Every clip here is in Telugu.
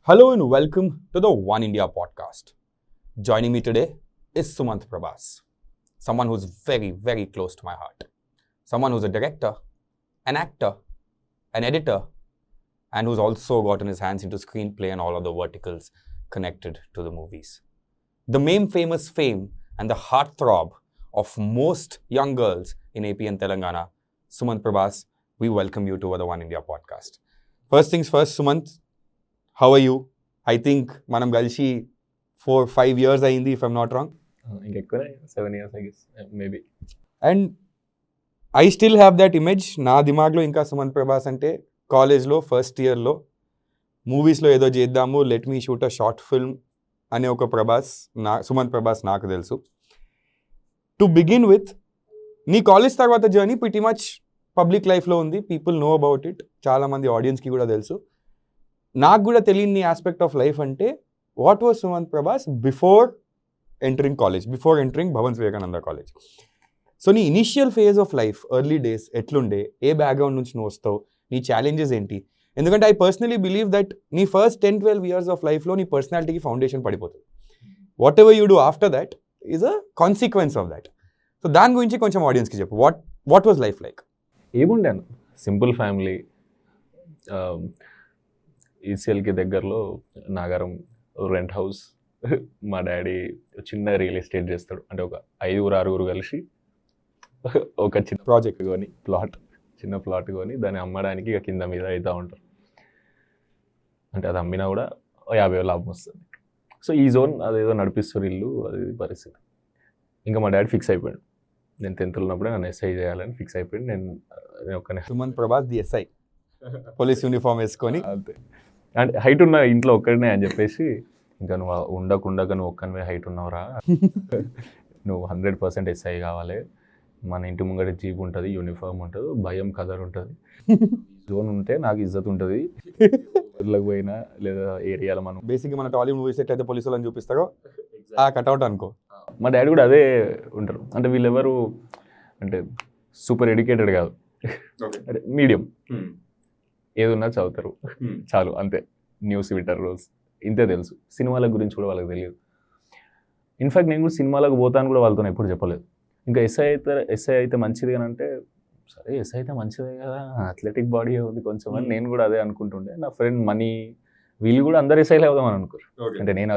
Hello and welcome to the One India podcast. Joining me today is Sumant Prabhas, someone who's very, very close to my heart. Someone who's a director, an actor, an editor, and who's also gotten his hands into screenplay and all of the verticals connected to the movies. The famous fame and the heartthrob of most young girls in AP and Telangana, Sumant Prabhas, we welcome you to the One India podcast. First things first, Sumant, how are you? I think manam కలిసి 4-5 years అయింది, if I'm not wrong. ఇంకెక్కువనే 7 years I guess, maybe. And I still have that image. నా దిమాగ్లో ఇంకా సుమంత్ ప్రభాస్ అంటే కాలేజ్లో ఫస్ట్ ఇయర్లో మూవీస్లో ఏదో చేద్దాము, let me shoot a short film అనే ఒక సుమంత్ ప్రభాస్ నాకు తెలుసు. టు బిగిన్ విత్, నీ కాలేజ్ తర్వాత జర్నీ ప్రిటీ మచ్ పబ్లిక్ లైఫ్లో ఉంది. People know about it. చాలామంది ఆడియన్స్కి కూడా తెలుసు. నాకు కూడా తెలియని ఆస్పెక్ట్ ఆఫ్ లైఫ్ అంటే what was Sumanth Prabhas before entering college, before entering Bhavans Vivekananda college. So నీ initial phase of life, early days ఎట్లుండే, ఏ బ్యాక్గ్రౌండ్ నుంచి నువ్వు వస్తావు, నీ ఛాలెంజెస్ ఏంటి? ఎందుకంటే ఐ పర్సనలీ బిలీవ్ దట్ నీ ఫస్ట్ 10-12 years ఆఫ్ లైఫ్లో నీ పర్సనాలిటీకి ఫౌండేషన్ పడిపోతుంది. Whatever you do after that is a consequence of that. So దాని గురించి కొంచెం ఆడియన్స్కి చెప్పు. What was life like? ఏముండాను, సింపుల్ ఫ్యామిలీ. ఈసీఎల్కి దగ్గరలో నాగారం రెంట్ హౌస్. మా డాడీ చిన్న రియల్ ఎస్టేట్ చేస్తాడు. అంటే ఒక 5-6 కలిసి ఒక చిన్న ప్రాజెక్ట్ కొని చిన్న ప్లాట్ కొని దాన్ని అమ్మడానికి ఇక కింద మీద అవుతూ ఉంటారు. అంటే అది అమ్మినా కూడా 50,000 లాభం వస్తుంది. సో ఈ జోన్ అదేదో నడిపిస్తారు ఇల్లు, అది పరిస్థితి. ఇంకా మా డాడీ ఫిక్స్ అయిపోయాడు, నేను 10th ఉన్నప్పుడే నన్ను ఎస్ఐ చేయాలని ఫిక్స్ అయిపోయాడు. నేను ఒక్కనే Sumanth Prabhas the SI, police uniform వేసుకొని. అంతే. అంటే హైట్ ఉన్న ఇంట్లో ఒక్కడినే అని చెప్పేసి, ఇంకా నువ్వు ఉండకుండా నువ్వు ఒక్కనివే హైట్ ఉన్నావురా, నువ్వు 100% ఎస్ఐ కావాలి, మన ఇంటి ముంగట జీప్ ఉంటుంది, యూనిఫామ్ ఉంటుంది, భయం కదర్ ఉంటుంది, జోన్ ఉంటే నాకు ఇజ్జత్ ఉంటుంది. ఊళ్ళకి పోయినా లేదా ఏరియాలో మనం బేసిక్గా మన టాలీవుడ్ మూవీస్ ఎట్లయితే పోలీసు వాళ్ళని చూపిస్తారో ఆ కట్అవుట్ అనుకో. మా డాడీ కూడా అదే ఉంటారు. అంటే వీళ్ళెవరు అంటే సూపర్ ఎడ్యుకేటెడ్ కాదు, అంటే మీడియం, ఏదున్నా చదువుతారు చాలు, అంతే. న్యూస్ వింటారు రోజు, ఇంతే తెలుసు. సినిమాల గురించి కూడా వాళ్ళకి తెలియదు. ఇన్ఫ్యాక్ట్ నేను కూడా సినిమాలకు పోతాను కూడా వాళ్ళతో ఎప్పుడు చెప్పలేదు. ఇంకా ఎస్ఐ అయితే మంచిది అని అంటే, సరే ఎస్ఐ అయితే మంచిదే కదా, అథ్లెటిక్ బాడీ ఉంది కొంచెం అని నేను కూడా అదే అనుకుంటుండే. నా ఫ్రెండ్ మనీ వీళ్ళు కూడా అందరు ఎస్ఐలే అవుదామని అనుకోరు. అంటే నేను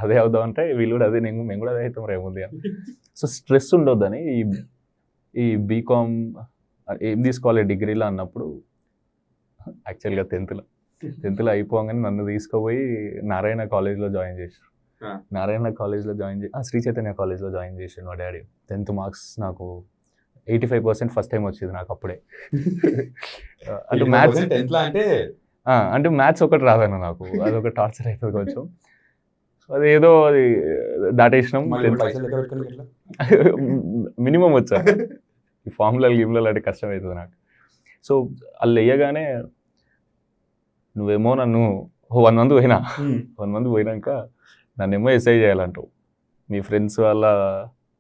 అదే అవుదాం అంటే వీళ్ళు కూడా అదే, మేము కూడా అదే అవుతాం రేముంది అని. సో స్ట్రెస్ ఉండొద్దని ఈ బీకామ్ ఏం తీసుకోవాలి డిగ్రీలో అన్నప్పుడు, యాక్చువల్గా 10th అయిపోగానే నన్ను తీసుకుపోయి నారాయణ కాలేజ్లో జాయిన్ చేశారు. నారాయణ కాలేజ్లో శ్రీ చైతన్య కాలేజ్లో జాయిన్ చేశాను మా డాడీ. 10th మార్క్స్ నాకు 85% ఫస్ట్ టైం వచ్చింది నాకు అప్పుడే. అంటే మ్యాథ్స్ అంటే మ్యాథ్స్ ఒకటి రాదన్న నాకు, అదొక టార్చర్ అవుతుంది కొంచెం. అదేదో అది దాటేసినాం. మినిమం వచ్చా, ఈ ఫార్ములాలు అంటే కష్టం అవుతుంది నాకు. సో వాళ్ళు వేయగానే నువ్వేమో నన్ను 1 month పోయినాక నన్నేమో ఎస్ఐ చేయాలంటావు, మీ ఫ్రెండ్స్ వాళ్ళ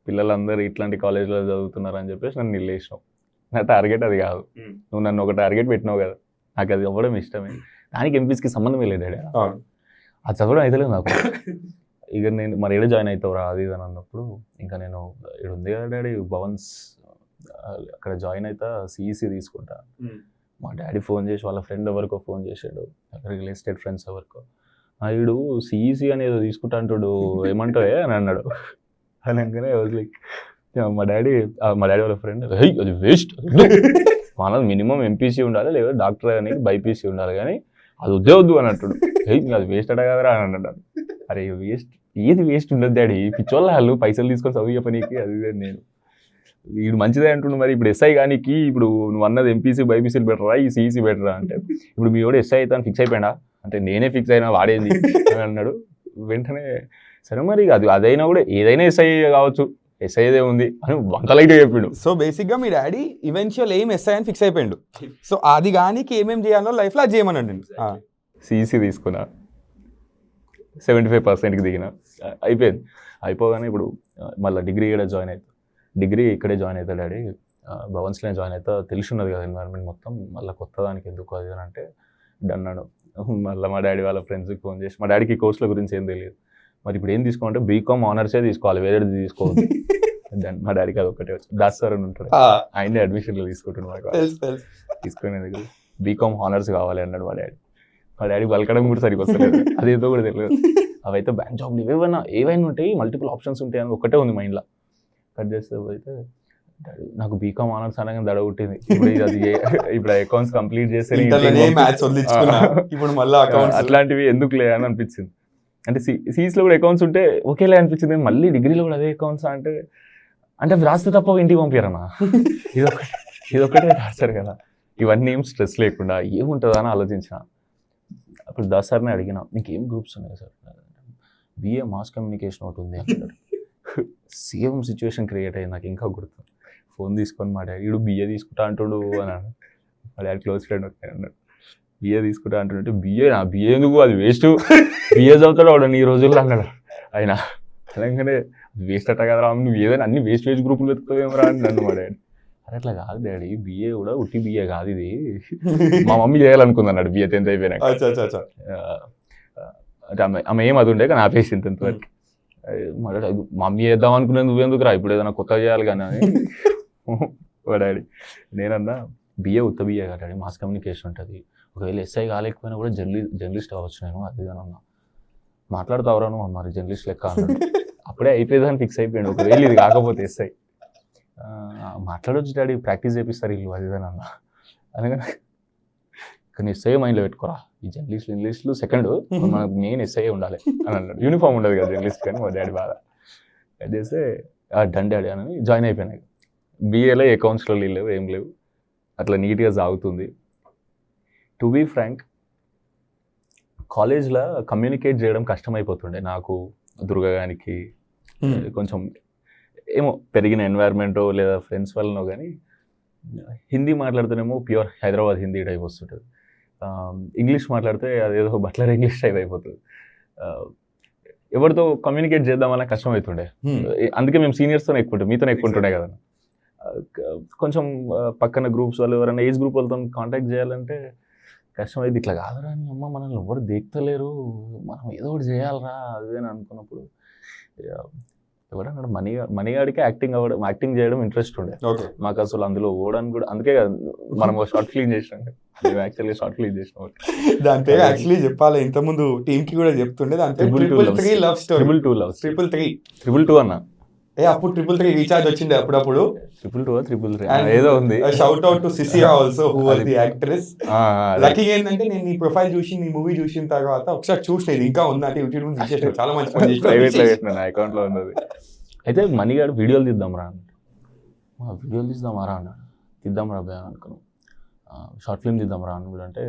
పిల్లలందరూ ఇట్లాంటి కాలేజ్లో చదువుతున్నారని చెప్పేసి నన్ను నిల్లేసినావు. నా టార్గెట్ అది కాదు. నువ్వు నన్ను ఒక టార్గెట్ పెట్టినావు కదా, నాకు అది అవ్వడం ఇష్టమే. దానికి ఎంపీస్కి సంబంధం లేదు డాడీ, అది చదవడం అయితే లేదు నాకు. ఇక నేను మరి ఏదో జాయిన్ అవుతావురా అది ఇది అని అన్నప్పుడు, ఇంకా నేను ఇక్కడ ఉంది కదా డాడీ భవన్స్, అక్కడ జాయిన్ అవుతా, సిఈసి తీసుకుంటా. మా డాడీ ఫోన్ చేసి వాళ్ళ ఫ్రెండ్ ఎవరికో ఫోన్ చేసాడు, రియల్ ఎస్టేట్ ఫ్రెండ్స్ ఎవరికో, వీడు సిఈసి అనేది తీసుకుంటా అంటాడు, ఏమంటావే అని అన్నాడు. అనగానే లైక్ మా డాడీ వాళ్ళ ఫ్రెండ్, అది వేస్ట్, మనది మినిమం ఎంపీసీ ఉండాలి లేదా డాక్టర్ అని బైపీసీ ఉండాలి, కానీ అది వద్దు అని అంటాడు. అది వేస్ట్ అట కదరా అని అన్నాడు. అరే ఏది వేస్ట్ ఉండదు డాడీ, పిచ్చోళ్ళ వాళ్ళు పైసలు తీసుకొని చదివే పనికి అది నేను, వీడు మంచిదే అంటుండు. మరి ఇప్పుడు ఎస్ఐ కానీ ఇప్పుడు నువ్వు అన్నది ఎంపీసీ బైపీసీలు బెటరా, ఈ సిఈసీ బెటరా అంటే, ఇప్పుడు మీ వాడు ఎస్ఐ అవుతాను ఫిక్స్ అయిపోయాడా అంటే, నేనే ఫిక్స్ అయినా వాడేది అని అన్నాడు. వెంటనే సరే మరి అదైనా కూడా ఏదైనా ఎస్ఐ కావచ్చు, ఎస్ఐదే ఉంది అని వంకలైతే చెప్పిండు. సో బేసిక్గా మీ డాడీ ఈవెన్చువల్ ఏం ఎస్ఐ అని ఫిక్స్ అయిపోయిండు. సో అది కానీ ఏమేమి చేయాలో లైఫ్లో అది చేయమనండి. సిఈసీ తీసుకున్నా, 75%కి దిగిన, అయిపోయింది. అయిపోగానే ఇప్పుడు మళ్ళీ డిగ్రీ ఇక్కడే జాయిన్ అవుతాడు డాడీ, భవన్స్లో జాయిన్ అవుతా, తెలిసి ఉన్నది కదా ఎన్వైరన్మెంట్ మొత్తం, మళ్ళీ కొత్త దానికి ఎందుకు అది అని అంటే, అన్నాడు మళ్ళీ మా డాడీ వాళ్ళ ఫ్రెండ్స్కి ఫోన్ చేసి, మా డాడీకి కోర్సుల గురించి ఏం తెలియదు, మరి ఇప్పుడు ఏం తీసుకోమంటే బీకామ్ ఆనర్సే తీసుకోవాలి, వేరేది తీసుకోవద్దు. మా డాడీకి అది ఒకటే వచ్చి దాస్ సార్ అని ఉంటాడు, ఆయనే అడ్మిషన్లో తీసుకుంటున్నాడు. తీసుకునే దగ్గర బీకామ్ హానర్స్ కావాలి అన్నాడు మా డాడీ. మా డాడీ పలకడం కూడా సరిగ్గా వస్తలేదు, అదేదో కూడా తెలియదు. అవైతే బ్యాంక్ జాబ్లు ఏవైనా ఉంటాయి, మల్టిపుల్ ఆప్షన్స్ ఉంటాయి అని ఒకటే ఉంది మైండ్లో. కట్ చేస్తే అయితే డాడీ నాకు బీకామ్ ఆనర్స్ అనగానే దడ పుట్టింది. ఇప్పుడు అకౌంట్స్ కంప్లీట్ చేస్తే అట్లాంటివి ఎందుకులే అని అనిపించింది. అంటే సిఈస్లో కూడా అకౌంట్స్ ఉంటే ఒకేలే అనిపించింది, మళ్ళీ డిగ్రీలో కూడా అదే అకౌంట్స్ అంటే రాస్తే తప్ప ఇంటికి పంపించారన్నా. ఇదొక్కటే రాస్తారు కదా. ఇవన్నీ ఏం స్ట్రెస్ లేకుండా ఏముంటుందా అని ఆలోచించిన. అప్పుడు దాస్ సార్ని అడిగిన, నీకేం గ్రూప్స్ ఉన్నాయి సార్? బిఏ మాస్ కమ్యూనికేషన్ ఒకటి ఉంది అన్నాడు. సేమ్ సిచ్యువేషన్ క్రియేట్ అయ్యింది నాకు ఇంకా గుర్తు. ఫోన్ తీసుకొని మా డాడీ, బిఏ తీసుకుంటా అంటుడు అన్నాడు. మా డాడీ క్లోజ్ ఫ్రెండ్ అన్నాడు, బిఏ తీసుకుంటా అంటుంటే, బిఏ ఎందుకు, అది వేస్ట్, బిఏ చదువుతాడు వాడు ఈ రోజుల్లో అన్నాడు ఆయన. అలాగనే వేస్ట్ అట్ట కదరా, నువ్వు ఏదైనా అన్ని వేస్ట్ గ్రూపులు వెతుకుతావేమరా అని నన్ను మా డాడీ. అరే అట్లా కాదు డాడీ, బిఏ కూడా ఉట్టి బిఏ కాదు ఇది, మా మమ్మీ చేయాలనుకుంది అన్నాడు బిఏ 10th అయిపోయినాక. ఆమె ఏం అది ఉండే కానీ ఆపేసింది 10th వరకు. మా డాడీ మమ్మీ చేద్దాం అనుకునేది నువ్వెందుకు రా, ఇప్పుడు ఏదైనా కొత్తగా చేయాలి కానీ అని మా డాడీ. నేనన్నా బిఏ ఉత్త బిఏ కాదు డాడీ, మాస్ కమ్యూనికేషన్ ఉంటుంది, ఒకవేళ ఎస్ఐ కాలేకపోయినా కూడా జర్నలిస్ట్ అవ్వచ్చు నేను, అది అని అన్నా. మాట్లాడుతావరా నువ్వు మరి జర్నలిస్ట్ లెక్క అన్నాడు. అప్పుడే అయిపోయేదని ఫిక్స్ అయిపోయాడు, ఒకవేళ ఇది కాకపోతే ఎస్ఐ. మాట్లాడవచ్చు డాడీ, ప్రాక్టీస్ చేపిస్తారు ఇల్లు, అది అని అన్నా. అనగానే కానీ ఎస్ఐ మైండ్లో పెట్టుకోరా, ఈ జర్నలిస్టులు సెకండ్, మనకు మెయిన్ ఎస్ఐ ఉండాలి అని అన్నాడు. యూనిఫామ్ ఉండదు కదా జర్నలిస్ట్ కానీ. మా డాడీ బాగా అది చేస్తే డన్ డాడీ అని జాయిన్ అయిపోయినాయి. బిఏలో అకౌంట్స్లో లేవు, ఏం లేవు, అట్లా నీట్గా సాగుతుంది. టు బీ ఫ్రాంక్, కాలేజ్లో కమ్యూనికేట్ చేయడం కష్టమైపోతుండే నాకు, దుర్గానికి. కొంచెం ఏమో పెరిగిన ఎన్వైర్న్మెంటో లేదా ఫ్రెండ్స్ వల్లనో కానీ హిందీ మాట్లాడితేనేమో ప్యూర్ హైదరాబాద్ హిందీ టైప్ వస్తుంటుంది, ఇంగ్లీష్ మాట్లాడితే అదేదో బట్లర్ ఇంగ్లీష్ టైప్ అయిపోతుంది. ఎవరితో కమ్యూనికేట్ చేద్దామన్నా కష్టం అవుతుండే. అందుకే మేము సీనియర్స్తో ఎక్కువ, మీతో ఎక్కువ ఉంటుండే కదా. కొంచెం పక్కన గ్రూప్స్ వాళ్ళు ఎవరైనా ఏజ్ గ్రూప్ వాళ్ళతో కాంటాక్ట్ చేయాలంటే కష్టమైంది. ఇట్లా కాదురా అని అమ్మ మనల్ని ఎవరు దేక్తలేరు, మనం ఏదో ఒకటి చేయాలరా అది అని అనుకున్నప్పుడు ఎవడన్నాడు, మనీగాడికి యాక్టింగ్ చేయడం ఇంట్రెస్ట్ ఉండే మాకు. అసలు అందులో ఓడడానికి కూడా, అందుకే మనం షార్ట్ ఫిల్మ్ చేసినాం, మేము యాక్చువల్గా షార్ట్ ఫిల్మ్ చేసినాం. దాని పేరు యాక్చువల్లీ చెప్పాలి, ఇంతకుముందు టీంకి కూడా చెప్తుండే, దాని పేరు 333 అన్న. అప్పుడు 333 రీఛార్జ్ వచ్చింది అప్పుడప్పుడు. 333 ఏదో ఉంది. Shout out to సిసిరా also, who was the actress. Lucky ఏంటంటే నేను నీ ప్రొఫైల్ చూసి, నీ మూవీ చూసిన తర్వాత ఒకసారి చూసినది ఇంకా ఉందంటే యూట్యూబ్ నుంచి తీసేసాను. చాలా మంచి పని చేసి ప్రైవేట్లో పెట్టిన నా అకౌంట్లో ఉన్నది. అయితే మనీగాడు వీడియోలు తీద్దాంరా అన్నాడు. వీడియోలు తీద్దామారా అన్నాడు. తీద్దాంరా భయ అనుకున్నాం. షార్ట్ ఫిల్మ్ తీద్దాంరా అన్నాడు. అంటే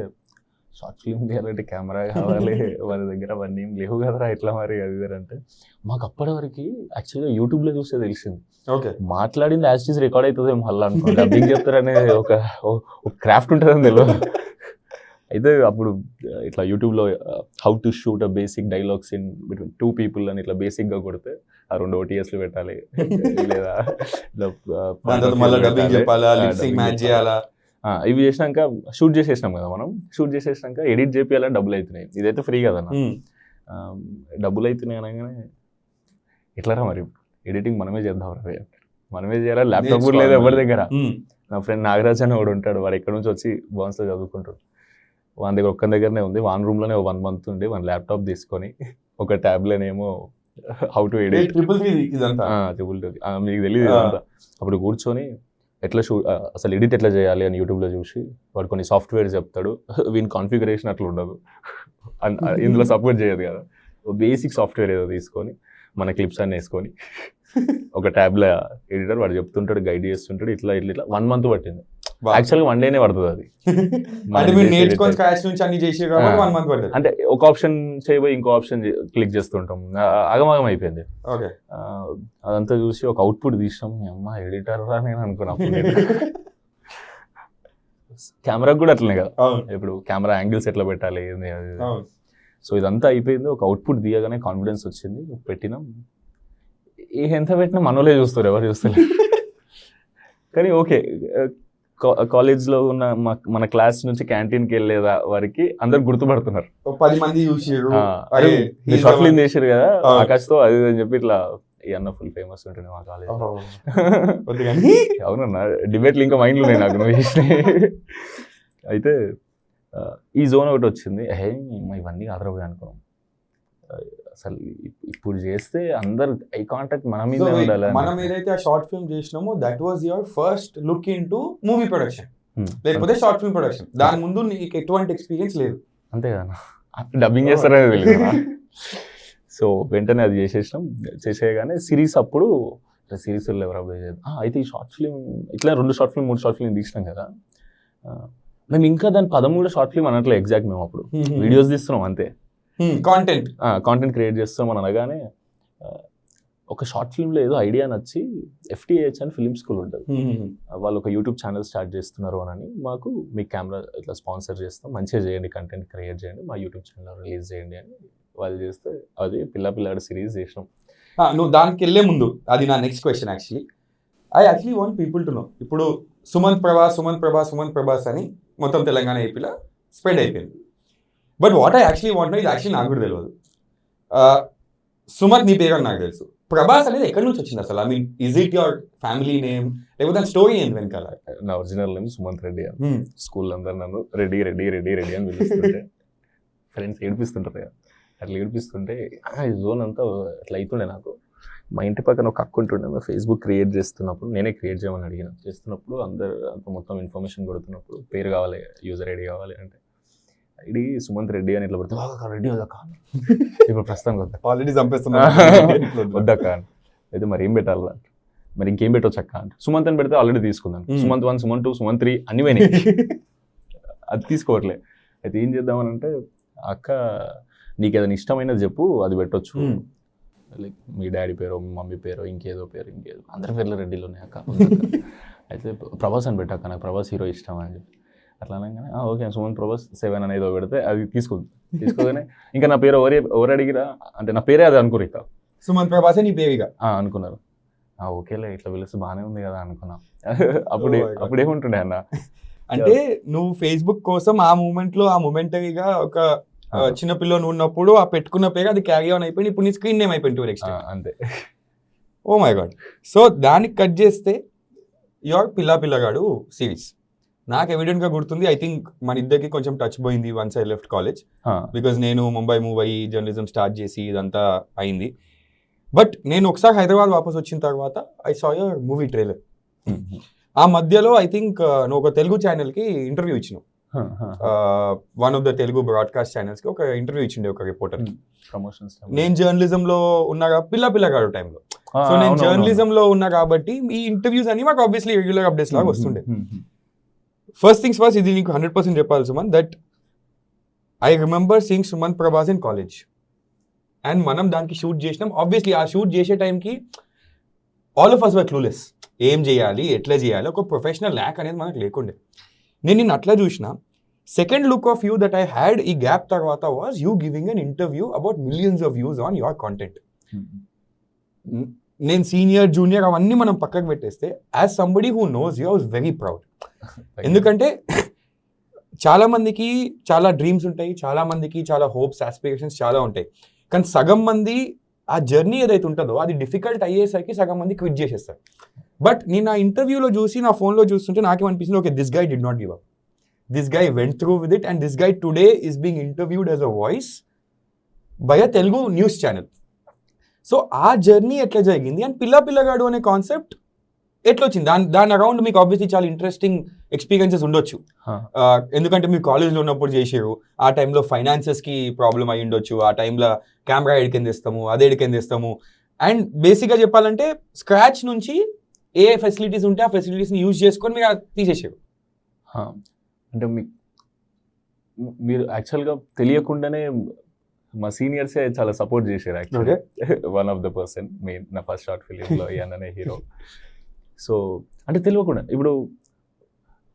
షార్ట్ ఫిల్మ్ తీయాలంటే కెమెరా కావాలి, వాళ్ళ దగ్గర అవన్నీ ఏం లేవు కదరా, ఎట్లా మరి అది అంటే. మాకు అప్పటి వరకు యాక్చువల్గా యూట్యూబ్లో చూస్తే తెలిసింది, మాట్లాడింది యాజ్ ఇట్ ఈస్ రికార్డ్ అవుతుంది మళ్ళీ అనుకో, డబ్బింగ్ చెప్తారనే ఒక క్రాఫ్ట్ ఉంటుందని తెలియదు. అయితే అప్పుడు ఇట్లా యూట్యూబ్లో how to shoot a basic dialogues in between 2 people అని ఇట్లా బేసిక్గా కొడితే ఆ 2 OTSలు పెట్టాలి, లేదా ఇవి చేసినాక షూట్ చేసేసినాం కదా మనం. షూట్ చేసేసినాక ఎడిట్ చేయాలని డబ్బులు అవుతున్నాయి. ఇదైతే ఫ్రీ కదా, డబ్బులు అవుతున్నాయి అనగానే ఎట్లారా మరి ఎడిటింగ్ మనమే చేద్దాం, మనమే చేయాలి, ల్యాప్టాప్ కూడా లేదు ఎవరి దగ్గర. నా ఫ్రెండ్ నాగరాజ్ అని వాడు ఉంటాడు, వాడు ఎక్కడి నుంచి వచ్చి బాన్స్లో చదువుకుంటాడు. వాని దగ్గర ఒక్క దగ్గరనే ఉంది, వాన్ రూమ్లోనే 1 month ఉండి వాన్ ల్యాప్టాప్ తీసుకొని ఒక ట్యాబ్లోనేమో హౌ టు ఎడిట్ 333 మీకు తెలియదు ఇదంతా. అప్పుడు కూర్చొని ఎట్లా అసలు ఎడిట్ ఎట్లా చేయాలి అని యూట్యూబ్లో చూసి వాడు కొన్ని సాఫ్ట్వేర్స్ చెప్తాడు. వీని కాన్ఫిగరేషన్ అట్లా ఉండదు, ఇందులో సపోర్ట్ చేయదు కదా. బేసిక్ సాఫ్ట్వేర్ ఏదో తీసుకొని మన క్లిప్స్ అన్నీ వేసుకొని ఒక ట్యాబ్లో ఎడిటర్ వాడు చెప్తుంటాడు, గైడ్ చేస్తుంటాడు. ఇట్లా 1 month పట్టింది. యాక్చువల్గా 1 day పడుతుంది అది. అంటే ఒక ఆప్షన్ చేయబోయి ఇంకో ఆప్షన్ క్లిక్ చేస్తుంటాం, ఆగమాగం అయిపోయింది. అదంతా చూసి ఒక అవుట్పుట్ తీసాం. అమ్మ ఎడిటర్ రా నేను అనుకున్నా. కెమెరా కూడా అట్లనే కదా, ఇప్పుడు కెమెరా యాంగిల్స్ ఎట్లా పెట్టాలి. సో ఇదంతా అయిపోయింది. ఒక అవుట్పుట్ తీయగానే కాన్ఫిడెన్స్ వచ్చింది, పెట్టినాం. ఎంత పెట్టినా మనోలే చూస్తారు, ఎవరు చూస్తారు. కానీ ఓకే, కాలేజ్లో ఉన్న మన క్లాస్ నుంచి క్యాంటీన్కి వెళ్ళేదా వారికి అందరు గుర్తుపడుతున్నారు. 10 మంది చూసారు షార్ట్ ఫిల్మ్ చేసారు కదా ఆకాష్తో, అది అని చెప్పి ఇట్లా ఈ అన్న ఫుల్ ఫేమస్ ఉంటుండే మా కాలేజ్. అవునన్నా, డిబేట్లు ఇంకా మైండ్లో ఉన్నాయి నాకు నువ్వు చేసినాయి. అయితే ఈ జోన్ ఒకటి వచ్చింది, ఇవన్నీ అదరపోయి అనుకున్నాం. అసలు ఇప్పుడు చేస్తే అందరు ఐ కాంటాక్ట్ మన మీద ఉండాలి. మనం ఏదైతే ఆ షార్ట్ ఫిల్మ్ చేసినామో that was your first look into movie production, లేకపోతే షార్ట్ ఫిల్మ్ ప్రొడక్షన్. దాని ముందు నీకు ఎటువంటి ఎక్స్పీరియన్స్ లేదు. అంతే కదా, డబ్బింగ్ చేస్తారనే తెలియదు. సో వెంటనే అది చేసేయగానే సిరీస్ అప్పుడు సిరీస్లో ఎవరు అప్లై చేయదు. అయితే ఈ షార్ట్ ఫిల్మ్ ఇట్లా 2 షార్ట్ ఫిల్మ్ 3 షార్ట్ ఫిల్మ్ తీసినాం కదా, మేము ఇంకా దాని 13 షార్ట్ ఫిల్మ్ అనట్లే ఎగ్జాక్ట్. మేము అప్పుడు వీడియోస్ తీస్తున్నాం అంతే, కాంటెంట్ క్రియేట్ చేస్తాం అని అనగానే ఒక షార్ట్ ఫిల్మ్లో ఏదో ఐడియా నచ్చి FTH అని ఫిలిం స్కూల్ ఉంటుంది, వాళ్ళు ఒక యూట్యూబ్ ఛానల్ స్టార్ట్ చేస్తున్నారు అని మాకు మీ కెమెరా ఇట్లా స్పాన్సర్ చేస్తాం, మంచిగా చేయండి, కంటెంట్ క్రియేట్ చేయండి, మా యూట్యూబ్ ఛానల్ రిలీజ్ చేయండి అని వాళ్ళు చేస్తే అది పిల్లాడి సిరీస్ చేసినాం. నువ్వు దానికి వెళ్ళే ముందు అది నా next question. I actually want people to know, ఇప్పుడు సుమంత్ ప్రభాస్ అని మొత్తం తెలంగాణ ఏపీలో స్ప్రెడ్ అయిపోయింది. But what I actually want know, ఇది యాక్చువల్లీ నాకు కూడా తెలియదు. సుమంత్ నీ పేరు అని నాకు తెలుసు, ప్రభాస్ అనేది ఎక్కడి నుంచి వచ్చింది అసలు? I mean is it your family name, లేకపోతే దాని స్టోరీ ఏంటి వెనకాల? నా ఒరిజినల్ నేమ్ సుమంత్ రెడ్డి అని. స్కూల్ అందరు నన్ను రెడ్డి అని పిలుస్తుంటే ఫ్రెండ్స్ ఏడిపిస్తుంటారు కదా, అట్లా ఏడిపిస్తుంటే ఈ జోన్ అంతా అట్లా అవుతుండే. నాకు మా ఇంటి పక్కన ఒక అక్క ఉంటుండే, ఫేస్బుక్ క్రియేట్ చేస్తున్నప్పుడు నేనే క్రియేట్ చేయమని అడిగిన, చేస్తున్నప్పుడు అందరు అంత మొత్తం ఇన్ఫర్మేషన్ కొడుతున్నప్పుడు పేరు కావాలి, యూజర్ ఐడి కావాలి అంటే ఐడి సుమంత్ రెడ్డి అని ఇట్లా పడితే రెడ్డి వద్దక్క, ఇప్పుడు ప్రస్తుతం వద్ద ఆల్రెడీ చంపేస్తున్నా వద్దక్క అని. అయితే మరి ఏం పెట్టాలి, మరి ఇంకేం పెట్టవచ్చు అక్క అంటే సుమంత్ అని పెడితే ఆల్రెడీ తీసుకుందాం, సుమంత్ 1 సుమంత్ 2 సుమంత్ 3 అన్ని పోయినాయి, అది తీసుకోవట్లే. అయితే ఏం చేద్దామని అంటే అక్క నీకు ఏదైనా ఇష్టమైనది చెప్పు, అది పెట్టొచ్చు, లైక్ మీ డాడీ పేరు, మీ మమ్మీ పేరు, ఇంకేదో అందరి పేర్లు రెడ్డిలో ఉన్నాయి అక్క. అయితే ప్రభాస్ అని పెట్టాక, నాకు ప్రభాస్ హీరో ఇష్టం అని చెప్పి అట్లా అనగానే ఓకే సుమంత్ ప్రభాస్ 7 అనేది పెడితే అది తీసుకోగానే ఇంకా నా పేరు ఎవరు అడిగిరా అంటే నా పేరే అది అనుకోరు, ఇక సుమంత్ ప్రభాస్ నీ పేరుగా అనుకున్నారు. ఓకేలే ఇట్లా పిలిస్తే బాగానే ఉంది కదా అనుకున్నా. అప్పుడేముంటుండే అన్న అంటే నువ్వు ఫేస్బుక్ కోసం ఆ మూమెంటరీగా ఒక చిన్న పిల్లని ఉన్నప్పుడు ఆ పెట్టుకున్న పేరు అది క్యారీ ఆన్ అయిపోయింది, ఇప్పుడు నీ స్క్రీన్ నేమ్ అయిపోయింది నెక్స్ట్. అంతే. Oh my god. సో దానికి కట్ చేస్తే యువర్ పిల్లగాడు సిరీస్ నాకు ఎవిడెంట్గా గుర్తుంది. ఐ థింక్ మన ఇద్దరికి కొంచెం టచ్ పోయింది once I left college, because నేను ముంబై మూవ్ అయ్యి జర్నలిజం స్టార్ట్ చేసి ఇదంతా అయింది. బట్ నేను ఒకసారి హైదరాబాద్ వాపస్ వచ్చిన తర్వాత I saw your movie trailer. ఆ మధ్యలో ఐ థింక్ నువ్వు ఒక తెలుగు ఛానల్కి ఇంటర్వ్యూ ఇచ్చినావు, one of the Telugu broadcast ఛానల్స్కి ఒక ఇంటర్వ్యూ ఇచ్చిండే ఒక రిపోర్టర్కి. నేను జర్నలిజంలో ఉన్నా పిల్లగాడు టైంలో, సో నేను జర్నలిజంలో ఉన్నా కాబట్టి ఈ ఇంటర్వ్యూస్ అన్ని మాకు ఆబ్వియస్లీ రెగ్యులర్ అప్డేట్స్ లాగా వస్తుండే. ఫస్ట్ థింగ్స్ ఫస్ట్, ఇది నీకు 100% చెప్పాలి Suman, that I remember seeing Sumanth Prabhas in college and మనం దానికి షూట్ చేసినాం. ఆబ్వియస్లీ ఆ షూట్ చేసే టైంకి all of us were clueless, ఏం చేయాలి ఎట్లా చేయాలి, ఒక ప్రొఫెషనల్ ల్యాక్ అనేది మనకు లేకుండే. నేను నిన్ను అట్లా చూసిన. Second look of you that I had ఈ గ్యాప్ తర్వాత was you giving an interview about millions of views on your content. నేను సీనియర్ జూనియర్ అవన్నీ మనం పక్కకు పెట్టేస్తే as somebody who knows you I was very proud. ఎందుకంటే చాలా మందికి చాలా డ్రీమ్స్ ఉంటాయి, చాలా మందికి చాలా హోప్స్ ఆస్పిరేషన్స్ చాలా ఉంటాయి, కానీ సగం మంది ఆ జర్నీ ఏదైతే ఉంటుందో అది డిఫికల్ట్ అయ్యేసరికి సగం మంది క్విట్ చేసేస్తారు. బట్ నేను ఆ ఇంటర్వ్యూలో చూసి నా ఫోన్లో చూస్తుంటే నాకేమనిపిస్తుంది, okay this guy did not give up, this guy went through with it, and this guy today is being interviewed as a voice by a Telugu news channel. So ఆ జర్నీ ఎట్లా జరిగింది అండ్ పిల్లగాడు అనే కాన్సెప్ట్ ఎట్లా వచ్చింది? దాని అరౌండ్ మీకు ఆబ్వియస్లీ చాలా ఇంట్రెస్టింగ్ ఎక్స్పీరియన్సెస్ ఉండొచ్చు, ఎందుకంటే మీరు కాలేజ్లో ఉన్నప్పుడు చేసారు, ఆ టైంలో ఫైనాన్సెస్కి ప్రాబ్లం అయ్యి ఉండొచ్చు, ఆ టైంలో కెమెరా ఎడికెంది ఇస్తాము అదే ఎడికెంది ఇస్తాము, అండ్ బేసిక్గా చెప్పాలంటే స్క్రాచ్ నుంచి ఏ ఫెసిలిటీస్ ఉంటే ఆ ఫెసిలిటీస్ని యూజ్ చేసుకొని మీరు తీసేసారు. అంటే మీరు యాక్చువల్గా తెలియకుండానే మా సీనియర్సే చాలా సపోర్ట్ చేశారు యాక్చువల్గా. One of the person main నా ఫస్ట్ షార్ట్ ఫిలింలో అనే హీరో. సో అంటే తెలియకుండా ఇప్పుడు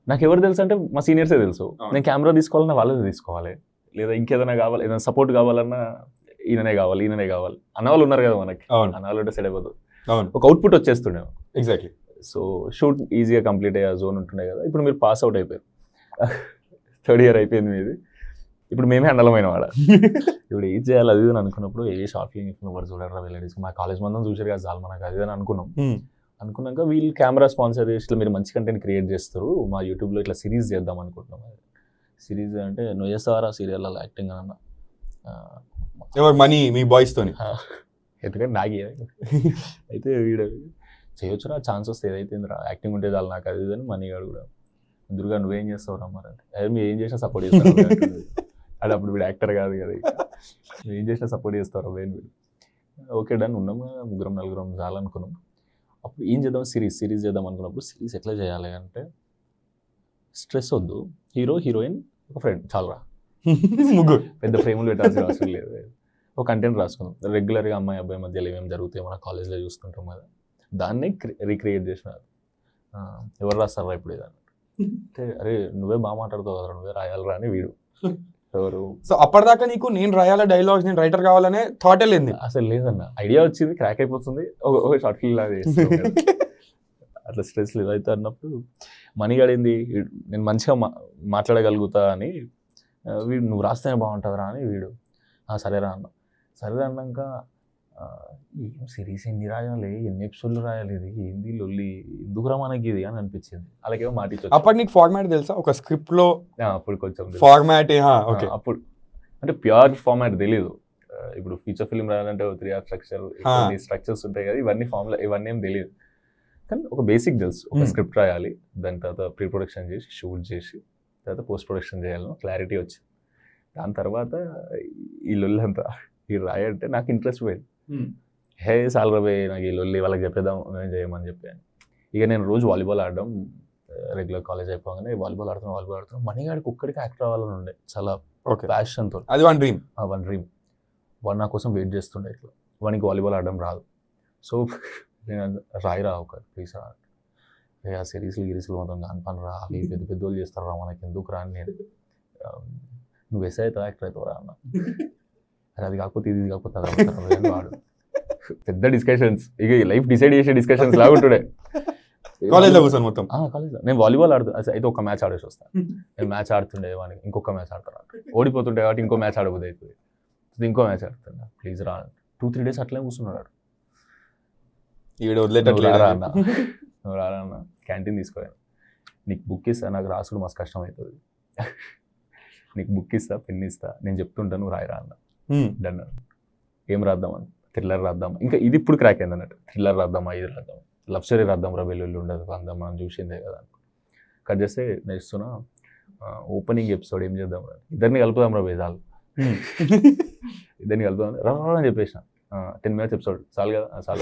నాకు ఎవరు తెలుసు అంటే మా సీనియర్సే తెలుసు. నేను కెమెరా తీసుకోవాలన్నా వాళ్ళదే తీసుకోవాలి, లేదా ఇంకేదైనా కావాలి, ఏదైనా సపోర్ట్ కావాలన్నా ఈయననే కావాలి అన్న వాళ్ళు ఉన్నారు కదా మనకి, అన్న వాళ్ళు ఉంటే సెట్ అయిపోతుంది, ఒక అవుట్పుట్ వచ్చేస్తుండే. ఎగ్జాక్ట్లీ. సో షూట్ ఈజీగా కంప్లీట్ అయ్యే జోన్ ఉంటుండే కదా. ఇప్పుడు మీరు పాస్ అవుట్ అయిపోయారు, థర్డ్ ఇయర్ అయిపోయింది మీది. ఇప్పుడు మేమే అండలమైన వాడ. ఇప్పుడు ఏం చేయాలి అది అని అనుకున్నప్పుడు ఏ షార్ట్ ఫిల్మ్ ఎవరు చూడరా వెళ్ళేది, మా కాలేజ్ మందం చూసారు కదా చాలు మనకు అది అని అనుకున్నాం. అనుకున్నాక వీళ్ళు కెమెరా స్పాన్సర్ చేసి ఇట్లా మీరు మంచి కంటెంట్ క్రియేట్ చేస్తారు, మా యూట్యూబ్లో ఇట్లా సిరీస్ చేద్దాం అనుకుంటున్నాం. సిరీస్ అంటే నువ్వు చేస్తావారా సీరియల్ యాక్టింగ్ అన్న. ఎవరు మనీ మీ బాయ్స్తోని? ఎందుకంటే నాకే అయితే వీడు చేయొచ్చురా ఛాన్స్ వస్తే ఏదైతే యాక్టింగ్ ఉంటే చాలు నాకు అది అని మనీ గాడు కూడా దుర్గా నువ్వేం చేస్తావు రమ్మారంటే అదే మీరు ఏం చేసినా సపోర్ట్ చేస్తారు. అది అప్పుడు వీడు యాక్టర్ కాదు కదా, నువ్వు ఏం చేసినా సపోర్ట్ చేస్తారు వీడు. ఓకే డన్ ఉన్నాం కదా, ముగ్గురం నలుగురం చాలనుకున్నాం. అప్పుడు ఏం చేద్దాం, సిరీస్ చేద్దాం అనుకున్నప్పుడు సిరీస్ ఎట్లా చేయాలి అంటే స్ట్రెస్ వద్దు, హీరో హీరోయిన్ ఒక ఫ్రెండ్ చాలరా, ముగ్గురు పెద్ద ఫ్రేములు పెట్టాల్సిన అవసరం లేదు, ఒక కంటెంట్ రాసుకుందాం. రెగ్యులర్గా అమ్మాయి అబ్బాయి మధ్యలో ఏమేమి జరుగుతాయి మన కాలేజ్లో చూస్తుంటాం కదా, దాన్ని రీక్రియేట్ చేసినారు. ఎవరు రాస్తారా ఇప్పుడు ఏదన్నా అంటే అరే నువ్వే బాగా మాట్లాడుతావు కదా నువ్వే రాయాలరా అని వీడు. ఎవరు సో అప్పటిదాకా నీకు నేను రాయాల డైలాగ్స్, నేను రైటర్ కావాలనే థాటే లేదు? అసలు లేదన్న, ఐడియా వచ్చింది క్రాక్ అయిపోతుంది, ఒక షార్ట్ ఫిల్మ్ లాగా చేస్తాను. అట్లా స్ట్రెస్ లేదు. అయితే అన్నప్పుడు మనీ గడింది, నేను మంచిగా మాట్లాడగలుగుతా అని వీడు నువ్వు రాస్తేనే బాగుంటుందిరా అని వీడు సరేరా అన్న. సరే అన్నాక ఏం సిరీస్ ఎన్ని రాయాలి, ఎన్ని ఎపిసోడ్లు రాయాలి, ఇది ఏంది లొల్లి ఎందుకురా మనకి ఇది అని అనిపించింది. అలాగే మాట ఇచ్చి అప్పుడు నీకు ఫార్మాట్ తెలుసా ఒక స్క్రిప్ట్ లో? అప్పుడు కొంచెం ఫార్మాట్ అప్పుడు అంటే ప్యూర్ ఫార్మాట్ తెలీదు. ఇప్పుడు ఫీచర్ ఫిల్మ్ రాయాలంటే 3 స్ట్రక్చర్, స్ట్రక్చర్స్ ఉంటాయి కదా, ఇవన్నీ ఏం తెలియదు. కానీ ఒక బేసిక్ తెలుసు, ఒక స్క్రిప్ట్ రాయాలి, దాని తర్వాత ప్రీ ప్రొడక్షన్ చేసి షూట్ చేసి తర్వాత పోస్ట్ ప్రొడక్షన్ చేయాలని క్లారిటీ వచ్చింది. దాని తర్వాత ఈ లొల్లి అంతా ఈ రాయంటే నాకు ఇంట్రెస్ట్ పోయింది. హే సాలరబే నాకు ఈ లొల్లి వాళ్ళకి చెప్పేద్దాం మేము చేయమని చెప్పాను. ఇక నేను రోజు వాలీబాల్ ఆడడం రెగ్యులర్ కాలేజ్ అయిపోగానే వాలీబాల్ ఆడుతున్నాం. మనీగాడికి ఒక్కడికి యాక్టర్ అవ్వాలని ఉండే చాలా ప్యాషన్తో. అది వన్ డ్రీమ్. వాడు నా కోసం వెయిట్ చేస్తుండే. ఇట్లా వానికి వాలీబాల్ ఆడడం రాదు. సో నేను రాయిరా ఒక ప్లీజ్ రా, ఆ సిరీస్లు మొత్తం కాని పని రా, అవి పెద్ద పెద్దోళ్ళు చేస్తారు రా, మనకి ఎందుకు రా అని నేను. నువ్వు ఎస్ అవుతావు యాక్టర్ అవుతావు రా అన్న. అది కాకపోతే ఇది కాకపోతే అది వాడు పెద్ద డిస్కషన్స్, ఇక లైఫ్ డిసైడ్ చేసే డిస్కషన్స్ లాగుంటుండే కాలేజ్లో కూర్చొని మొత్తం. కాలేజ్లో నేను వాలీబాల్ ఆడుతున్నా, అయితే ఒక మ్యాచ్ ఆడేసి వస్తాను. నేను మ్యాచ్ ఆడుతుండే వానికి ఇంకొక మ్యాచ్ ఆడతాను, ఓడిపోతుంటే కాబట్టి ఇంకో మ్యాచ్ ఆడబోద్ది అవుతుంది, ఇంకో మ్యాచ్ ఆడుతున్నా. ప్లీజ్ రా 2-3 days అట్లనే కూర్చున్నాడు. రారా అన్న క్యాంటీన్ తీసుకోవాలి, నీకు బుక్ ఇస్తా, నాకు రాసుడు మస్తు కష్టం అవుతుంది, నీకు బుక్ ఇస్తా పెన్ ఇస్తా, నేను చెప్తుంటాను నువ్వు రాయిరా అన్న. డన్. ఏం రాద్దామని, థ్రిల్లర్ రాద్దాం, ఇంకా ఇది ఇప్పుడు క్రాక్ అయింది అన్నట్టు, థ్రిల్లర్ రాద్దామా, ఇది రాద్దాం, లవ్ స్టోరీ రాద్దాం రా, వెల్లుల్లి ఉండదు అందాం మనం చూసిందే కదా. కట్ చేస్తే నేస్తున్నా ఓపెనింగ్ ఎపిసోడ్ ఏం చేద్దాం రా, ఇద్దరిని కలుపుదాం రా వేదాలు, ఇద్దరిని కలుపుదాం రా అని చెప్పేసిన. 10 minutes ఎపిసోడ్ చాలు కదా, చాలు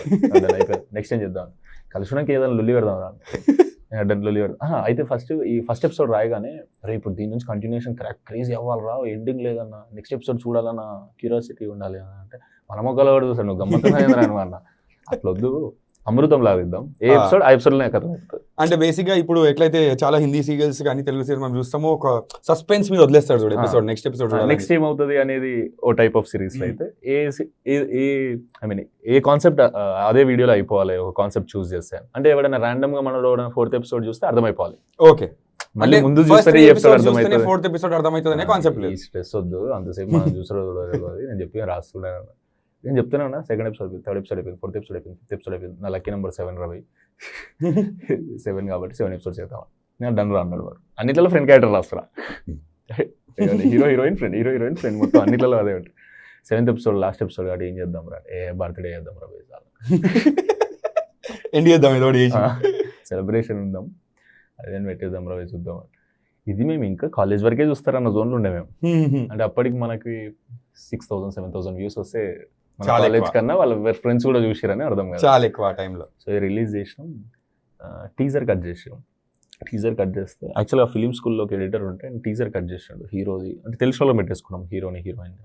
అయిపోయింది, నెక్స్ట్ ఏం చేద్దాం, కలిసినాక ఏదైనా లొల్లి పెడదాం రా, లొల్లి పెడదాం. అయితే ఈ ఫస్ట్ ఎపిసోడ్ రాయగానే రే ఇప్పుడు దీని నుంచి కంటిన్యూషన్ క్రేజీ అవ్వాలరా, ఎండింగ్ లేదన్నా, నెక్స్ట్ ఎపిసోడ్ చూడాలన్నా క్యూరియాసిటీ ఉండాలి అని అంటే మన మొక్కలు కూడా చూసాను, నువ్వు గమ్మత్తుగా అన్న అట్లా వద్దు, అమృతం లాగిద్దాం, ఏ ఎపిసోడ్ ఆ ఎపిసోడ్లోనే కథ. అంటే బేసిక్ గా ఇప్పుడు ఎట్లయితే చాలా హిందీ సీరియల్స్ కానీ తెలుగు సీరియల్ మనం చూస్తామో ఒక సస్పెన్స్ మీద వదిలేస్తాడు చూడు, ఎపిసోడ్ నెక్స్ట్ ఎపిసోడ్ నెక్స్ట్ ఏమవుతుంది అనేది ఓ టైప్ ఆఫ్ సిరీస్ లో అయితే ఏ కాన్సెప్ట్ అదే వీడియోలో అయిపోవాలి, ఒక కాన్సెప్ట్ చూస్ చేస్తాను అంటే ఎవరైనా ర్యాండమ్ గా మనం 4th ఎపిసోడ్ చూస్తే అర్థమైపోవాలి. ఓకే, మళ్ళీ ముందు చూస్తే ఈ ఎపిసోడ్ అర్థమవుతుంది, 4th ఎపిసోడ్ అర్థమవుతుంది అనే కాన్సెప్ట్ లేదు. స్ట్రెస్ వద్దు అంతసేపు మనం చూసుకోవడం, నేను చెప్పి రాస్తున్నాను, నేను చెప్తానే ఉన్నా. 2nd ఎపిసోడ్, 3rd ఎపిసోడ్ అయిపోయింది, 4th ఎపిసోడ్ అయిపోయింది, 5th ఎపిసోడ్ అయిపోయింది, నా లక్కీ నెంబర్ 7 రవి 7 కాబట్టి 7 ఎపిసోడ్స్ చేద్దాం. నేను డన్ రా అన్నాడు వాడు. అన్నిట్లలో ఫ్రెండ్ క్యారెక్టర్ రాస్తారా, హీరో హీరోయిన్ ఫ్రెండ్ మొత్తం అన్నిట్లలో అదే ఉంటుంది. 7th ఎపిసోడ్ లాస్ట్ ఎపిసోడ్ కాబట్టి ఏం చేద్దాం రా, బర్త్డే చేద్దాం రా, ఎండ్ చేద్దాం, సెలబ్రేషన్ ఉందాం, అదే పెట్టేద్దాం రా, చూద్దాం. ఇది మేము ఇంకా కాలేజ్ వరకే చూస్తారన్న జోన్లో ఉండే మేము. అంటే అప్పటికి మనకి 6,000 7,000 వ్యూస్ వస్తే మన కాలేజ్ కన్నా వాళ్ళ ఫ్రెండ్స్ కూడా చూసిరని అర్థం కాదు, చాలా ఎక్కువ ఆ టైంలో. సో రిలీజ్ చేసినాం, టీజర్ కట్ చేసాం. టీజర్ కట్ చేస్తే యాక్చువల్గా ఫిలిం స్కూల్లోకి ఎడిటర్ ఉంటే టీజర్ కట్ చేసాడు హీరోది, అంటే తెలిసిన వాళ్ళు పెట్టేసుకున్నాం, హీరోని హీరోయిన్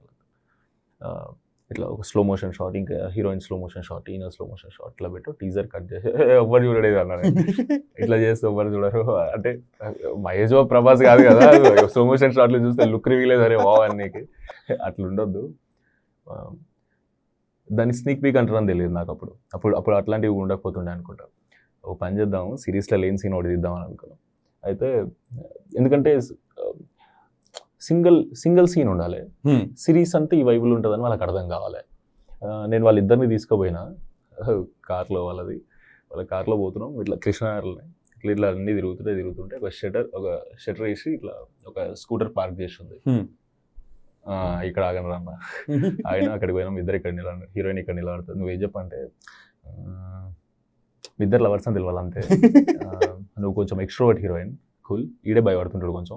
ఇట్లా ఒక స్లో మోషన్ షాట్, ఇంకా హీరోయిన్ స్లో మోషన్ షాట్, ఈయన స్లో మోషన్ షాట్ ఇట్లా పెట్టు, టీజర్ కట్ చేసి ఎవ్వరు చూడలేదు అన్నారు. ఇట్లా చేస్తే ఎవ్వరు చూడరు, అంటే మహేష్ బాబు ప్రభాస్ కాదు కదా, స్లో మోషన్ షాట్లు చూస్తే లుక్ రివీల్ అరే వావ్ అన్నికి అట్లా ఉండొద్దు. దాన్ని స్నీక్ పీక్ అంటారని తెలియదు నాకు అప్పుడు అట్లాంటివి ఉండకపోతుండే అనుకుంటా. ఒక పని చేద్దాము, సిరీస్లో లేని సీన్ ఒకటి తీద్దామని అనుకున్నాం. అయితే ఎందుకంటే సింగిల్ సీన్ ఉండాలి, సిరీస్ అంటే ఈ వైబుల్ ఉంటుందని వాళ్ళకి అర్థం కావాలి. నేను వాళ్ళిద్దరిని తీసుకోపోయినా కార్లో, వాళ్ళ కార్లో పోతున్నాం, ఇట్లా కృష్ణానగర్లో ఇట్లా అన్నీ తిరుగుతుంటే ఒక షటర్ వేసి ఇట్లా ఒక స్కూటర్ పార్క్ చేస్తుంది. ఇక్కడ ఆగను అన్న, ఆయన అక్కడికి పోయినాం, ఇద్దరు ఇక్కడ నిలబడి, హీరోయిన్ ఇక్కడ నిలబడుతుంది. నువ్వేం చెప్పంటే ఇద్దరు లవర్స్ అని తెలియాలి అంతే, నువ్వు కొంచెం ఎక్స్ట్రోవర్ట్ హీరోయిన్, కూల్, ఈడే భయపడుతుంటాడు కొంచెం,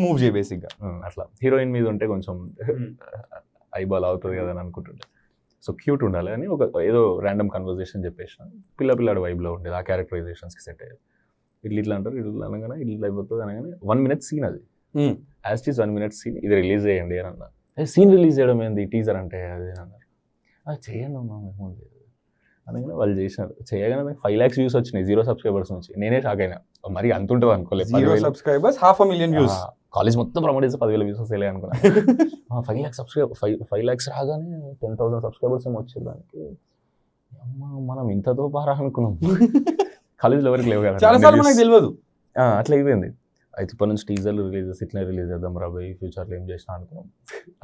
మూవ్ చేయి బేసిక్గా అట్లా హీరోయిన్ మీద ఉంటే కొంచెం ఐబాల్ అవుతుంది కదా అని అనుకుంటుండే. సో క్యూట్ ఉండాలి అని ఒక ఏదో ర్యాండమ్ కన్వర్జేషన్ చెప్పేసిన, పిల్లడు వైబ్లో ఉండేది, ఆ క్యారెక్టరైజేషన్స్కి సెట్ అయ్యేది. ఇట్లా అంటారు, ఇట్లా అనగానే ఇట్లా అయిపోతుంది అనగానే 1 minute సీన్ అది, as it is 1 minute scene, ఇది రిలీజ్ చేయండి అని అన్నారు. సీన్ రిలీజ్ చేయడం ఏంది, టీజర్ అంటే అది అన్నారు. అది చేయండి అమ్మా మేము అనగానే వాళ్ళు చేసినారు. చేయగానే 5 lakhs వ్యూస్ వచ్చినాయి 0 subscribers నుంచి. నేనే షాక్ అయినా, మరి అంత ఉంటుంది అనుకోలేదు. 0 subscribers 500,000 వ్యూస్, కాలేజ్ మొత్తం ప్రమోట్ చేస్తే 10,000 వ్యూస్ వస్తాయి అనుకున్నా. 5 lakhs subscribers, 5 lakhs రాగానే 10,000 subscribers ఏమో వచ్చేదానికి, అమ్మ మనం ఇంతతో పారా అనుకున్నాం. కాలేజ్లో ఎవరికి లేవు కదా, చాలాసార్లు మనకు తెలియదు, అట్లా అయిపోయింది. అయితే ఇప్పటి నుంచి టీజర్లు రిలీజ్ చేసి ఇట్లా రిలీజ్ చేద్దాం రాబోయే ఫ్యూచర్లో ఏం చేసినా అనుకున్నాం.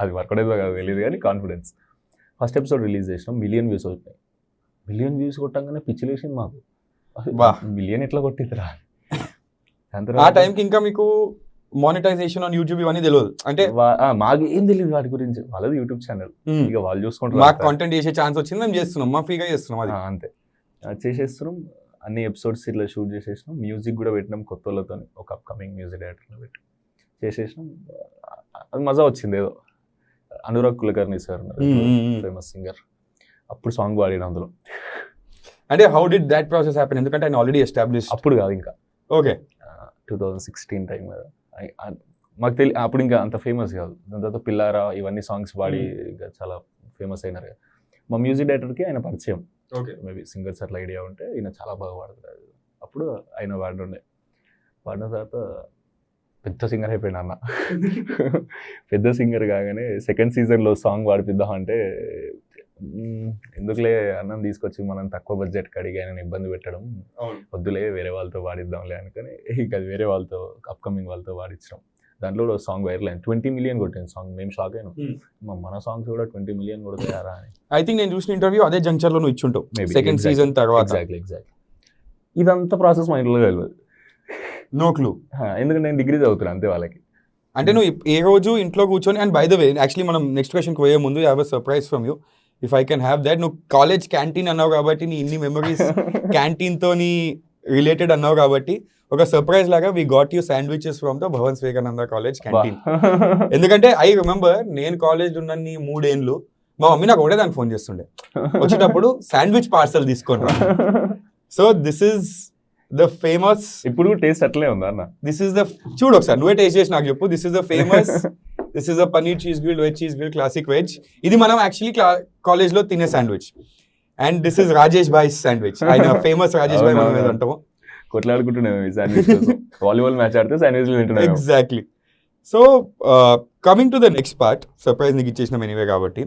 అది వర్కౌట్ అవుతుందో కాదు తెలియదు కానీ కాన్ఫిడెన్స్. ఫస్ట్ ఎపిసోడ్ రిలీజ్ చేసినాం, 1 million వ్యూస్ వచ్చినాయి. 1 million వ్యూస్ కొట్టంగానే పిచ్చి లేచింది మాకు, 1 million ఎట్లా కొట్టిందిరా. ఆ టైంకి ఇంకా మీకు మానిటైజేషన్ ఆన్ యూట్యూబ్ ఇవన్నీ తెలియదు, అంటే మాకు ఏం తెలియదు వాటి గురించి. వాళ్ళది యూట్యూబ్ ఛానల్, ఇక వాళ్ళు చూసుకుంటారు. మాకు కంటెంట్ చేసే ఛాన్స్ వచ్చింది, మేము చేస్తున్నాం, మా ఫ్రీగా చేస్తున్నాం, అది అంతే చేసేస్తున్నాం. అన్ని ఎపిసోడ్స్ ఇట్లా షూట్ చేసేసినాం, మ్యూజిక్ కూడా పెట్టినాం కొత్త వాళ్ళతో, ఒక అప్కమింగ్ మ్యూజిక్ డైరెక్టర్లో పెట్టి చేసేసినాం. అది మజా వచ్చింది ఏదో. Anurag Kulkarni sir famous singer, అప్పుడు సాంగ్ పాడిన అందులో. అంటే how did that process happen, ఎందుకంటే ఆయన ఆల్రెడీ ఎస్టాబ్లిష్? అప్పుడు కాదు ఇంకా, ఓకే 2016 టైం కదా, మాకు తెలియ అప్పుడు ఇంకా అంత ఫేమస్ కాదు. దాని తర్వాత పిల్లారా ఇవన్నీ సాంగ్స్ పాడి ఇంకా చాలా ఫేమస్ అయినారు కదా. మా మ్యూజిక్ డైరెక్టర్కి ఆయన పరిచయం, ఓకే మేబీ సింగర్స్ అట్లా ఐడియా ఉంటే, ఈయన చాలా బాగా పాడుతాడు. అప్పుడు ఆయన పాడిన తర్వాత పెద్ద సింగర్ అయిపోయినా అన్న. పెద్ద సింగర్ కాగానే సెకండ్ సీజన్లో సాంగ్ పాడిపిద్దాం అంటే, ఎందుకులే అన్నం తీసుకొచ్చి మనం తక్కువ బడ్జెట్కి అడిగి ఆయన ఇబ్బంది పెట్టడం, వద్దులే వేరే వాళ్ళతో పాడిద్దాంలే అనుకుని ఇక అది వేరే వాళ్ళతో, అప్కమింగ్ వాళ్ళతో పాడించడం. దాంట్లో కూడా సాంగ్ వైరల్ అయింది, 20 million కొట్టింది సాంగ్. మేము షాక్ అయినాం, మన సాంగ్స్ కూడా 20 million కొడతాయారా అని. ఐ థింక్ నేను చూసిన ఇంటర్వ్యూ అదే జంక్షన్లో నువ్వు ఇచ్చుంటావు, సెకండ్ సీజన్ తర్వాత. ఎగ్జాక్ట్లీ ఇదంతా ప్రాసెస్ మా ఇంట్లో తెలియదు, నో క్లూ. ఎందుకంటే నేను డిగ్రీ చదువుతున్నాను అంతే వాళ్ళకి. అంటే నువ్వు ఏ రోజు ఇంట్లో కూర్చొని, and by the way actually మనం నెక్స్ట్ క్వశ్చన్కి పోయే ముందు I have a surprise from you, if I can have that. నువ్వు కాలేజ్ క్యాంటీన్ అన్నావు కాబట్టి, నీ ఇన్ని మెమరీస్ క్యాంటీన్తో రిలేటెడ్ అన్నావు కాబట్టి, ఒక సర్ప్రైజ్ లాగా we got you sandwiches from the Bhavan's Vivekananda college canteen. ఎందుకంటే ఐ రిమెంబర్ నేను కాలేజ్ ఉన్న 3 ఏళ్ళు మా మమ్మీ నాకు ఒకటే దానికి ఫోన్ చేస్తుండే, వచ్చేటప్పుడు శాండ్విచ్ పార్సల్ తీసుకొని రా. So this is the famous, ఇప్పుడు టేస్ట్ అట్లే ఉందా అన్న? దిస్ ఈస్ ద, చూడు ఒకసారి నువ్వే టేస్ట్ చేసి నాకు చెప్పు. This is the famous, this is the paneer cheese grill, veg cheese grill, classic veg. ఇది మనం యాక్చువల్లీ కాలేజ్లో తినే sandwich. And this is Rajesh bhai sandwich, ఆయన ఫేమస్ రాజేష్ భాయ్ మనం అంటాము. కొట్లాడుకుంటున్నాం శాండ్విచ్, వాలీబాల్ మ్యాచ్ ఆడితే శాండ్విచ్లు తింటున్నాం. Exactly. So coming to the next part, surprise నీకు ఇచ్చేసినాం ఎనీవే కాబట్టి,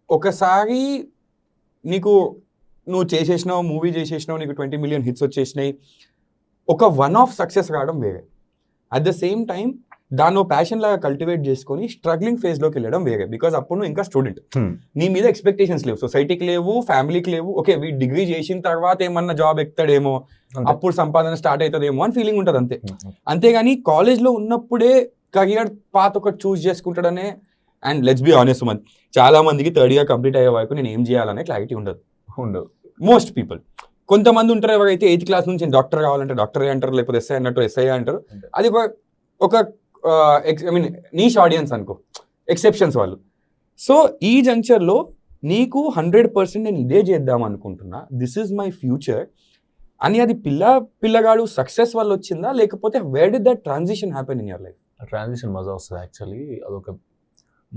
ఒకసారి నీకు నువ్వు చేసేసినావు, మూవీ చేసేసినావు, నీకు 20 million హిట్స్ వచ్చేసినాయి, ఒక వన్-ఆఫ్ సక్సెస్ రావడం వేరే. అట్ ద సేమ్ టైం దాన్ని ప్యాషన్ లాగా కల్టివేట్ చేసుకొని స్ట్రగ్లింగ్ ఫేజ్లోకి వెళ్ళడం వేరే. బికాజ్ అప్పుడు నువ్వు ఇంకా స్టూడెంట్, నీ మీద ఎక్స్పెక్టేషన్స్ లేవు, సొసైటీకి లేవు, ఫ్యామిలీకి లేవు. ఓకే వీ డిగ్రీ చేసిన తర్వాత ఏమన్నా జాబ్ ఎక్కుతాడేమో, అప్పుడు సంపాదన స్టార్ట్ అవుతుందేమో అని ఫీలింగ్ ఉంటుంది అంతే. అంతేగాని కాలేజ్లో ఉన్నప్పుడే కెరియర్ పాత్ ఒకటి చూస్ చేసుకుంటాడనే. And let's be honest Suman, చాలా మందికి 3rd year కంప్లీట్ అయ్యే వరకు నేను ఏం చేయాలనే క్లారిటీ ఉండదు. మోస్ట్ పీపుల్, కొంతమంది ఉంటారు ఎవరైతే 8th class నుంచి డాక్టర్ కావాలంటే డాక్టరే అంటారు, లేకపోతే ఎస్ఐ అన్నట్టు ఎస్ఐ అంటారు. అది ఒక ఐ మీన్ నీష్ ఆడియన్స్ అనుకో, ఎక్సెప్షన్స్ వాళ్ళు. సో ఈ జంక్షన్లో నీకు 100% నేను ఇదే చేద్దాం అనుకుంటున్నా, దిస్ ఈజ్ మై ఫ్యూచర్ అని, అది పిల్లగాడు సక్సెస్ వల్ల వచ్చిందా, లేకపోతే where did that transition happen in your life? Transition మజా వస్తుంది యాక్చువల్లీ. అదొక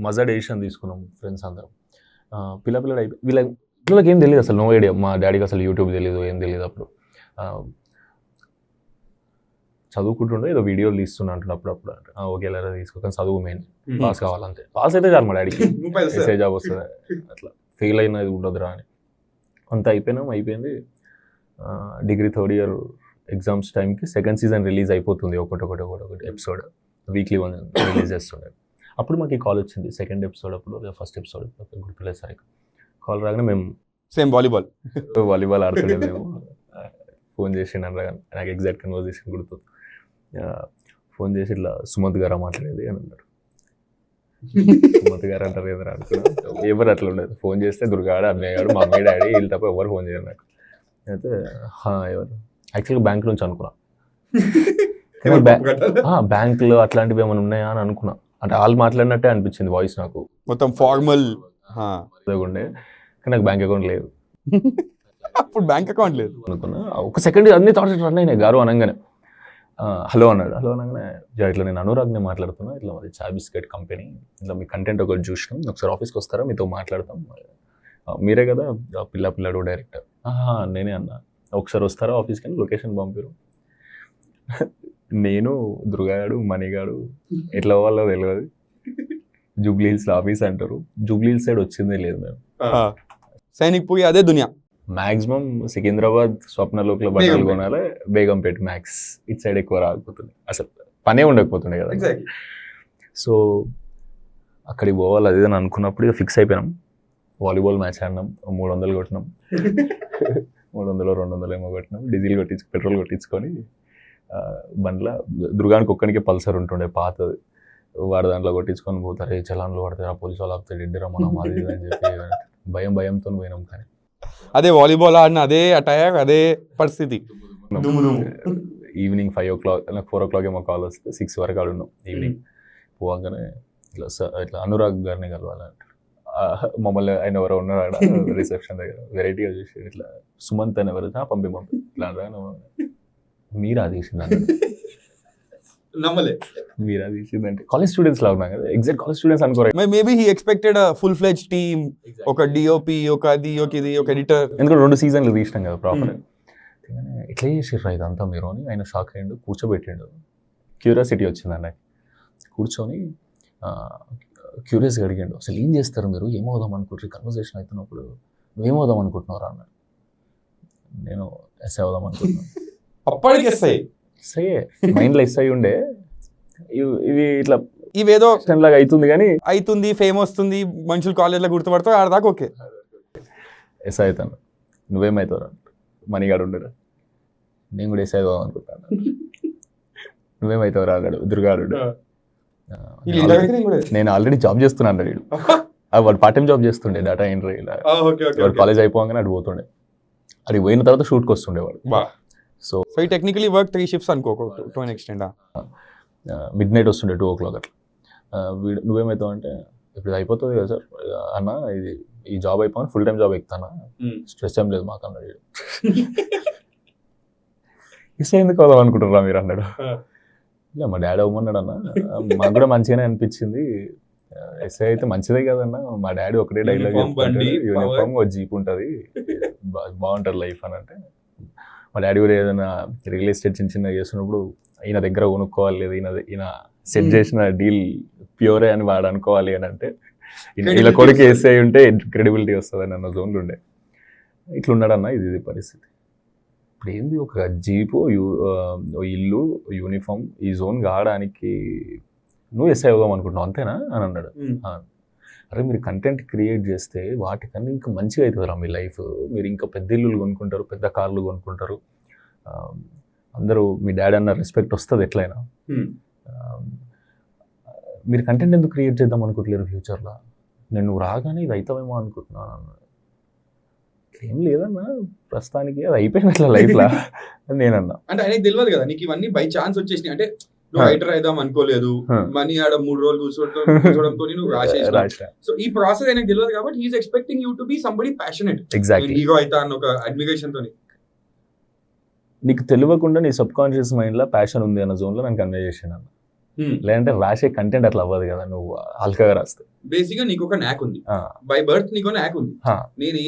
మజా డెసిషన్ తీసుకున్నాం ఫ్రెండ్స్ అందరం. పిల్లడు వీళ్ళకి ఏం తెలియదు అసలు, నో ఐడియా. మా డాడీకి అసలు యూట్యూబ్ తెలియదు, ఏం తెలియదు. అప్పుడు చదువుకుంటుండే ఏదో వీడియోలు తీస్తున్నా అంటున్నా అప్పుడప్పుడు. ఓకే ఎలా తీసుకో, కానీ చదువు మెయిన్, పాస్ కావాలంతే. పాస్ అయితే చాలు మా డాడీకి, ఎస్ఐ జాబ్ వస్తుంది, అట్లా ఫెయిల్ అయినది ఉండదురా అని. అంతా అయిపోయింది. డిగ్రీ థర్డ్ ఇయర్ ఎగ్జామ్స్ టైంకి సెకండ్ సీజన్ రిలీజ్ అయిపోతుంది, ఒకటి ఎపిసోడ్ వీక్లీ 1 రిలీజ్ చేస్తుండే. అప్పుడు మాకు ఈ కాల్ వచ్చింది, సెకండ్ ఎపిసోడ్ అప్పుడు ఫస్ట్ ఎపిసోడ్ గుర్తులేదు సరిగ్గా. కాల్ రాగానే మేము సేమ్ వాలీబాల్ ఆడుతుండే మేము. ఫోన్ చేసిండు అనగా నాకు ఎగ్జాక్ట్ కన్వర్జేషన్ గుర్తు. ఫోన్ చేసి ఇట్లా సుమంత్ గారా మాట్లాడేది అని అన్నారు. సుమంత్ గారు అంటారు ఏదైనా అనుకున్నా, ఎవరు అట్లా ఉండదు. ఫోన్ చేస్తే దుర్గాడు, అన్నయ్య గారు, మా మమ్మీ డాడీ వీళ్ళు తప్ప ఎవరు ఫోన్ చేయరు నాకు. అయితే ఎవరు యాక్చువల్గా బ్యాంక్ నుంచి అనుకున్నా, బ్యాంకులో అట్లాంటివి ఏమైనా ఉన్నాయా అని అనుకున్నా. అంటే వాళ్ళు మాట్లాడినట్టే అనిపించింది వాయిస్ నాకు, మొత్తం ఫార్మల్ ఉండే. కానీ నాకు బ్యాంక్ అకౌంట్ లేదు. అప్పుడు బ్యాంక్ అకౌంట్ లేదు అనుకున్నా. ఒక సెకండ్ అన్ని థాట్స్ రన్ అయినాయి. గారు అనగానే హలో అన్నాడు. హలో అనగానే ఇట్లా నేను అనురాగ్ని మాట్లాడుతున్నా, ఇట్లా మాది చాయ్ బిస్కెట్ కంపెనీ, ఇట్లా మీ కంటెంట్ ఒకటి చూసినాం, ఒకసారి ఆఫీస్కి వస్తారా, మీతో మాట్లాడతాం. మీరే కదా పిల్లాడు డైరెక్టర్? నేనే అన్నా. ఒకసారి వస్తారా ఆఫీస్కి అని లొకేషన్ పంపిరు. నేను దుర్గాడు మణిగాడు ఎట్లా వాళ్ళో తెలియదు. జూబ్లీ హిల్స్ ఆఫీస్ అంటారు, జూబ్లీ హిల్స్ సైడ్ వచ్చిందే లేదు మేము. సైనిక్ పోయి అదే దునియా. మాక్సిమం సికింద్రాబాద్ స్వప్నలోక్లో బట్టలు కొనాలి, బేగంపేట మ్యాక్స్ ఇటు సైడ్ ఎక్కువ రాకపోతుంది, అసలు పనే ఉండకపోతుండే కదా. సో అక్కడికి పోవాలి అది అని అనుకున్నప్పుడు ఇక ఫిక్స్ అయిపోయినాం. Volleyball match ఆడినాం, 300 కొట్టినాం. 300 ఏమో కొట్టినాం. డీజిల్ పెట్రోల్ కొట్టించుకొని బండ్ల దుర్గానికి ఒక్కడికే పల్సర్ ఉంటుండే పాతది, వాడు దాంట్లో కొట్టించుకొని పోతారు. ఏ చలాన్లు పడతారు, ఆ పోలీసు వాళ్ళు ఆపుతారు, ఇడ్డిరా మనం అది అని చెప్పి భయంతో పోయినాం. కానీ అదే వాలీబాల్ ఆడిన అదే అటైర్, అదే పరిస్థితి. ఈవినింగ్ 5 o'clock, నాకు 4 o'clock ఏమో కాల్ వస్తే 6 వరకు ఆడున్నాం. ఈవినింగ్ పోగానే ఇట్లా అనురాగ్ గారిని కలవాలంటారు. మమ్మల్ని ఆయన ఎవరో ఉన్నాడు ఆడ రిసెప్షన్ దగ్గర, వెరైటీగా చూసి ఇట్లా సుమంత్ అని ఎవరు పంపి ఇట్లా మీరా తీసింది నమ్మలే. మీరా తీసిందంటే కాలేజ్ స్టూడెంట్స్ లా ఉన్నాం కదా, ఎగ్జాక్ట్ కాలేజ్ స్టూడెంట్స్ అనుకోరు. Maybe he expected full fledged team, ఒక డిఓపి, ఒక అది, ఒక ఎడిటర్. ఎందుకంటే 2 సీజన్లు తీసినాం కదా ప్రాపర్. ఎట్లా చేసిర్రా ఇదంతా మీరు అని ఆయన షాక్ అయ్యిండు. కూర్చోబెట్టిండు. క్యూరియాసిటీ వచ్చింది అన్నకి. కూర్చొని క్యూరియస్గా అడిగాడు, అసలు ఏం చేస్తారు మీరు, ఏమవుదాం అనుకుంటారు, కన్వర్సేషన్ అవుతున్నప్పుడు నువ్వేమవుదాం అనుకుంటున్నారా అన్నాడు. నేను ఎస్ఐ అవుదాం అనుకుంటున్నాను. అప్పటికి ఎస్ఐ మైండ్లో ఎస్ఐ ఉండే, ఇవి ఇట్లా ఇవేదో లాగా అవుతుంది, ఫేమ్ వస్తుంది, మనుషులు కాలేజ్లో గుర్తుపడతావు, ఆడదాకా ఓకే. ఎస్ఐ అవుతాను. నువ్వేమవుతావు? మణిగాడు ఉండడు. నేను కూడా ఎస్ఐ అవుదాం అనుకుంటాను. నువ్వేమవుతావు అన్నాడు దుర్గాడు. నేను ఆల్రెడీ జాబ్ చేస్తున్నాను వీడు. వాడు పార్ట్ టైం జాబ్ చేస్తుండే డేటా ఎంట్రీ. వాడు కాలేజ్ అయిపోగానే అటు పోతుండే, అది పోయిన తర్వాత షూట్కి వస్తుండేవాడు. సో టెక్నికలీ వర్క్ 3 shifts అనుకో to an extent. Mid night వస్తుండే 2 o'clock అట్లా. వీడు నువ్వేమవుతావు అంటే, ఇప్పుడు అయిపోతుంది కదా సార్ అన్న, ఈ జాబ్ అయిపోయి ఫుల్ టైం జాబ్ ఎక్కుతానా, స్ట్రెస్ ఏం లేదు మాకు అన్నాడు. ఇస్తే ఎందుకు అవుదాం అనుకుంటారా మీరు అన్నాడు. ఇలా మా డాడీ అవ్వమన్నాడు అన్న, మాకు కూడా మంచిగానే అనిపించింది, ఎస్ఐ అయితే మంచిదే కదన్న, మా డాడీ ఒకటే డైలాగ్ చెప్తాడు, యూనిఫామ్ ఒక జీప్ ఉంటుంది, బాగుంటుంది లైఫ్ అని. అంటే మా డాడీ కూడా ఏదైనా రియల్ ఎస్టేట్ చిన్న చేస్తున్నప్పుడు ఈయన దగ్గర కొనుక్కోవాలి, లేదా ఈయన సెట్ చేసిన డీల్ ప్యూరే అని వాడు అనుకోవాలి అని అంటే, ఇలా కొడుకు ఎస్ఐ ఉంటే క్రెడిబిలిటీ వస్తుంది అని అన్న జోన్లు ఉండే. ఇట్లున్నాడన్న, ఇది పరిస్థితి. ఇప్పుడు ఏంది, ఒక జీపు, ఇల్లు, యూనిఫామ్, ఈ జోన్ కావడానికి నువ్వు ఎస్ఐ అవుదాం అనుకుంటున్నావు అంతేనా అని అన్నాడు. అరే మీరు కంటెంట్ క్రియేట్ చేస్తే వాటికన్నా ఇంకా మంచిగా అవుతుందిరా మీ లైఫ్, మీరు ఇంకా పెద్ద ఇల్లులు కొనుక్కుంటారు, పెద్ద కార్లు కొనుక్కుంటారు, అందరూ మీ డాడీ అన్న రెస్పెక్ట్ వస్తుంది ఎట్లయినా. మీరు కంటెంట్ ఎందుకు క్రియేట్ చేద్దాం అనుకుంటలేరు ఫ్యూచర్లో, నేను రాగానే ఇది అవుతామేమో అనుకుంటున్నాను అన్నాడు. ఏం లేదన్నా, ప్రస్తుతానికి అది అయిపోయింది అట్లా లైఫ్లో అని నేనన్నా. అంటే ఆయనకి తెలియదు కదా నీకు ఇవన్నీ బై ఛాన్స్ వచ్చేసినాయి. అంటే నువ్వు రైటర్ అయిదాం అనుకోలేదు, మనీ ఆడ 3 రోజులు కూర్చోవడంతో నువ్వు రాసేసా. సో ఈ ప్రాసెస్ ఆయనకు తెలియదు కాబట్టి he's expecting you to be somebody passionate. Exactly. Hero అయితా అన్న ఒక అడ్మిరేషన్ తోని. నీకు తెలియకుండా నీ సబ్ కాన్షియస్ మైండ్లో ప్యాషన్ ఉంది అన్న జోన్లో నాకు కన్వే చేసాను అన్న. లేదంటే రాసే కంటెంట్ అట్లా అవ్వదు కదా, నువ్వు హల్కగా రాస్తే. బేసిక్గా నీకు ఒక న్యాక్ ఉంది, బై బర్త్ నీకు న్యాక్ ఉంది. నేను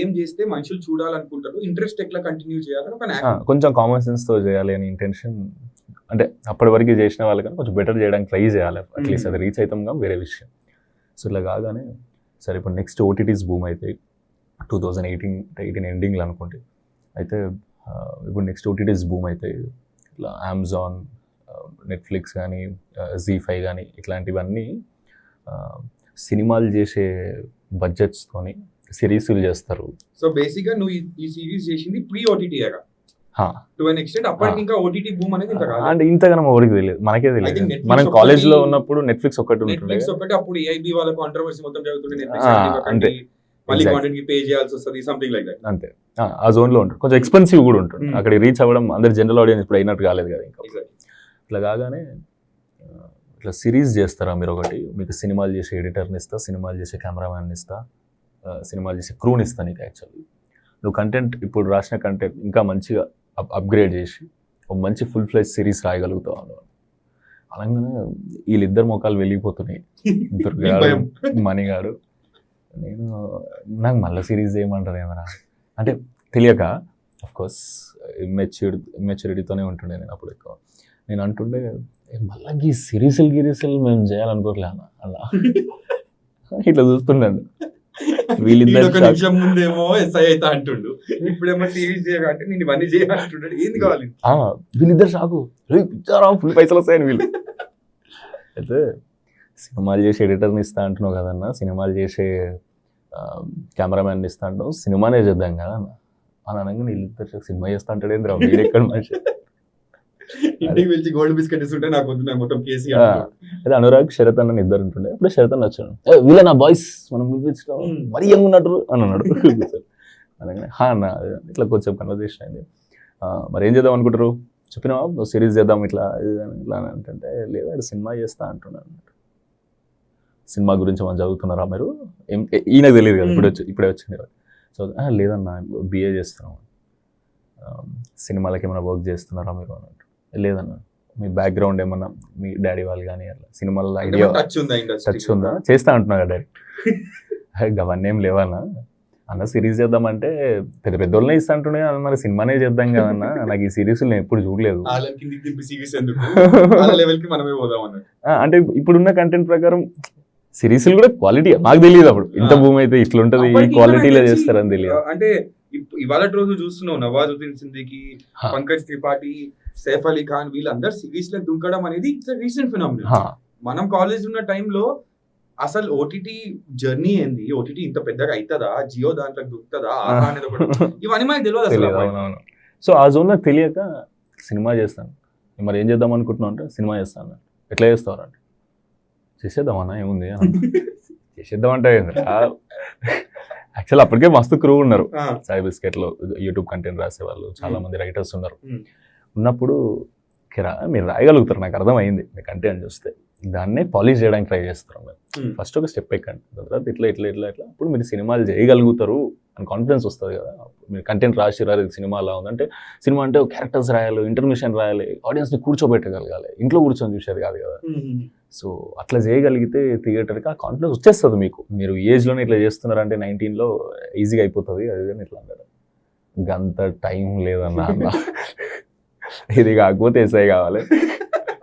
ఏం చేస్తే మనుషులు చూడాలనుకుంటారు, ఇంట్రెస్ట్ ఎట్లా కంటిన్యూ చేయాలని ఒక న్యాక్. కొంచెం కామన్ సెన్స్ తో చేయాలి అని ఇంటెన్షన్. అంటే అప్పటి వరకు చేసిన వాళ్ళకన్నా కొంచెం బెటర్ చేయడానికి ట్రై చేయాలి, అట్లీస్ట్ అది రీచ్ అవుతాం కానీ వేరే విషయం. సో ఇలా కాగానే సరే ఇప్పుడు నెక్స్ట్ ఓటీటీస్ బూమ్ అవుతాయి, 2018 ఎండింగ్లో అనుకోండి. అయితే ఇప్పుడు నెక్స్ట్ ఓటీటీస్ బూమ్ అవుతాయి. ఇట్లా అమెజాన్, నెట్ఫ్లిక్స్ కానీ, జీ5 కానీ ఇట్లాంటివన్నీ సినిమాలు చేసే బడ్జెట్స్తోని సిరీస్లు చేస్తారు. సో బేసిక్గా నువ్వు ఈ సిరీస్ చేసింది pre OTT era. To an extent అప్పటికి ఇంకా ఓటీటీ బూమ్ అనేది ఇంత కాదు. అంటే ఇంతగానో ఎవరికి తెలియదు, మనకే తెలియదు. Netflix మనం కాలేజ్లో ఉన్నప్పుడు నెట్ఫ్లిక్స్ ఒకటి ఉంటుంది. నెట్ఫ్లిక్స్ ఒకటి అప్పుడు ఏఐబి వాళ్ళ కాంట్రవర్సీ మొత్తం జరుగుతుండే. అంతే. నెట్ఫ్లిక్స్ మళ్ళీ కాంటెంట్ కి పే చేయాల్సి వస్తుంది, సంథింగ్ లైక్ దట్. అంతే, ఆ జోన్లో ఉంటుంది. కొంచెం ఎక్స్పెన్సివ్ కూడా ఉంటుంది. అక్కడికి రీచ్ అవ్వడం అందరి జనరల్ ఆడియన్స్ ఇప్పుడు అయినట్టు కాలేదు కదా ఇంకా. ఇట్లా కాగానే ఇట్లా సిరీస్ చేస్తారా మీరు ఒకటి, మీకు సినిమాలు చేసే ఎడిటర్ని ఇస్తా, సినిమాలు చేసే కెమెరామ్యాన్ని ఇస్తా, సినిమాలు చేసే క్రూని ఇస్తా నీకు. యాక్చువల్లీ నువ్వు కంటెంట్ ఇప్పుడు రాసిన కంటెంట్ ఇంకా మంచిగా అప్గ్రేడ్ చేసి ఒక మంచి ఫుల్ ఫ్లెజ్ సిరీస్ రాయగలుగుతావు అన్నాడు. అలాగనే వీళ్ళిద్దరు మొఖాలు వెళ్ళిపోతున్నాయి, దుర్గాడు మణిగాడు. నాకు మళ్ళీ సిరీస్ చేయమంటారు ఏమరా అంటే తెలియక, అఫ్కోర్స్ ఇమ్మెచ్యూరిటీతోనే ఉంటుండే నేను అప్పుడు ఎక్కువ. నేను అంటుండే మళ్ళీ ఈ సిరీస్లు మేము చేయాలనుకోవట్లే అన్న అలా ఇట్లా చూస్తున్నాను. వీళ్ళిద్దరు ముందేమో ఎస్ఐ అయితే అంటుండు, ఇప్పుడేమో సిరీస్ చేయాలంటే నేను ఇవన్నీ చేయాలంటున్నాడు. ఏంది కావాలి? వీళ్ళిద్దరు షాకు, ఫుల్ పైసలు వస్తాయని వీళ్ళు. అయితే సినిమాలు చేసే ఎడిటర్ని ఇస్తా అంటున్నావు కదన్నా, సినిమాలు చేసే కెమెరామ్యాన్ ఇస్తా అంటున్నావు, సినిమానే చేద్దాం కదా అన్న అని అనగా వీళ్ళిద్దరు సినిమా చేస్తా అంటాడు. ఏంద్రా మీరు ఎక్కడ మనిషి, ఇంటికి పిలిచి గోల్డ్ బిస్కెట్ ఇస్తుంటే నాకు వద్దు, నాకు మొత్తం కేసీ. అదే అనురాగ్ శరత్ అన్న ఇద్దరు ఉంటుండే. అప్పుడు శరత్ అన్న వచ్చాడు, వీళ్ళ నా బాయ్స్ మనం పిలిపించడం మరీ యంగ్ ఉన్నట్టు అని అన్నాడు. అలాగే అన్న ఇట్లా కొంచెం కన్వర్జేషన్ అయింది. మరి ఏం చేద్దాం అనుకుంటారు, చెప్పినావా సిరీస్ చేద్దాం ఇట్లా ఇట్లా అని అంటే, లేదా సినిమా చేస్తా అంటున్నాను. సినిమా గురించి మనం చదువుతున్నారా మీరు, ఈయనకు తెలియదు కదా, ఇప్పుడే వచ్చింది. సో లేదన్నా బిఏ చేస్తున్నాం, సినిమాలకి ఏమైనా వర్క్ చేస్తున్నారా మీరు అన్నట్టు. లేదన్నా మీ బ్యాక్గ్రౌండ్ ఏమన్నా మీ డాడీ వాళ్ళు కానీ అట్లా సినిమాల్లో ఐడియా టచ్ ఉందా, చేస్తా అంటున్నా డైరెక్ట్. అవన్నీ ఏం లేవన్నా అన్న, సిరీస్ చేద్దామంటే పెద్ద పెద్దోళ్ళనే ఇస్తా అంటుండే, మరి సినిమానే చేద్దాం కదన్నా, నాకు ఈ సిరీస్ నేను ఎప్పుడు చూడలేదు. అంటే ఇప్పుడున్న కంటెంట్ ప్రకారం సిరీస్లు కూడా క్వాలిటీ మాకు తెలియదు. అప్పుడు ఇంత భూమి అయితే ఇట్లా ఉంటుంది, ఈ క్వాలిటీలో చేస్తారని తెలియదు. అంటే ఇవాళ రోజు చూస్తున్నావు నవాజుద్దీన్ సిద్దికి, పంకజ్ త్రిపాఠి, సైఫ్ అలీ ఖాన్ వీళ్ళందరూ సిరీస్ లో దుంకడం అనేది ఇట్స్ రీసెంట్ ఫినామినల్. మనం కాలేజ్ ఉన్న టైంలో అసలు ఓటీటీ జర్నీ ఏంది, ఓటీటీ ఇంత పెద్దగా అవుతుందా, జియో దాంట్లో దుక్కుతుందా అనేది ఒకటి, ఇవన్నీ మనకి తెలియదు. సో ఆ జోన్ నాకు తెలియక సినిమా చేస్తాను. మరి ఏం చేద్దాం అనుకుంటున్నావు అంటే, సినిమా చేస్తాను. ఎట్లా చేస్తావు అంటే, చేసేద్దామన్నా ఏముంది చేసేద్దామంటే. యాక్చువల్ అప్పటికే మస్తు క్రూ ఉన్నారు సాయి బిస్కెట్లో, యూట్యూబ్ కంటెంట్ రాసేవాళ్ళు చాలా మంది రైటర్స్ ఉన్నారు. ఉన్నప్పుడు మీరు రాయగలుగుతారు, నాకు అర్థమైంది మీ కంటెంట్ చూస్తే, దాన్నే పాలిష్ చేయడానికి ట్రై చేస్తారు. మేము ఫస్ట్ ఒక స్టెప్ ఎక్కండి, తర్వాత ఇట్లా ఇట్లా ఇట్లా ఇట్లా అప్పుడు మీరు సినిమాలు చేయగలుగుతారు అని కాన్ఫిడెన్స్ వస్తుంది కదా. మీరు కంటెంట్ రాసిరారు, ఇది సినిమా అలా ఉందంటే, సినిమా అంటే క్యారెక్టర్స్ రాయాలి, ఇంటర్మిషన్ రాయాలి, ఆడియన్స్ని కూర్చోబెట్టగలగాలి, ఇంట్లో కూర్చొని చూసేది కాదు కదా. సో అట్లా చేయగలిగితే థియేటర్కి ఆ కాన్ఫిడెన్స్ వచ్చేస్తుంది మీకు. మీరు ఏజ్లోనే ఇట్లా చేస్తున్నారంటే 19లో ఈజీగా అయిపోతుంది అది అని ఇట్లా అన్నాడు. ఇంకంత టైం లేదన్నా, ఇది కాకపోతే ఎస్ఐ కావాలి,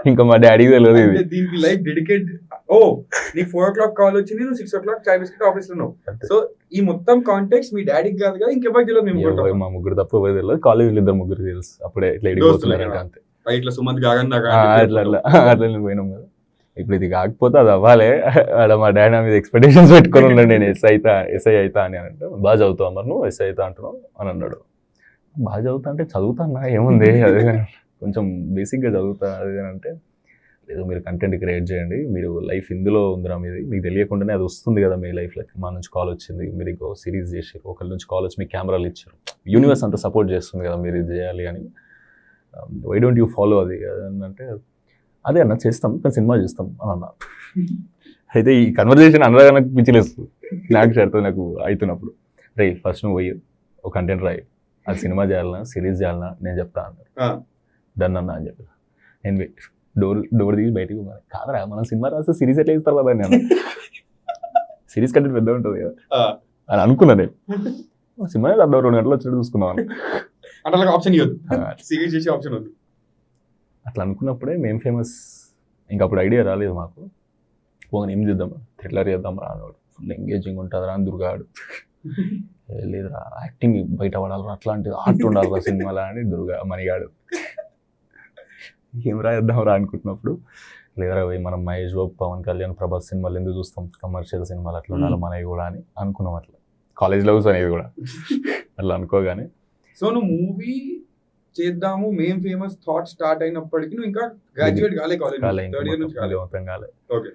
ఇంకా మా డాడీకి తెలియదు ఇది. దీనికి లైఫ్ డెడికేట్. నీకు 4 o'clock కాల్ వచ్చింది, నువ్వు 6 o'clock చాయ్ బిస్కెట్ ఆఫీస్ లో ఉన్నావు. సో ఈ మొత్తం కాంటాక్ట్స్ మీ డాడీకి కాదు కదా, ఇంకెవరికి తెలియదు. మా ముగ్గురు తప్ప తెలియదు, కాలేజీలో 2 ముగ్గురు తెలుసు. అప్పుడే ఇట్లా ఎడిపోతున్నారంటే అంతే, ఇట్లా సుమంత్ కాగన్నా అట్లా పోయినాం కదా. ఇప్పుడు ఇది కాకపోతే అది అవ్వాలి, అక్కడ మా డాడీ నా మీద ఎక్స్పెక్టేషన్స్ పెట్టుకొని ఉన్నాడు, నేను ఎస్ఐ అవుతా అని అంటే, బాగా చదువుతావు మరి నువ్వు ఎస్ఐ అవుతా అంటున్నావు అని అన్నాడు. బాగా చదువుతా అంటే చదువుతానా ఏముంది, అదే కొంచెం బేసిక్గా చదువుతా అది అని అంటే, లేదు మీరు కంటెంట్ క్రియేట్ చేయండి, మీరు లైఫ్ ఇందులో ఉందిరా మీది, మీకు తెలియకుండానే అది వస్తుంది కదా మీ లైఫ్లోకి. మా నుంచి కాల్ వచ్చింది, మీరు ఇంకో సిరీస్ చేసారు, ఒకరి నుంచి కాల్ వచ్చి మీకు కెమెరాలు ఇచ్చారు, యూనివర్స్ అంతా సపోర్ట్ చేస్తుంది కదా మీరు ఇది చేయాలి అని, వై డోంట్ యూ ఫాలో అది అంటే, అదే అన్న చేస్తాం కానీ సినిమా చేస్తాం అని అన్నా. అయితే ఈ కన్వర్జేషన్ అనగా నాకు పిచ్చిలేస్తుంది, నాకు చేరుతుంది నాకు అవుతున్నప్పుడు. రే ఫస్ట్ నువ్వు పోయి ఒక కంటెంట్ రాయి, అది సినిమా చేయాలన్నా సిరీస్ చేయాలన్నా నేను చెప్తా అన్నారు. డన్ అన్నా అని చెప్పి నేను డోర్ తీసి బయటకు కాదరా, మనం సినిమా రాస్తే సిరీస్ ఎట్లా ఇస్తారు కదా నేను, సిరీస్ కంటెంట్ పెద్ద ఉంటుంది కదా అని అనుకున్నా. నేను సినిమా 2 గంటలు వచ్చి చూసుకున్నాను, అట్లా అనుకున్నప్పుడే మేము ఫేమస్. ఇంకా అప్పుడు ఐడియా రాలేదు మాకు, పోనీ ఏం చేద్దాం, థ్రిల్లర్ చేద్దాం రా అన్నాడు. ఫుల్ ఎంగేజింగ్ ఉంటుంది రా దుర్గాడు, లేదురా యాక్టింగ్ బయట పడాలి అట్లాంటి ఆర్ట్ ఉండాలిరా సినిమాలో అని మణిగాడు ఏం రాద్దాం రా అనుకుంటున్నప్పుడు లేదురా మనం మహేష్ బాబు పవన్ కళ్యాణ్ ప్రభాస్ సినిమాలు ఎందుకు చూస్తాం కమర్షియల్ సినిమాలు అట్లా ఉండాలి మనవి కూడా అని అనుకున్నాం అట్లా కాలేజ్లో కూర్చొని కూడా అట్లా అనుకోగానే. సో నువ్వు మూవీ చేద్దాము మేము ఫేమస్ థాట్ స్టార్ట్ అయినప్పటికీ నువ్వు ఇంకా గ్రాడ్యుయేట్ కాలే కాలేజ్ మొత్తం కాలే. ఓకే,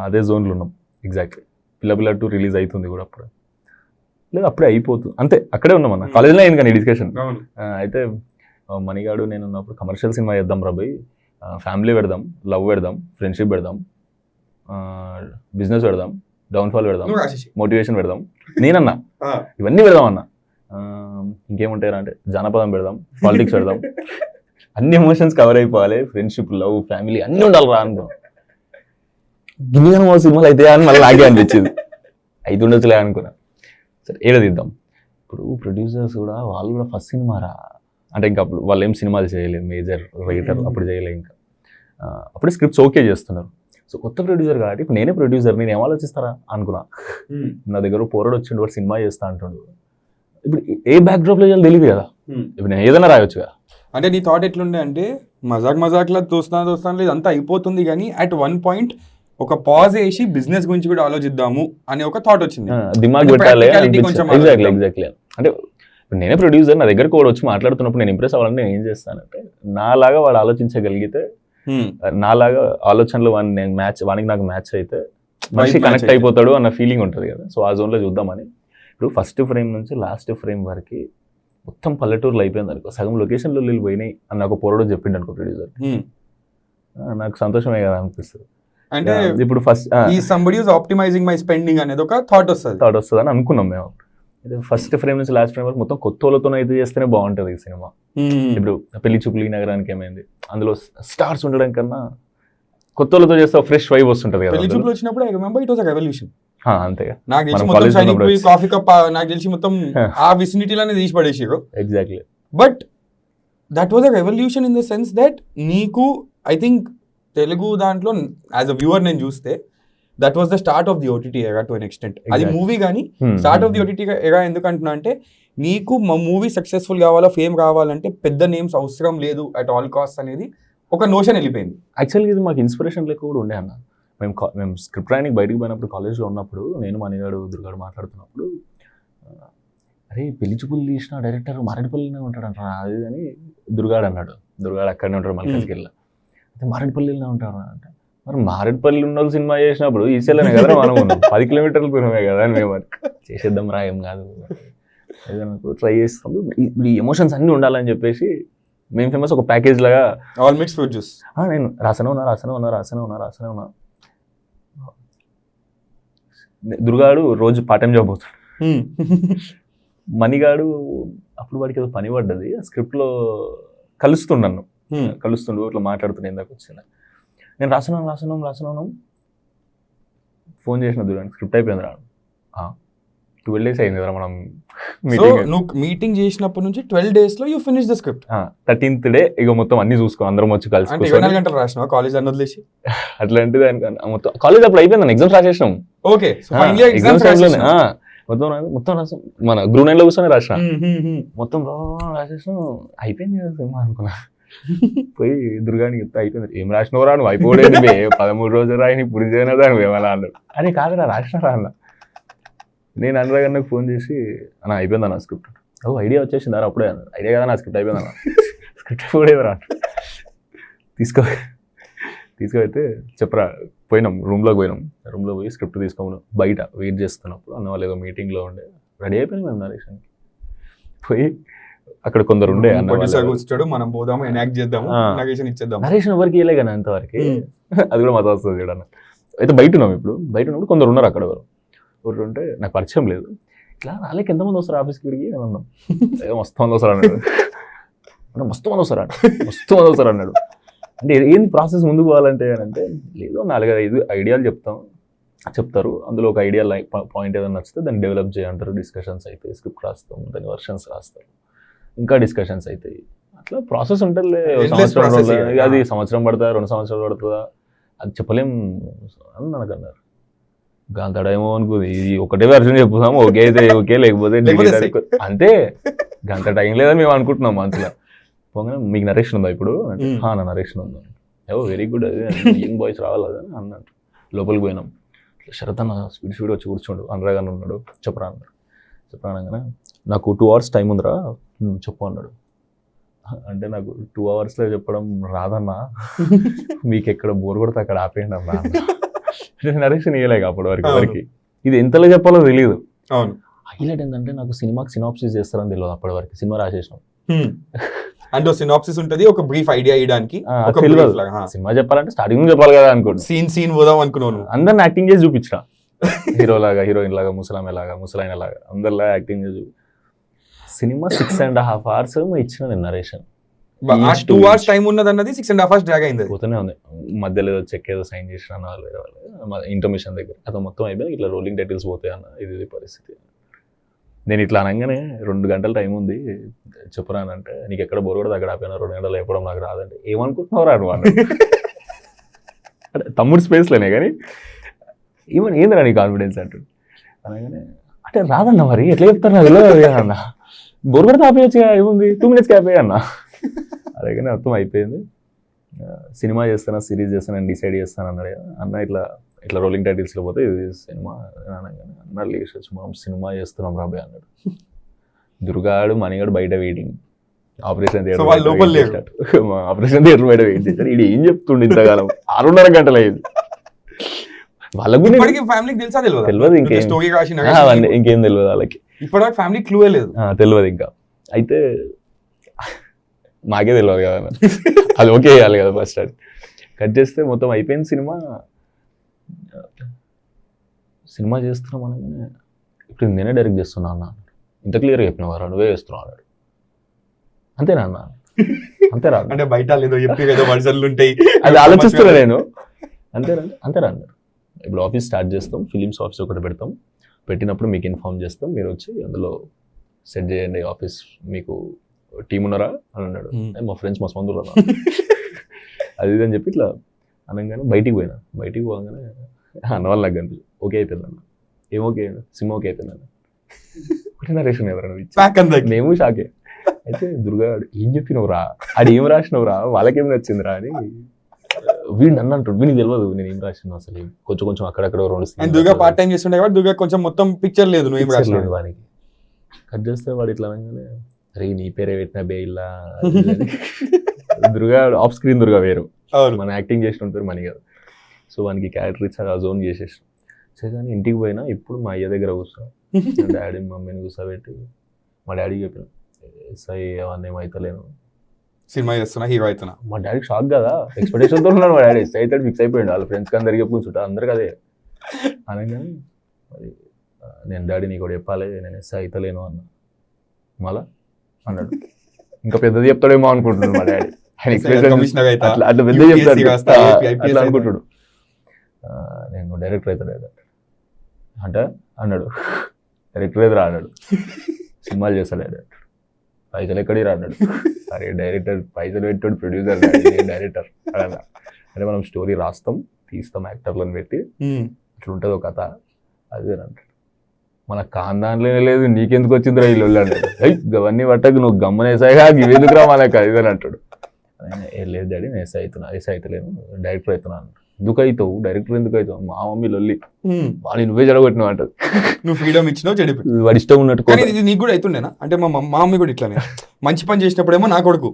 అదే జోన్లో ఉన్నాం ఎగ్జాక్ట్లీ. పిల్ల 2 రిలీజ్ అవుతుంది కూడా అప్పుడు, లేదు అప్పుడే అయిపోతుంది అంతే, అక్కడే ఉన్నాం అన్న కాలేజ్లో అయింది కానీ డిస్కషన్. అయితే మణిగాడు నేను ఉన్నప్పుడు కమర్షియల్ సినిమా చేద్దాం రాబోయ్, ఫ్యామిలీ పెడదాం, లవ్ పెడదాం, ఫ్రెండ్షిప్ పెడదాం, బిజినెస్ పెడదాం, డౌన్ఫాల్ పెడదాం, మోటివేషన్ పెడదాం. నేనన్నా ఇవన్నీ పెడదాం అన్న. ఇంకేముంటాయి అంటే జానపదం పెడదాం, పాలిటిక్స్ పెడదాం, అన్ని ఎమోషన్స్ కవర్ అయిపోవాలి, ఫ్రెండ్షిప్, లవ్, ఫ్యామిలీ అన్నీ ఉండాలి రా అనుకో. గిన్నె సినిమాలు అయితే అని మళ్ళీ నాకే అనిపించింది, అయితే ఉండొచ్చులే అనుకున్నా. సరే ఏడదిద్దాం. ఇప్పుడు ప్రొడ్యూసర్స్ కూడా వాళ్ళు కూడా ఫస్ట్ సినిమా రా అంటే ఇంకా అప్పుడు వాళ్ళు ఏం సినిమాలు చేయలేదు, మేజర్ రైటర్ అప్పుడు చేయలేదు, ఇంకా అప్పుడే స్క్రిప్ట్స్ ఓకే చేస్తున్నారు. సో కొత్త ప్రొడ్యూసర్ కాబట్టి ఇప్పుడు నేనే ప్రొడ్యూసర్, నేను ఏం ఆలోచిస్తారా అనుకున్నా. నా దగ్గర పోరడు వచ్చిండు, వాడు సినిమా చేస్తా అంటుండు. ఇప్పుడు ఏ బ్యాక్ డ్రాప్లో చేయాలో తెలియదు కదా, ఇప్పుడు నేను ఏదైనా రాయొచ్చు కదా. అంటే నీ థాట్ ఎట్లుండే అంటే మజాక్లా చూస్తాను ఇదంతా అయిపోతుంది కానీ అట్ వన్ పాయింట్ ఒక పాజ్ వేసి బిజినెస్ గురించి కూడా ఆలోచిద్దాము అనే ఒక థాట్ వచ్చింది, దిమాగ్ పెట్టాలి. ఎగ్జాక్ట్లీ. అంటే నేనే ప్రొడ్యూసర్, నా దగ్గర కూడా వచ్చి మాట్లాడుతున్నప్పుడు నేను ఇంప్రెస్ అవ్వాలని నేను ఏం చేస్తానంటే నాలాగా వాడు ఆలోచించగలిగితే, నాలాగా ఆలోచనలు వానికి నాకు మ్యాచ్ అయితే మనిషి కనెక్ట్ అయిపోతాడు అన్న ఫీలింగ్ ఉంటుంది కదా. సో ఆ జోన్లో చూద్దామని ఇప్పుడు ఫస్ట్ ఫ్రేమ్ నుంచి లాస్ట్ ఫ్రేమ్ వరకు మొత్తం పల్లెటూరులో అయిపోయింది అనుకో, సగం లొకేషన్లో వీళ్ళు పోయినాయి అన్న ఒక పొరడు చెప్పిండు అనుకో ప్రొడ్యూసర్, నాకు సంతోషమే కదా అనిపిస్తుంది. అంటే ఇప్పుడు first somebody is optimizing my spending అనేది ఒక థాట్ వస్తుంది అని అనుకున్నాం మేము. ఫస్ట్ ఫ్రేమ్ నుంచి లాస్ట్ ఫ్రేమ్ వరకు మొత్తం కొత్త వాళ్ళతో అయితే చేస్తేనే బాగుంటుంది ఈ సినిమా. ఇప్పుడు పెళ్లి చూపులు ఈ నగరానికి ఏమైంది, అందులో స్టార్స్ ఉండడం కన్నా కొత్త వాళ్ళతో చేస్తే ఫ్రెష్ వైబ్ వస్తుంటది కదా. పెళ్లి చూపులు వచ్చినప్పుడు I remember it was a revolution. అంతేగా, నాకు తెలిసి మొత్తం షైనింగ్ కాఫీ కప్ నాకు తెలిసి మొత్తం ఆ విసినిటీలోనే తీసి పడేసారు. Exactly. But that was a revolution in the sense that నీకు ఐ థింక్ తెలుగు దాంట్లో యాజ్ అ వ్యూవర్ నేను చూస్తే that was the start of the OTT era to an extent. అది మూవీ కానీ start of the OTT era ఎందుకంటున్నా అంటే నీకు మా మూవీ సక్సెస్ఫుల్ కావాలా, ఫేమ్ కావాలంటే పెద్ద నేమ్స్ అవసరం లేదు అట్ ఆల్ కాస్ట్ అనేది ఒక నోషన్ వెళ్ళిపోయింది. యాక్చువల్గా ఇది మాకు ఇన్స్పిరేషన్ లెక్క కూడా ఉండే అన్న. మేము స్క్రిప్ట్ రాయడానికి బయటకు పోయినప్పుడు కాలేజ్లో ఉన్నప్పుడు నేను మణిగాడు దుర్గాడు మాట్లాడుతున్నప్పుడు, అరే పెళ్లి చూపులు తీసిన డైరెక్టర్ మారేడుపల్లినే ఉంటాడంటారా అది అని దుర్గాడు అన్నాడు. దుర్గాడు అక్కడనే ఉంటాడు మల్కాజ్గిరిలో. అయితే మారేడుపల్లిలోనే ఉంటారా అంటే, మరి మారేడుపల్లి ఉన్న వాళ్ళు సినిమా చేసినప్పుడు ఈసీలోనే కదా మనం ఉన్నాం, 10 కిలోమీటర్ల దూరమే కదా అని మేము చేసేద్దాం రా ఏం కాదు ఏదైనా ట్రై చేస్తాం. ఇప్పుడు ఈ ఎమోషన్స్ అన్నీ ఉండాలని చెప్పేసి మేము ఫేమస్ ఒక ప్యాకేజ్ లాగా ఆల్ మిక్స్ ఫ్రూట్ జ్యూస్ నేను రాసనే ఉన్నా. దుర్గాడు రోజు పార్ట్ టైం జాబ్ అవుతాడు. మణిగాడు అప్పుడు వాడికి ఏదో పని పడ్డది, ఆ స్క్రిప్ట్లో కలుస్తుండు ఇట్లా మాట్లాడుతున్నా ఇందాక వచ్చిన. నేను రాస్తున్నాను ఫోన్ చేసిన దూరానికి స్క్రిప్ట్ అయిపోయింది రా. 12 days అయింది కదా మనం మీటింగ్ చేసినప్పటి నుంచి 12 days లో you finish the script. 13th day ఇక మొత్తం అన్ని చూసుకో అందరం వచ్చి కలిసి 24 గంటలు రాసినావా కాలేజ్ అన్న వదిలేసి? అట్లాంటిది మొత్తం కాలేజ్ అప్పుడు అయిపోయింది, ఎగ్జామ్స్ రాసేసినాం. ఓకే, మొత్తం రాసాం, మన గ్రూప్ 9 లో కూర్చొని రాసిన మొత్తం రాసేసాం. అయిపోయింది సినిమా అనుకున్నా. పోయి దుర్గాని చెప్తే అయిపోయింది. ఏం రాసినవరా నువ్వు, అయిపోలేదు 13 రోజులు రాయని ఇప్పుడు చేయనదా నువ్వు ఏమన్నా అన్నాడు. అని కాదురా రాసినారా అన్న. నేను అనురాగ్ అన్నకు ఫోన్ చేసి అన్న అయిపోయింది అన్న స్క్రిప్ట్. ఐడియా వచ్చేసింది రా అప్పుడే అన్న. ఐడియా కదా నా స్క్రిప్ట్ అయిపోయింది అన్న. స్క్రిప్ట్ అయిపోయేది రా తీసుకుపోతే చెప్పరా. రూమ్లోకి రూమ్లో పోయి స్క్రిప్ట్ తీసుకోమను. బయట వెయిట్ చేస్తున్నప్పుడు అన్న వాళ్ళు ఏదో మీటింగ్లో ఉండే రెడీ అయిపోయినాం మేము నరేషన్కి. పోయి అక్కడ కొందరు ఉండే అన్న మనం పోదాము ఎనాక్ట్ చేద్దాము ఇచ్చేద్దాం. నరేషన్ ఎవరికి ఇవ్వలే కానీ అంతవరకు అది కూడా మజా వస్తుంది చూడన్న. అయితే బయట ఉన్నప్పుడు కొందరు ఉన్నారు అక్కడ ఎవరు ఉంటే నాకు పరిచయం లేదు. ఇట్లా నాలుగు ఎంతమంది వస్తారు ఆఫీస్కి తిరిగి అని అన్నాం. మస్తు మంది వస్తారు అన్నాడు. మస్తు మంది వస్తారు అన్నాడు. అంటే ఏంది ప్రాసెస్ ముందుకు పోవాలంటే అంటే లేదు 4-5 ఐడియాలు చెప్తారు. అందులో ఒక ఐడియా పాయింట్ ఏదైనా నచ్చితే దాన్ని డెవలప్ చేయంటారు. డిస్కషన్స్ అవుతాయి, స్క్రిప్ట్ రాస్తాం, దాని వర్షన్స్ రాస్తారు, ఇంకా డిస్కషన్స్ అవుతాయి. అట్లా ప్రాసెస్ ఉంటుంది. సంవత్సరం పడుతుందా 2 సంవత్సరాలు పడుతుందా అది చెప్పలేం అని నాకు అన్నారు. గంతడేమో అనుకుంది ఇది ఒకటే వెర్షన్ చెప్పుదాం ఓకే అయితే ఓకే లేకపోతే అంతే గంట టైం లేదని మేము అనుకుంటున్నాం మనసులో. పోగానే మీకు నరేషన్ ఉందా ఇప్పుడు అంటే నా నరేషన్ ఉందా, ఏవో వెరీ గుడ్ అది యంగ్ బాయ్స్ రావాలి కదా అన్నట్టు లోపలికి పోయినాం. శరత్ అన్న స్పీడ్ వచ్చి కూర్చోండు, అనురాగ్ అన్న ఉన్నాడు, చెప్పరా అన్నాడు. చెప్పరా అనగానే నాకు 2 hours టైం ఉందిరా చెప్పు అన్నాడు. అంటే నాకు 2 hours చెప్పడం రాదన్నా, మీకు ఎక్కడ బోర్ కొడితే అక్కడ ఆపేయండి అన్నా. నరేషన్ ఇవ్వలేక అప్పటి వరకు ఇది ఎంతలో చెప్పాలో తెలియదు. హైలైట్ ఏంటంటే నాకు సినిమాకి సినాప్సిస్ చేస్తారని తెలియదు అప్పటి వరకు. సినిమా రాసేసినాం అంటే సినాప్సిస్ ఉంటది, ఒక బ్రీఫ్ ఐడియా ఇవ్వడానికి. సినిమా చెప్పాలంటే స్టార్టింగ్ చెప్పాలి కదా అనుకోండి, సీన్ పోదాం అనుకున్నాను. అందరిని యాక్టింగ్ చేసి చూపించిన, హీరో లాగా, హీరోయిన్ లాగా, ముసలామె లాగా, ముసలాయన లాగా, అందరిలా యాక్టింగ్ చేసి. సినిమా 6.5 hours ఇచ్చిన నేను నరేషన్. 2 hours టైం ఉన్నది అన్నది 6.5 hours డ్రాగ్ అయింది. పోతూనే ఉంది. మధ్యలో చెక్ ఏదో సైన్ చేసిన వాళ్ళు ఇంటర్మిషన్ దగ్గర అతను మొత్తం అయిపోయి ఇట్లా రోలింగ్ టైటిల్స్ పోతాయి అన్న, ఇది పరిస్థితి. నేను ఇట్లా అనగానే 2 గంటల టైం ఉంది చెప్పరానంటే, నీకు ఎక్కడ బోర్ కూడా అక్కడ ఆపినా 2 గంటలు అయిపోవడం నాకు రాదంటే, ఏమనుకుంటున్నావురా నువ్వు అన్న. అంటే తమ్ముడు స్పేస్లోనే కానీ ఈవెన్ ఏందిరా నీ కాన్ఫిడెన్స్ అంటాడు. అనగానే అంటే రాదన్న మరి ఎట్లా చెప్తారు నాకు తెలియదు అన్న, బోర్ కూడా ఆపేయచ్చు ఏముంది 2 minutes ఆపే అన్న. అలాగనే అర్థం అయిపోయింది. సినిమా చేస్తానా సిరీస్ చేస్తానా డిసైడ్ చేస్తాను అన్నాడు. అన్న ఇట్లా ఇట్లా రోలింగ్ టైటిల్స్లో పోతే ఇది సినిమా అనగానే అన్న లేచి మనం సినిమా చేస్తున్నాం రాబోయే అన్నాడు. దుర్గాడు మణిగాడు బయట waiting, operation theatre operation theatre బయట వెయిట్ చేశాడు. ఇది ఏం చెప్తుండే ఇంతకాలం 6.5 గంటలు అయింది. వాళ్ళకు తెలియదు ఇంకేం తెలియదు వాళ్ళకి, ఇప్పటివరకు ఫ్యామిలీ క్లూ లేదు, తెలియదు ఇంకా. అయితే మాకే తెలియదు కదా, అది ఓకే చేయాలి కదా ఫస్ట్. అది కట్ చేస్తే మొత్తం అయిపోయింది. సినిమా చేస్తున్నాం అనగానే ఇప్పుడు నేనే డైరెక్ట్ చేస్తున్నా అన్న. ఇంత క్లియర్గా చెప్పినవారా, నువ్వే చేస్తున్నావు అన్నాడు. అంతేనా అన్న, అంతేరా అంటే బయట లేదో చెప్పి ఏదో వర్షన్లు ఉంటాయి అది ఆలోచిస్తున్నా నేను. అంతేరా అన్నారు. ఇప్పుడు ఆఫీస్ స్టార్ట్ చేస్తాం, ఫిలిమ్స్ ఆఫీస్ ఒకటి పెడతాం, పెట్టినప్పుడు మీకు ఇన్ఫార్మ్ చేస్తాం, మీరు వచ్చి అందులో సెట్ చేయండి ఆఫీస్, మీకు టీం ఉన్నారా అని అన్నాడు. మా ఫ్రెండ్స్ మా సొంత అది ఇది అని చెప్పి ఇట్లా అనగానే బయటికి పోగానే అన్న వాళ్ళు నాకు కనిపించు ఓకే అవుతుంది అన్న. ఏం ఓకే సినిమా ఓకే అవుతుంది అన్న. ఒకటి నరేషన్ ఎవరన్నా మేము షాకే. అయితే దుర్గా ఏం చెప్పినవురా, ఆడు ఏం రాసినవురా, వాళ్ళకేం నచ్చిందిరా అని వీడు నన్ను అంటాడు. వీడికి తెలియదు నేను ఏం రాసిన అసలు, కొంచెం అక్కడక్కడ 2 దుర్గా పార్ట్ టైం చేస్తుండే కాబట్టి దుర్గా కొంచెం మొత్తం పిక్చర్ లేదు, నువ్వు ఏం రాసినావు వానికి. కట్ చేస్తే వాడు ఇట్లా అనగానే అరే నీ పేరే పెట్టిన బే ఇలా. దుర్గా ఆఫ్ స్క్రీన్ దుర్గా వేరు, మన యాక్టింగ్ చేసిన పేరు మనీ కదా. సో వానికి క్యారెక్టర్ ఇచ్చి ఆ జోన్ చేసేసాం. కానీ ఇంటికి పోయినా ఇప్పుడు మా అయ్య దగ్గర కూర్చున్నాం, డాడీ మమ్మీని కూర్చోబెట్టి మా డాడీకి చెప్పిన ఎస్ఐ అవన్నీ ఏమైతలేను, సినిమా చేస్తున్నా, హీరో అవుతున్నా. మా డాడీకి షాక్ కదా, ఎక్స్పెక్టేషన్తో ఉన్నాడు. మా డాడీ ఎస్ఐ అయితే ఫిక్స్ అయిపోయాడు, వాళ్ళ ఫ్రెండ్స్కి అందరికీ కూర్చుంటా అందరికి అదే అనగానే మరి నేను డాడీ నీకు కూడా చెప్పాలి నేను ఎస్ఐ అవుతలేను అన్న. మళ్ళా అన్నాడు, ఇంకా పెద్దది చెప్తాడేమో అనుకుంటున్నాడు మా డాడీ. ఆయన ఎక్స్ప్రెషన్ అట్లా పెద్ద చెప్తాడు అనుకుంటాడు. నేను డైరెక్టర్ అవుతాడు అంటే అన్నాడు. డైరెక్టర్ అయితే రాన్నాడు, సినిమాలు చేస్తాడు డైరెక్టర్, పైసలు ఎక్కడి రాన్నాడు. అరే డైరెక్టర్ పైసలు పెట్టాడు, ప్రొడ్యూసర్ డైరెక్టర్ అలా. అంటే మనం స్టోరీ రాస్తాం, తీస్తాం, యాక్టర్లను పెట్టి అట్లా ఉంటుంది ఒక కథ అది అంటాడు. మన కాందాన్లోనే లేదు, నీకెందుకు వచ్చిందిరా ఈ లొల్లి అంటాడు. అవన్నీ పట్టకు నువ్వు గమ్మనేసాయిగా ఇవేందుకురా మనకు అది అంటాడు. లేదు డాడీ నేను ఎస్ఐ అవుతలేను డైరెక్టర్ అవుతున్నాను. ఎందుకు అవుతావు డైరెక్టర్, ఎందుకు అవుతావు, మా మమ్మీ లొల్లి వాడిని నువ్వే జడగొట్టినావు అంటది. నువ్వు ఫ్రీడమ్ ఇచ్చినావు, చెడిపి వాడి ఇష్టం ఉన్నట్టు. ఇది నీకు కూడా అవుతుండేనా? అంటే మా మమ్మీ కూడా ఇట్లానే, మంచి పని చేసినప్పుడేమో నా కొడుకు,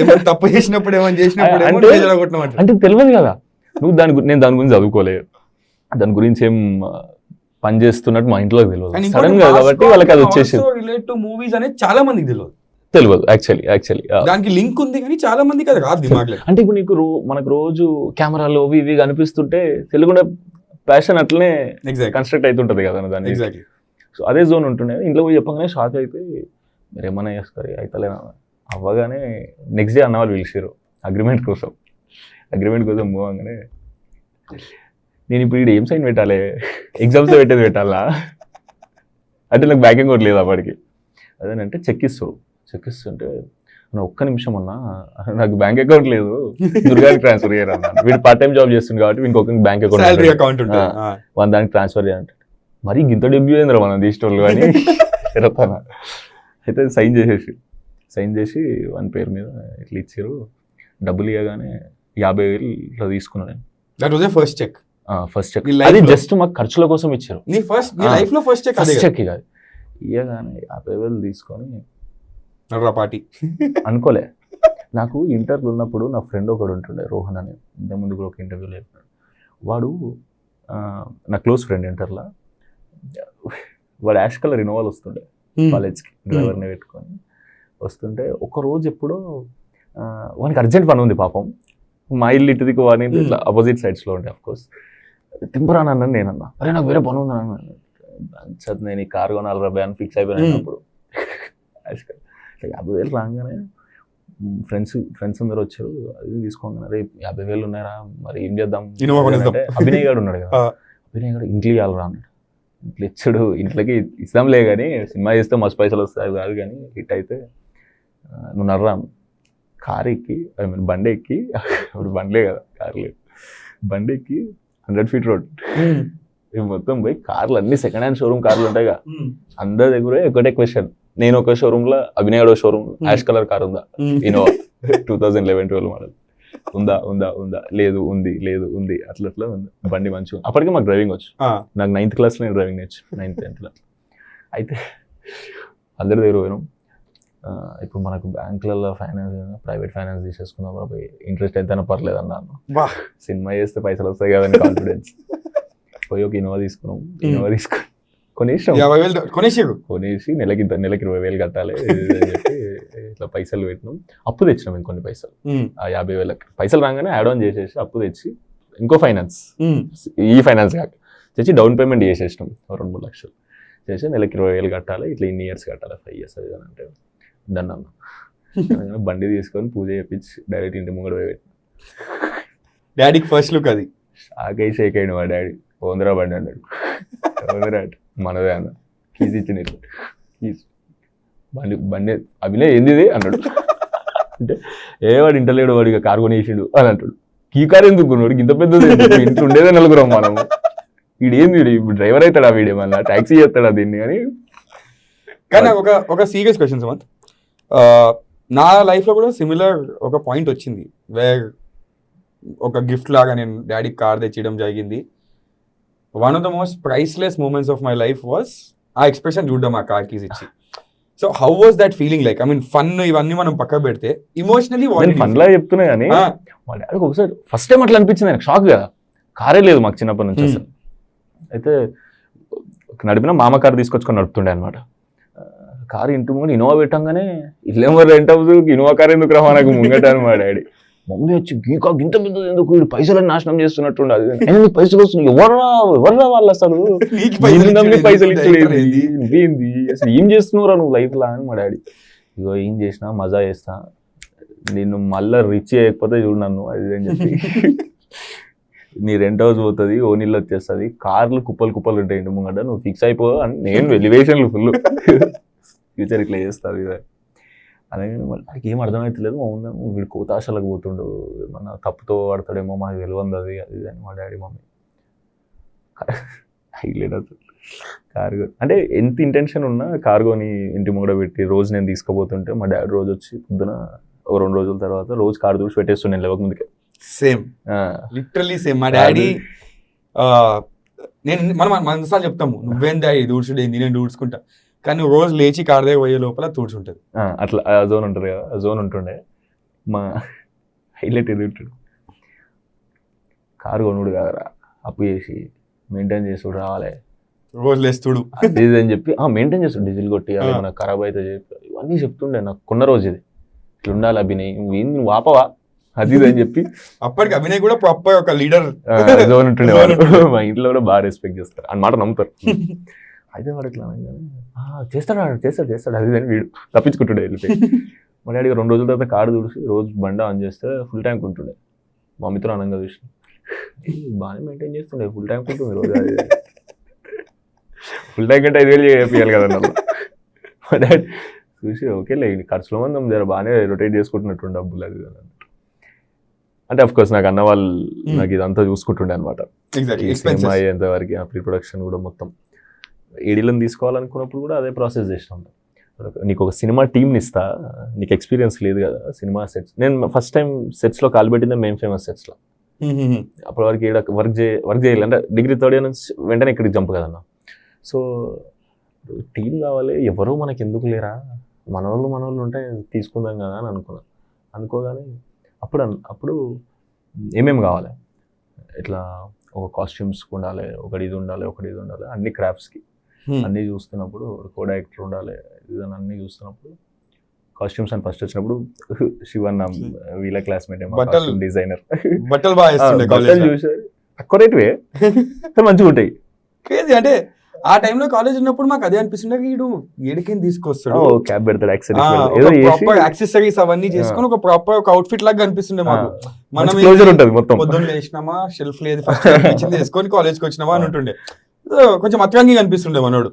ఏమైనా తప్పు చేసినప్పుడు ఏమైనా చేసినప్పుడు అంటే తెలియదు కదా నువ్వు నేను దాని గురించి చదువుకోలేదు, దాని గురించి ఏం పని చేస్తున్నట్టు మా ఇంట్లో తెలియదు. సడన్ గా కాబట్టి వాళ్ళకి అది వచ్చేసింది. రిలేట్ టు మూవీస్ అనేది చాలా మందికి తెలియదు యాక్చువల్లీ దానికి లింక్ ఉంది కానీ చాలా మందికి అది రాదు దిమాగ్లో. అంటే ఇప్పుడు నీకు మనకు రోజు కెమెరాలు ఇవి కనిపిస్తుంటే తెలుగునే ప్యాషన్ అట్లనే కన్స్ట్రక్ట్ అవుతుంటది కదా దాన్ని. సో అదే జోన్ ఉంటుండే. ఇంట్లో పోయి చెప్పగానే షాక్ అయిపోయి మీరు ఏమన్నా చేస్తారు అయితలేనా అవ్వగానే నెక్స్ట్ డే అన్నవాళ్ళు పిలిచారు అగ్రిమెంట్ కోసం మూవ్ అవగానే నేను ఇప్పుడు ఇక్కడ ఏం సైన్ పెట్టాలి, ఎగ్జామ్స్ పెట్టేది పెట్టాలా అంటే నాకు బ్యాకింగ్ కూడా లేదు అప్పటికి. అదేనంటే చెక్ ఇస్తుంటే అన్న ఒక్క నిమిషం అన్నా నాకు బ్యాంక్ అకౌంట్ లేదు దుర్గానికి ట్రాన్స్ఫర్ చేయరు అన్న. వీడు పార్ట్ టైం జాబ్ చేస్తుంది కాబట్టి ఇంకొక బ్యాంక్ సాలరీ అకౌంట్ అకౌంట్ ఉంటుంది. వన్ దానికి ట్రాన్స్ఫర్ చేయాలంటే మరి ఇంత డబ్బు ఏంద్రా మనం తీసుకోవాలి అని చెప్తాను. అయితే సైన్ చేసి వన్ పేరు మీద ఇట్లా ఇచ్చారు. డబ్బులు ఇవ్వగానే 50,000 ఇట్లా తీసుకున్నాను నేను. That was the first check. First check నీ life అది లో? జస్ట్ మాకు ఖర్చుల కోసం ఇచ్చారు. నీ లైఫ్ లో ఫస్ట్ చెక్ అదే ఫస్ట్ చెక్ కాదు, ఇవ్వగానే 50,000 తీసుకొని కదా పార్టీ. అనుకోలే. నాకు ఇంటర్లో ఉన్నప్పుడు నా ఫ్రెండ్ ఒకడు ఉంటుండే, రోహన్ అని, ఇంతకుముందు కూడా ఒక ఇంటర్వ్యూలో చెప్పినాడు. వాడు నా క్లోజ్ ఫ్రెండ్ ఇంటర్లో. వాడు యాష్ కలర్ ఇన్నోవాలు వస్తుండే కాలేజ్కి, డ్రైవర్ని పెట్టుకొని వస్తుంటే ఒక రోజు ఎప్పుడో వానికి అర్జెంట్ పని ఉంది పాపం. మా ఇల్లు ఇటు దిక్కు వాని ఇట్లా అపోజిట్ సైడ్స్లో ఉండే. అఫ్కోర్స్ తింపురానన్నా నేనన్నా, అరే నాకు వేరే పని ఉంది అన్న. నేను ఈ కారు కొనాలి రా అని ఫిక్స్ అయిపోయాను. అప్పుడు 50,000 రాగానే ఫ్రెండ్స్ అందరూ వచ్చారు. అది తీసుకోగానే అరే 50,000 ఉన్నారా మరి ఏం చేద్దాం అంటే అభినయ్ గారు ఉన్నాడు కదా, అభినయ్ గారు ఇంట్లో ఇవ్వాలరా అన్నాడు. ఇంట్లో ఇచ్చాడు. ఇంట్లోకి ఇస్తాంలే కానీ సినిమా చేస్తే మస్తు పైసలు వస్తాయి కాదు కానీ హిట్ అయితే నువ్వు నర్రా కారు ఎక్కి బండి ఎక్కి, అప్పుడు బండ్లే కదా కారు లేదు, బండి ఎక్కి 100 feet రోడ్ మొత్తం పోయి కార్లు అన్ని సెకండ్ హ్యాండ్ షోరూమ్ కార్లు ఉంటాయి కదా, అందరి దగ్గర ఒకటే క్వశ్చన్. నేను ఒక షోరూమ్ లో, అభినయ్ గడ షోరూమ్ యాష్ కలర్ కార్ ఉందా, ఇన్నోవా 2011-12 మోడల్ ఉందా ఉందా ఉందా, లేదు ఉంది, లేదు ఉంది, అట్లా ఉంది. బండి మంచిగా. అప్పటికే మాకు డ్రైవింగ్ వచ్చు. నాకు 9th class నేను డ్రైవింగ్ నేర్చు, 9th 10th. అయితే అందరి దగ్గర పోయినాం. ఇప్పుడు మనకు బ్యాంకులలో ఫైనాన్స్, ప్రైవేట్ ఫైనాన్స్ తీసేసుకుందాం, ఇంట్రెస్ట్ ఎంతైనా పర్లేదు అన్నాను. సినిమా చేస్తే పైసలు వస్తాయి కదా కాన్ఫిడెన్స్. పోయి ఒక ఇన్నోవా తీసుకున్నాం. ఇన్నోవా తీసుకుని కొనేసి నెలకి 20,000 కట్టాలి అని చెప్పి ఇట్లా పైసలు పెట్టినాం. అప్పు తెచ్చినాం ఇంకొన్ని పైసలు. ఆ 50,000 పైసలు రాగానే యాడ్ ఆన్ చేసేసి అప్పు తెచ్చి ఇంకో ఫైనాన్స్, ఈ ఫైనాన్స్ కాక తెచ్చి డౌన్ పేమెంట్ చేసేసినాం 2-3 లక్షలు చేసి నెలకి 20,000 కట్టాలి, ఇట్లా ఇన్ని ఇయర్స్ కట్టాలి, 5 years అది అంటే డన్ అన్న. బండి తీసుకొని పూజ చేయించి డైరెక్ట్ ఇంటి ముంగడ పోయి పెట్టిన. డాడీకి ఫస్ట్ లుక్ అది షేక్ అయ్యాడు మా డాడీ. ఓందరా బండి అన్నాడు. ఓందరా అంటే మనదే అన్న. కీస్ ఇచ్చిన కీస్ బండి అభినయ్ ఏంది అన్నాడు. అంటే వాడు ఇంటలేడు, వాడు ఇక కారు కొనేసాడు అని అంటాడు. కీ కారు ఎందుకు కొన్నాడు, ఇంత పెద్దది ఇంట్లో ఉండేదే నలుగురం మనము, వీడేంది డ్రైవర్ అవుతాడా, వీడేమన్నా ట్యాక్సీ చేస్తాడా దీన్ని అని. కానీ ఒక సీరియస్ క్వశ్చన్ సుమంత్, నా లైఫ్లో కూడా సిమిలర్ ఒక పాయింట్ వచ్చింది వేర్ ఒక గిఫ్ట్ లాగా నేను డాడీకి కార్ తెచ్చడం జరిగింది. One of the most priceless moments of my life was ఆ ఎక్స్ప్రెషన్ చూడడం ఆ కార్ కీస్ ఇచ్చి. So how was that feeling like? I mean fun ఇవన్నీ మనం పక్క పెడితే ఎమోషనలీ ఫన్ లా చెప్తున్నా కానీ మా డాడీకి ఒకసారి ఫస్ట్ టైం అట్లా అనిపించింది. నాకు షాక్ కదా, కారే లేదు మాకు చిన్నప్పటి నుంచి అసలు. అయితే నడిపిన మామ కారు తీసుకొచ్చుకొని నడుపుతుండే అనమాట. కారు ఇంటి ముందు ఇన్నోవా పెట్టంగానే ఇల్లేమో రెంట్ హౌస్ ఇన్నోవా కార్ ఎందుకు రా నాకు ముంగట అని మా డాడీ. మమ్మీ వచ్చి గీకా గింత పెద్దది ఎందుకు, వీడు పైసలు నాశనం చేస్తున్నట్టుండే. అది పైసలు వస్తున్నాయి, ఎవర్రా వాళ్ళు అసలు పైసలు ఇచ్చేది నువ్వేంది అసలు ఏం చేస్తున్నావురా నువ్వు లైఫ్ లా అని మా డాడీ. ఇగో ఏం చేసినా మజా చేస్తా, నిన్ను మళ్ళా రిచ్ చేయకపోతే చూడు నన్ను అది అని చెప్పి, నీ రెంట్ హౌస్ పోతుంది, ఓ నీళ్ళు వచ్చేస్తుంది, కార్లు కుప్పలు ఉంటాయి ఇంటి ముంగట, నువ్వు ఫిక్స్ అయిపో అని నేను ఎలివేషన్లు ఫుల్ ఫ్యూచర్ ఇట్లా చేస్తావు ఇదే. అలాగే వాడికి ఏం అర్థమవుతలేదు. మా ఉన్న వీడు కోతాశలకు పోతుండు, మన తప్పుతో వాడతాడేమో మాకు తెలియదు అది అది అని మా డాడీ మమ్మీ హైలైట్ అవుతుంది. కార్గో అంటే ఎంత ఇంటెన్షన్ ఉన్నా కార్గోని ఇంటి ముంగడ పెట్టి రోజు నేను తీసుకుపోతుంటే మా డాడీ రోజు వచ్చి పొద్దున 2 రోజుల తర్వాత రోజు కారు దూసి పెట్టేస్తుండే లేవక ముందుకే. Same literally same. మా డాడీ మనం మనసార్లు చెప్తాము నువ్వేం డాడీ దూడ్చుడు ఏంది, నేను దూడ్చుకుంటా, కానీ రోజు లేచి కార్ దగ్గర పోయే లోపల తూడ్చుంటుంది. అట్లా ఆ జోన్ ఉంటుంది కదా, ఆ జోన్ ఉంటుండే. మా హైలైట్ ఇది ఉంటాడు, కారు కొనుడు కాదరా అప్పు చేసి మెయింటైన్ చేసుడు రావాలి, రోజు లేస్తుడు ఇది అని చెప్పి మెయింటైన్ చేస్తాడు, డీజిల్ కొట్టి ఏమైనా ఖరాబ్ అయితే చెప్పి ఇవన్నీ చెప్తుండే. నాకు కొన్న రోజు ఇది ఇట్లా ఉండాలి అభినయ్, నువ్వు వాపవా అది ఇది అని చెప్పి. అప్పటికి అభినయ్ కూడా ప్రాపర్ ఒక లీడర్ జోన్ ఉంటుండే. మా ఇంట్లో కూడా బాగా రెస్పెక్ట్ చేస్తారు అన్నమాట, నమ్ముతారు. అయితే వాడు ఇట్లా చేస్తాడు అది అని వీడు తప్పించుకుంటుండే వెళ్ళిపోయి. మా డాడీ 2 రోజుల తర్వాత కారు తుడిచి రోజు బండి ఆన్ చేస్తే ఫుల్ ట్యాంక్ ఉంటుండే. మమ్మీతో ఆనందంగా చూసి బాగానే మెయింటైన్ చేస్తుండే, ఫుల్ ట్యాంక్ ఉంటుంది రోజు. అది ఫుల్ ట్యాంక్ అంటే 5,000 చేయాలి కదా. మా డాడీ చూసి ఓకేలే ఖర్చులో మంది జర బాగానే రొటేట్ చేసుకుంటున్నట్టు డబ్బులు అది అంటే అఫ్ కోర్స్ నాకు అన్న వాళ్ళు నాకు ఇదంతా చూసుకుంటుండే అనమాట. సినిమా అయ్యేంత వరకు ఆ ప్రీ ప్రొడక్షన్ కూడా మొత్తం ఏడీలను తీసుకోవాలనుకున్నప్పుడు కూడా అదే ప్రాసెస్ చేసినాం. నీకు ఒక సినిమా టీమ్ని ఇస్తా, నీకు ఎక్స్పీరియన్స్ లేదు కదా సినిమా సెట్స్. నేను ఫస్ట్ టైం సెట్స్లో కాల్పెట్టిందే మేము ఫేమస్ సెట్స్లో. అప్పటి వరకు ఇక్కడ వర్క్ చేయాలి అంటే డిగ్రీ థర్డ్ ఇయర్ నుంచి వెంటనే ఇక్కడికి జంప్ కదన్న. సో టీం కావాలి, ఎవరో మనకి ఎందుకు లేరా, మన వాళ్ళు ఉంటే తీసుకుందాం కదా అని అనుకోగానే అప్పుడు ఏమేమి కావాలి, ఇట్లా ఒక కాస్ట్యూమ్స్ ఉండాలి, ఒకటి ఇది ఉండాలి, అన్ని క్రాఫ్ట్స్కి అన్నీ చూస్తున్నప్పుడు కో డైరెక్టర్ ఉండాలి, ఇదని అన్నీ చూస్తున్నప్పుడు కాస్ట్యూమ్స్ అని ఫస్ట్ వచ్చినప్పుడు శివన్న వీళ్ళ క్లాస్మేట్ డిజైనర్ బట్టలు చూసారు తక్కువ రేటువే మంచిగా ఉంటాయి. అంటే ఆ టైంలో కాలేజ్ ఉన్నప్పుడు మాకు అదే అనిపిస్తుండే, వీడు ఏడికేం తీసుకొస్తాడు, క్యాబ్ పెడతాడు, యాక్సెసరీస్ అవన్నీ చేసుకొని ఒక ప్రాపర్ ఒక అవుట్ఫిట్ లాగా కనిపిస్తుండే మాకు. మనం పొద్దున్న లేచినామా, షెల్ఫ్ లేదు ఫస్ట్ తీసుకొని కాలేజ్కి వచ్చినామా అని ఉంటుండే, కొంచెం అత్రంగా కనిపిస్తుండే మనోడు.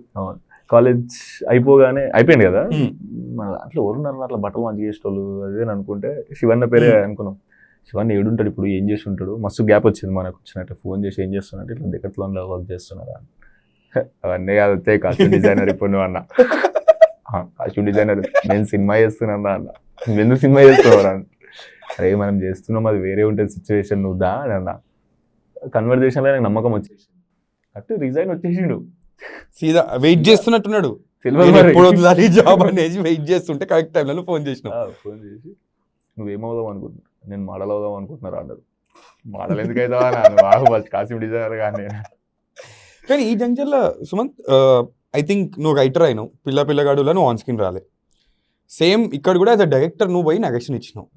కాలేజ్ అయిపోయింది కదా, మన దాంట్లో ఎవరున్నారు అట్లా బట్టలు మంచిగా చేసేటోళ్ళు అదే అనుకుంటే శివన్న పేరే అనుకున్నాం. శివన్న ఏడుంటాడు ఇప్పుడు, ఏం చేసి ఉంటాడు, మస్తు గ్యాప్ వచ్చింది మనకు వచ్చినట్టు. ఫోన్ చేసి ఏం చేస్తున్నట్టు, ఇట్లా డికాథ్లాన్లో వర్క్ చేస్తున్నారా, అవన్నీ కాదు వచ్చాయి కాస్ట్యూమ్ డిజైనర్. ఇప్పుడు నువ్వు అన్న కాస్ట్యూమ్ డిజైనర్, నేను సినిమా చేస్తున్నా అన్న, నువ్వెందుకు సినిమా చేస్తున్నావు అన్న, అరే మనం చేస్తున్నాం అది వేరే ఉంటుంది సిచ్యువేషన్, నువ్వు దా అని అన్న. కన్వర్జేషన్లో నాకు నమ్మకం వచ్చేసి అటు రిజైన్ వచ్చేసిండు, సీదా వెయిట్ చేస్తున్నట్టున్నాడు, జాబ్ అనేది వెయిట్ చేస్తుంటే కరెక్ట్ టైంలో ఫోన్ చేసి నువ్వేమవుదాం అనుకుంటున్నా, నేను మోడల్ అవుదాం అనుకుంటున్నారా అన్నారు. మోడల్ ఎందుకు అవుతావా, కాస్ట్యూమ్ డిజైనర్ కానీ. కానీ ఈ జంక్షన్లో సుమంత్ ఐ థింక్ నువ్వు రైటర్ అయినావు, పిల్లగాడులో నువ్వు ఆన్ స్క్రీన్ రాలే. సేమ్ ఇక్కడ కూడా యాజ్ అ డైరెక్టర్ నువ్వు పోయి నరేషన్ ఇచ్చినావు.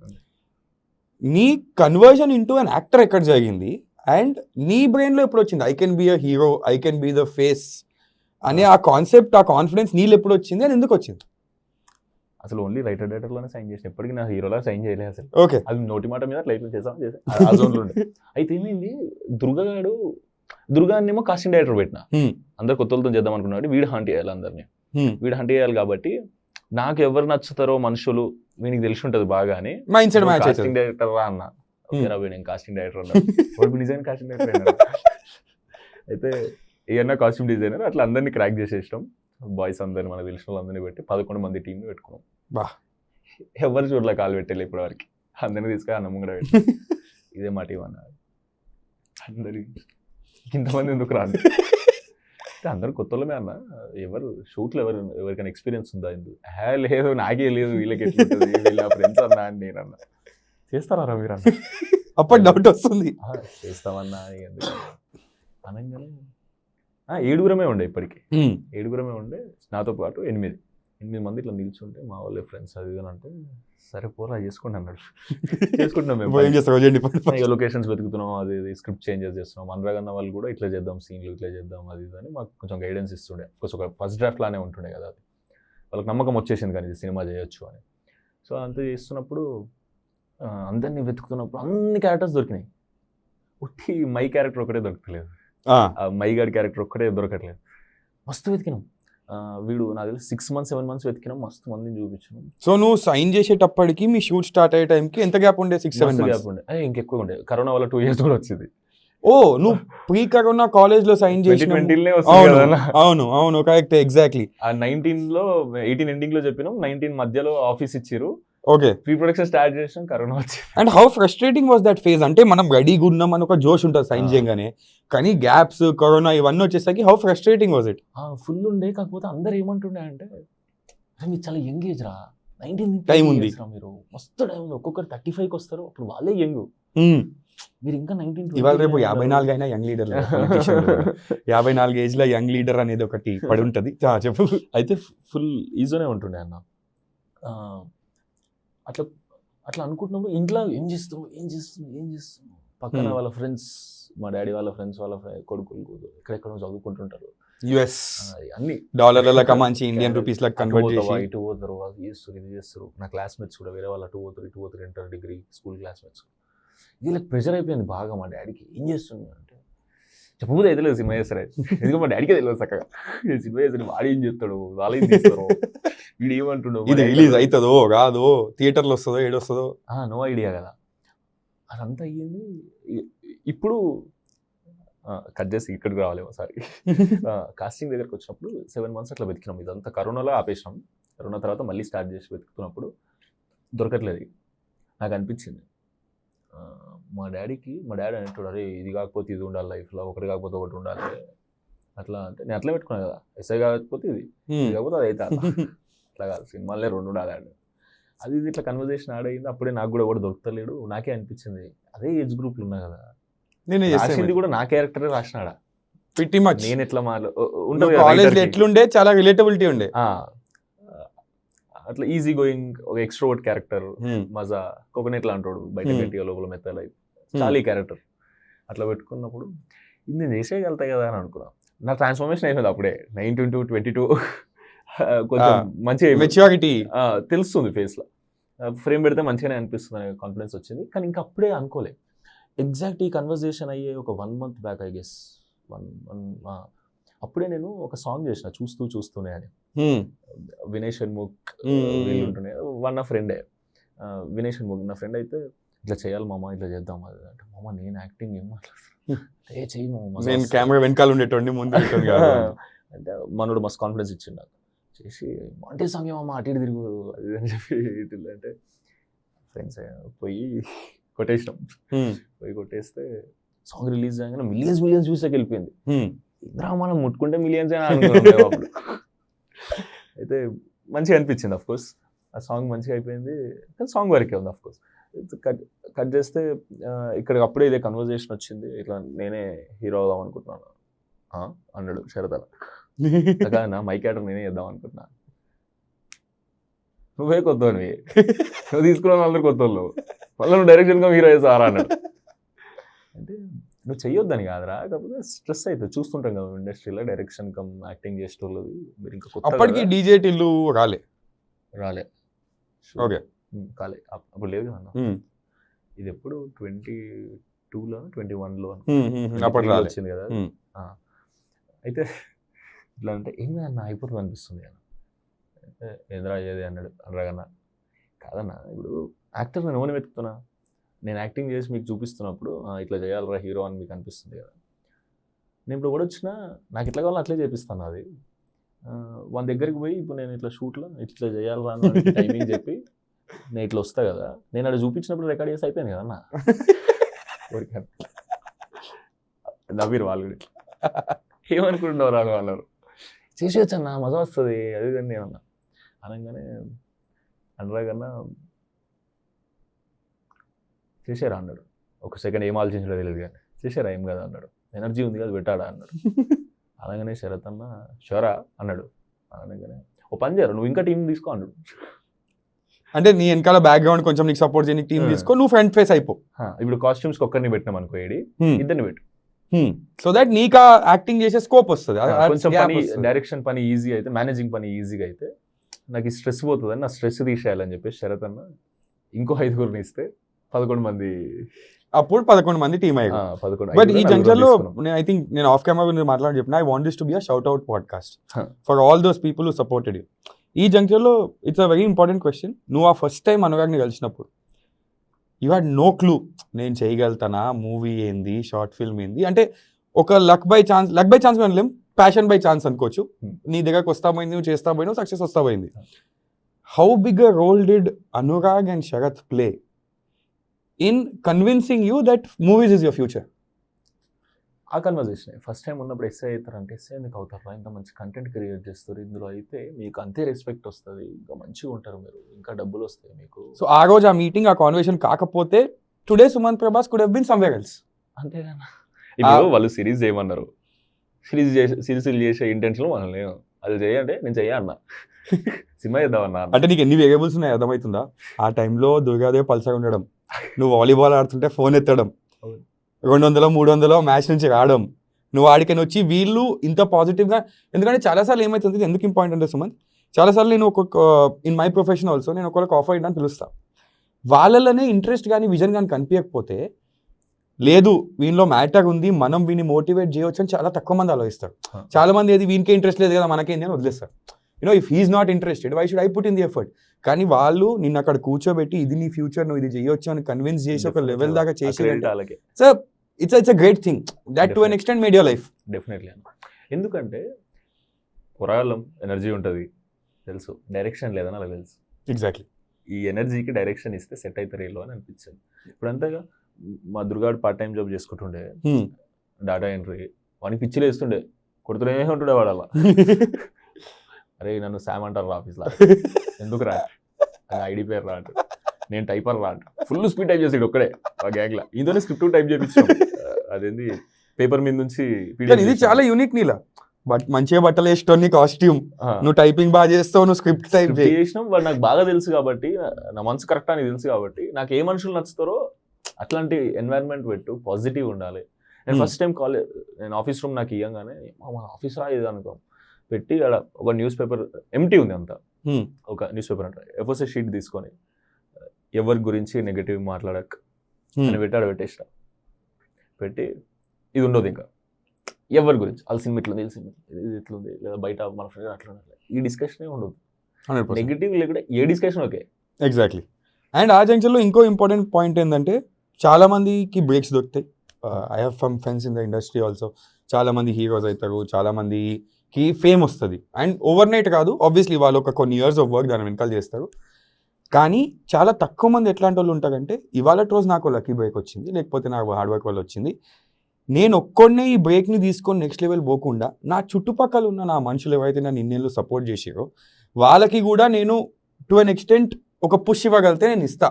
నీ కన్వర్జన్ ఇంటూ అన్ యాక్టర్ ఎక్కడ జరిగింది, అండ్ నీ బ్రెయిన్లో ఎప్పుడు వచ్చింది I can be a hero, I can be the face అనే ఆ కాన్సెప్ట్, ఆ కాన్ఫిడెన్స్ నీళ్ళు ఎప్పుడు వచ్చింది అని ఎందుకు వచ్చింది? అసలు ఓన్లీ రైటర్లోనే సైన్ చేసిన, ఎప్పటికీ నా హీరోలా సైన్ చేయలేదు అసలు. ఓకే, అది నోటి మాట మీద లైఫ్ చేసాం ఆ జోన్లో ఉండే. అయితే ఏమైంది, దుర్గానేమో కాస్టింగ్ డైరెక్టర్ పెట్టిన, అందరు కొత్తలతో చేద్దాం అనుకున్నాడు, వీడు హంట్ చేయాలి అందరినీ, హంట్ చేయాలి కాబట్టి నాకు ఎవరు నచ్చుతారో మనుషులు వీనికి తెలిసి ఉంటుంది బాగా అని కాస్టింగ్ డైరెక్టర్ రా అన్న. నేను కాస్టింగ్ డైరెక్టర్ అన్నాడు, డిజైన్ కాస్టింగ్ డైరెక్టర్. అయితే ఏమన్నా కాస్ట్యూమ్ డిజైనర్, అట్లా అందరినీ క్రాక్ చేసేసాం. బాయ్స్ అందరినీ మనకు తెలిసిన వాళ్ళందరినీ పెట్టి 11 మంది టీంని పెట్టుకున్నాం. ఎవరు చూడలే కాలు పెట్టాలి ఇప్పటి వరకు, అందరినీ తీసుకొని అన్నం కూడా పెట్టి ఇదే మా టీం అన్నారు. అందరి ఇంతమంది ఎందుకు రాదు, అందరు కొత్తలమే అన్న, ఎవరు షూట్లో ఎవరికైనా ఎక్స్పీరియన్స్ ఉందా, లేదు నాకే లేదు, వీళ్ళకి ఎట్లుంటుంది, వీళ్ళ ఫ్రెండ్స్ అన్నా అని నేను అన్నా. చేస్తారా మీరు అన్న, అప్పుడు డౌట్ వస్తుంది, చేస్తామన్నా అనగానే 7 ఉండే, ఇప్పటికి 7 ఉండే, నాతో పాటు 8 మంది ఇట్లా నిల్చుంటే మా వాళ్ళే ఫ్రెండ్స్ అది అని అంటే, సరే పోరా చేసుకోండి అన్నాడు. చేసుకుంటున్నాం మేము, లొకేషన్స్ వెతుకుతున్నాం, అది స్క్రిప్ట్ చేంజెస్ చేస్తున్నాం. అనురాగన్న వాళ్ళు కూడా ఇట్లా చేద్దాం సీన్లు, ఇట్లా చేద్దాం అది అని మాకు కొంచెం గైడెన్స్ ఇస్తుండే. ఒక ఫస్ట్ డ్రాఫ్ట్ లానే ఉంటుండే కదా, అది వాళ్ళకి నమ్మకం వచ్చేసింది కానీ ఇది సినిమా చేయొచ్చు అని. సో అంతా చేస్తున్నప్పుడు అందరినీ వెతుకుతున్నప్పుడు అన్ని క్యారెక్టర్స్ దొరికినాయి, ఉట్టి మై క్యారెక్టర్ ఒకటే దొరకలేదు, మైగాడి క్యారెక్టర్ ఒక్కటే దొరకట్లేదు. మస్తు వెతికినాం, వీడు నాకు తెలిసి 6 months 7 months వెతికినాం, మస్తు మందిని చూపించాం. సో నువ్వు సైన్ చేసేటప్పటికి మీ షూట్ స్టార్ట్ అయ్యే టైంకి ఎంత గ్యాప్ ఉండే? 6-7 months గ్యాప్ ఉండే, ఇంకెక్కువ ఉండే. కరోనా వల్ల 2 years కూడా వచ్చింది. ఓ, నువ్వు ప్రీ కరోనా కాలేజ్ లో సైన్ చేసి? అవును కరెక్ట్, ఎగ్జాక్ట్లీ. ఆ 19లో 18 ఎండింగ్ లో చెప్పినాం, 19 మధ్యలో ఆఫీస్ ఇచ్చిరు. ఓకే, ప్రీ ప్రొడక్షన్ స్టార్ట్ చేసాం, కరోనా వచ్చింది. And how frustrating was that phase? అంటే మనం రెడీగా ఉన్నాం అని ఒక జోష్ ఉంటుంది సైన్ చేయగానే, కానీ గ్యాప్స్, కరోనా ఇవన్నీ వచ్చేసరికి how frustrating was it? Full ఉండే. కాకపోతే అందరు ఏమంటుండే అంటే, మీరు చాలా యంగ్ ఏజ్ రా, 19 టైం ఉంది, మీరు మస్తు టైం ఉంది, ఒక్కొక్కరు 35కి వస్తారు, అప్పుడు వాళ్ళే యంగ్, మీరు ఇంకా 19. ఇవాళ రేపు 54 అయినా యంగ్ లీడర్, 54 ఏజ్ లో యంగ్ లీడర్ అనేది ఒకటి పడి ఉంటది. చెప్పు. అయితే ఫుల్ ఈజీనే ఉంటుండే అన్న. అట్లా అనుకుంటున్నప్పుడు ఇంట్లో ఏం చేస్తున్నావు పక్కన వాళ్ళ ఫ్రెండ్స్, మా డాడీ వాళ్ళ ఫ్రెండ్స్ వాళ్ళ కొడుకులు ఎక్కడెక్కడో చదువుకుంటుంటారు, US అన్ని డాలర్ల కమాంచి ఇండియన్ రూపీస్ లా కన్వర్ట్ చేసి ఇటు పోతారు, వాళ్ళు ఇది చేస్తారు. నా క్లాస్మేట్స్ కూడా వేరే వాళ్ళు అటు పోతారు, ఇంటర్ డిగ్రీ స్కూల్ క్లాస్మేట్స్. వీళ్ళకి ప్రెషర్ అయిపోయింది బాగా మా డాడీకి. ఏం చేస్తున్నా అంటే, చెప్పబోతే అయితే లేదు సినిమా చేస్తారు ఎందుకంటే మా డాడీకే తెలియదు చక్కగా సినిమా చేస్తాడు వాడు ఏం చెప్తాడు వాళ్ళు ఏం చేస్తారు వీడు ఏమంటుండవు ఇది రిలీజ్ అవుతుందో రాదో థియేటర్లో వస్తుందో ఏడొస్తుందో నో ఐడియా కదా అదంతా అయ్యింది. ఇప్పుడు కట్ చేసి ఇక్కడికి రావాలి ఒకసారి కాస్టింగ్ దగ్గరకు వచ్చినప్పుడు 7 months అట్లా వెతికినాం. ఇదంతా కరోనాలో ఆపేసినాం. కరోనా తర్వాత మళ్ళీ స్టార్ట్ చేసి వెతుకుతున్నప్పుడు దొరకట్లేదు. నాకు అనిపించింది మా డాడీ అనేటాడు అరే ఇది కాకపోతే ఇది ఉండాలి లైఫ్లో, ఒకటి కాకపోతే ఒకటి ఉండాలి అట్లా. అంటే నేను అట్లా పెట్టుకున్నాను కదా, ఎస్ఐ కాకపోతే ఇది కాకపోతే అది అయితే అట్లా కాదు, సినిమాలే 2 ఉండాలి అండి. అది ఇది ఇట్లా కన్వర్జేషన్ ఆడైంది. అప్పుడే నాకు కూడా ఎవరు దొరుకుతలేడు. నాకే అనిపించింది అదే ఏజ్ గ్రూప్లు ఉన్నా కదా, నేను రాసింది కూడా నా క్యారెక్టరే రాసినాడా. నేను ఎట్లా కాలేజ్ ఎట్లుండే చాలా రిలేటబిలిటీ ఉండే, అట్లా ఈజీ గోయింగ్ ఒక ఎక్స్ట్రోవర్ట్ క్యారెక్టర్, మజా కోకోనట్ లా అంటాడు బయట గట్టిగా లోపల మెత్తలు చాలా ఈ క్యారెక్టర్ అట్లా పెట్టుకున్నప్పుడు ఇది నేను చేసేయగలుగుతా కదా అని అనుకున్నా. నా ట్రాన్స్ఫర్మేషన్ అయిపోయింది అప్పుడే 19 to 22 కొంచెం మంచిగా మెచ్యూరిటీ తెలుస్తుంది ఫేస్ లో, ఫ్రేమ్ పెడితే మంచిగానే అనిపిస్తుంది అనే కాన్ఫిడెన్స్ వచ్చింది. కానీ ఇంకా అప్పుడే అనుకోలే ఎగ్జాక్ట్ ఈ కన్వర్జేషన్ అయ్యే ఒక 1 month బ్యాక్ ఐ గెస్ అప్పుడే నేను ఒక సాంగ్ చేసిన చూస్తూనే అని. వినయ్ షణ్ముఖ్ వీళ్ళు ఉంటుండే, నా ఫ్రెండే వినయ్ షణ్ముఖ్ నా ఫ్రెండ్. అయితే ఇట్లా చేయాలి మామ, ఇట్లా చేద్దాం అది అంటే, మామ నేను యాక్టింగ్ ఏం మాట్లాడుతున్నా చెయ్యి మామ, నేను కెమెరా వెనకాల ఉండేటోండి ముందు అంటే మనోడు మస్తు కాన్ఫిడెన్స్ ఇచ్చిండు నాకు. చేసి అంటే సాంగ్ ఏమమ్మా అటు ఇటు తిరుగు అది అని చెప్పి ఇటు అంటే ఫ్రెండ్స్ పోయి కొట్టేసినాం. పోయి కొట్టేస్తే సాంగ్ రిలీజ్ అయ్యాక మిలియన్స్ చూసాక వెళ్ళిపోయింది. ఇంద్రా మనం ముట్టుకుంటే మిలియన్స్ అని అనుకున్నాం అప్పుడు. అయితే మంచిగా అనిపించింది అఫ్ కోర్స్, ఆ సాంగ్ మంచిగా అయిపోయింది. కానీ సాంగ్ వరకే ఉంది అఫ్ కోర్స్. కట్ చేస్తే ఇక్కడికి అప్పుడే ఇదే కన్వర్జేషన్ వచ్చింది, ఇట్లా నేనే హీరో అవుదాం అనుకుంటున్నాను అన్నాడు శరత్. అలా నా మై క్యారెక్టర్ నేనే చేద్దాం అనుకుంటున్నాను. నువ్వే కొత్త నువ్వు తీసుకున్న వాళ్ళందరూ కొత్త వాళ్ళు, మళ్ళీ నువ్వు డైరెక్షన్గా హీరో చేస్తారా అన్నాడు. అంటే నువ్వు చెయ్యొద్దని కాదురా, కాకపోతే స్ట్రెస్ అవుతుంది. చూస్తుంటాం కదా ఇండస్ట్రీలో డైరెక్షన్ కమ్ యాక్టింగ్ చేసేటోళ్ళు మీరు ఇంకా కొత్త. అప్పటికి డీజే టిల్లు రాలే ఓకే కాలే అప్పుడు లేదు కదా. ఇది ఎప్పుడు 22లో 21లో అప్పుడు వచ్చింది కదా. అయితే ఇట్లా అంటే ఏం కదన్నా అయిపోతుంది అనిపిస్తుంది కదా. ఏంద్రా అయ్యేది అన్నాడు అనరాగన్నా. కాదన్నా ఇప్పుడు యాక్టర్ నేను ఎవరిని వెతుకుతున్నా, నేను యాక్టింగ్ చేసి మీకు చూపిస్తున్నప్పుడు ఇట్లా చేయాలరా హీరో అని మీకు అనిపిస్తుంది కదా. నేను ఇప్పుడు కూడా వచ్చినా నాకు ఇట్లా కావాలో అట్లే చేపిస్తాను. అది వాళ్ళ దగ్గరికి పోయి ఇప్పుడు నేను ఇట్లా షూట్లో ఇట్లా చేయాలరా అని టైమింగ్ చెప్పి నేను ఇట్లా వస్తా కదా, నేను అక్కడ చూపించినప్పుడు రికార్డ్ చేసి అయిపోయాను కదన్నా. నవ్వీరు వాళ్ళు కూడా ఏమనుకుంటున్నారు వాళ్ళు అన్నారు, చేసేయచ్చన్నా మజా వస్తుంది అది కానీ నేనన్నా. అనగానే అనరాగన్నా చేసారా అన్నాడు. ఒక సెకండ్ ఏం ఆలోచించడం తెలియదు కానీ చేసారా ఏం కదా అన్నాడు. ఎనర్జీ ఉంది కదా పెట్టాడా అన్నాడు. అనగానే శరత్ అన్న షోరా అన్నాడు. అనగానే ఓ పని చేయరు నువ్వు ఇంకా టీం తీసుకో అన్నాడు. అంటే నీ వెనకాల బ్యాక్గ్రౌండ్ కొంచెం నీకు సపోర్ట్ చేయడానికి టీం తీసుకో, నువ్వు ఫ్రంట్ ఫేస్ అయిపో. ఇప్పుడు కాస్ట్యూమ్స్ ఒక్కరిని పెట్టినాం అనుకో, ఇద్దరిని పెట్టు, సో దట్ నీకు యాక్టింగ్ చేసే స్కోప్ వస్తుంది. కొంచెం పని డైరెక్షన్ పని ఈజీ అయితే, మేనేజింగ్ పని ఈజీగా అయితే నాకు ఈ స్ట్రెస్ పోతుంది అని, నా స్ట్రెస్ తీసేయాలని చెప్పేసి శరత్ అన్న ఇంకో 5 ఇస్తే 11 మంది, అప్పుడు 11 మంది టీమ్ అయ్యారు. బట్ ఈ జంక్షన్ లో ఐ థింక్ నేను ఆఫ్ కెమెరా గురించి మాట్లాడి చెప్పిన, I want this to be a shout out podcast for all those people who supported you. ఈ జంక్షన్ లో it's a very important question. నువ్వు ఆ ఫస్ట్ టైం అనురాగ్ని కలిసినప్పుడు యూ హ్యాడ్ నో క్లూ నేను చేయగలుగుతానా, మూవీ ఏంది, షార్ట్ ఫిల్మ్ ఏంది, అంటే ఒక లక్ బై ఛాన్స్ అనలేం, ప్యాషన్ బై ఛాన్స్ అనుకోవచ్చు. నీ దగ్గరకు వస్తా పోయింది, నువ్వు చేస్తా పోయినావు, సక్సెస్ వస్తా పోయింది. How big a role did Anurag and Sharath play in convincing you that movies is your future? ఆ కన్వర్జేషన్ ఫస్ట్ టైం ఉన్నప్పుడు ఎస్ఐ అవుతారంటే, ఎస్ఐ ఎందుకు అవుతారా, ఇంత మంచి కంటెంట్ క్రియేట్ చేస్తారు, ఇందులో అయితే మీకు అంతే రెస్పెక్ట్ వస్తుంది, ఇంకా మంచిగా ఉంటారు మీరు, ఇంకా డబ్బులు వస్తాయి మీకు. సో ఆ రోజు ఆ మీటింగ్, ఆ కాన్వర్సేషన్ కాకపోతే today Sumanth Prabhas could have been somewhere else. అంతేగానా ఇప్పుడు వాళ్ళు సిరీస్ చేయమన్నారు, సిరీస్ చేసే ఇంటెన్షన్ మనల్ని అది చేయంటే నేను చెయ్యన్నా, సినిమా చేద్దామన్నా. అంటే నీకు ఎన్ని వేరియబుల్స్ ఉన్నాయి అర్థమవుతుందా? ఆ టైంలో దుర్గాదేవి పల్సగా ఉండడం, నువ్వు వాలీబాల్ ఆడుతుంటే ఫోన్ ఎత్తడం, 200-300 మ్యాచ్ నుంచి రావడం, నువ్వు ఆడికని వచ్చి వీళ్ళు ఇంత పాజిటివ్గా. ఎందుకంటే చాలాసార్లు ఏమవుతుంది, ఎందుకు ఇంపార్టెంట్ అంటే సుమంత్, చాలాసార్లు నేను ఇన్ మై ప్రొఫెషన్ ఆల్సో నేను ఒకరికి ఆఫర్ ఇవ్వడానికి పిలుస్తాను. వాళ్ళలోనే ఇంట్రెస్ట్ కానీ విజన్ కానీ కనిపించకపోతే లేదు వీనిలో మ్యాటర్ ఉంది, మనం వీని మోటివేట్ చేయవచ్చు అని చాలా తక్కువ మంది ఆలోచిస్తారు. చాలా మంది ఏది వీనికే ఇంట్రెస్ట్ లేదు కదా మనకేంది అని వదిలేస్తారు. If he's not interested why should I put in the effort. కానీ వాళ్ళు నిన్ను అక్కడ కూర్చోబెట్టి ఇది నీ ఫ్యూచర్, నువ్వు ఇది చేయొచ్చు అని కన్విన్స్ చేసి ఒక లెవెల్ దాకా చేసి it's a great thing that to an extent made your life. Definitely. ఎందుకంటే పొరాగలం ఎనర్జీ ఉంటుంది తెలుసు, డైరెక్షన్ లేదని అలా తెలుసు. ఎగ్జాక్ట్లీ. ఈ ఎనర్జీకి డైరెక్షన్ ఇస్తే సెట్ అవుతారు వీళ్ళు అని అనిపించింది. ఇప్పుడు అంతేగా మా దుర్గాడు పార్ట్ టైం జాబ్ చేసుకుంటుండే, డాటా ఎంట్రీ, వానికి పిచ్చిలు వేస్తుండే, కొడుతూనే ఉంటుండే వాడు అలా. అరే నన్ను శామ్ అంటారు ఆఫీస్లో, ఎందుకు రా ఐడి పేరు రా అంటారు, నేను టైపర్ రా అంట, ఫుల్ స్పీడ్ టైప్ చేసాడు ఒక్కడే ఆ గ్యాంగ్లో. ఇంతనే స్క్రిప్ట్ టైప్ చేయించాం, అదేంది పేపర్ మీద నుంచి. ఇది చాలా యూనిక్ నీలా, బట్ మంచిగా బట్టలు వేసుకో, కాస్ట్యూమ్, నువ్వు టైపింగ్ బాగా చేస్తావు, నువ్వు స్క్రిప్ట్ టైప్ చేసినాం. వాడు నాకు బాగా తెలుసు కాబట్టి, నా మనసు కరెక్ట్ అని తెలుసు కాబట్టి, నాకు ఏ మనుషులు నచ్చుతారో అట్లాంటి ఎన్వైరన్మెంట్ పెట్టు, పాజిటివ్ ఉండాలి. నేను ఫస్ట్ టైం నేను ఆఫీస్ రూమ్ నాకు ఇవ్వగానే మా ఆఫీస్ రా ఇది అనుకో పెట్టి, అక్కడ ఒక న్యూస్ పేపర్ ఎంటీ ఉంది అంతా, ఒక న్యూస్ పేపర్ అంటే ఎఫోసే షీట్ తీసుకొని ఎవరి గురించి నెగటివ్ మాట్లాడక అని పెట్టి ఆడ పెట్టేసిన. పెట్టి ఇది ఉండదు ఇంకా ఎవరి గురించి, వాళ్ళ సినిమా ఇట్లా ఉంది, సినిమా ఇది ఇట్లుంది, లేదా బయట మన ఫ్రెండ్ అట్లా ఉండదు, ఈ డిస్కషన్ ఉండదు. నెగిటివ్ లేకుండా ఏ డిస్కషన్ ఓకే. ఎగ్జాక్ట్లీ. అండ్ ఆ జంక్షన్లో ఇంకో ఇంపార్టెంట్ పాయింట్ ఏంటంటే చాలా మందికి బ్రేక్స్ దొరుకుతాయి. I have some friends in the industry also. చాలా మంది హీరోస్ అవుతారు, చాలా మందికి ఫేమ్ వస్తుంది. అండ్ ఓవర్ నైట్ కాదు, ఆబ్వియస్లీ వాళ్ళు ఒక కొన్ని ఇయర్స్ ఆఫ్ వర్క్ దాని వెనకాల చేస్తారు. కానీ చాలా తక్కువ మంది ఎట్లాంటి వాళ్ళు ఉంటారంటే, ఇవాళ రోజు నాకు లక్కీ బ్రేక్ వచ్చింది, లేకపోతే నాకు హార్డ్ వర్క్ వల్ల వచ్చింది, నేను ఒక్కడనే ఈ బ్రేక్ని తీసుకొని నెక్స్ట్ లెవెల్ పోకుండా నా చుట్టుపక్కల ఉన్న నా మనుషులు ఎవరైతే నన్ను ఇన్నేళ్ళు సపోర్ట్ చేసారో వాళ్ళకి కూడా నేను టు అన్ ఎక్స్టెంట్ ఒక పుష్ ఇవ్వగలిగితే నేను ఇస్తా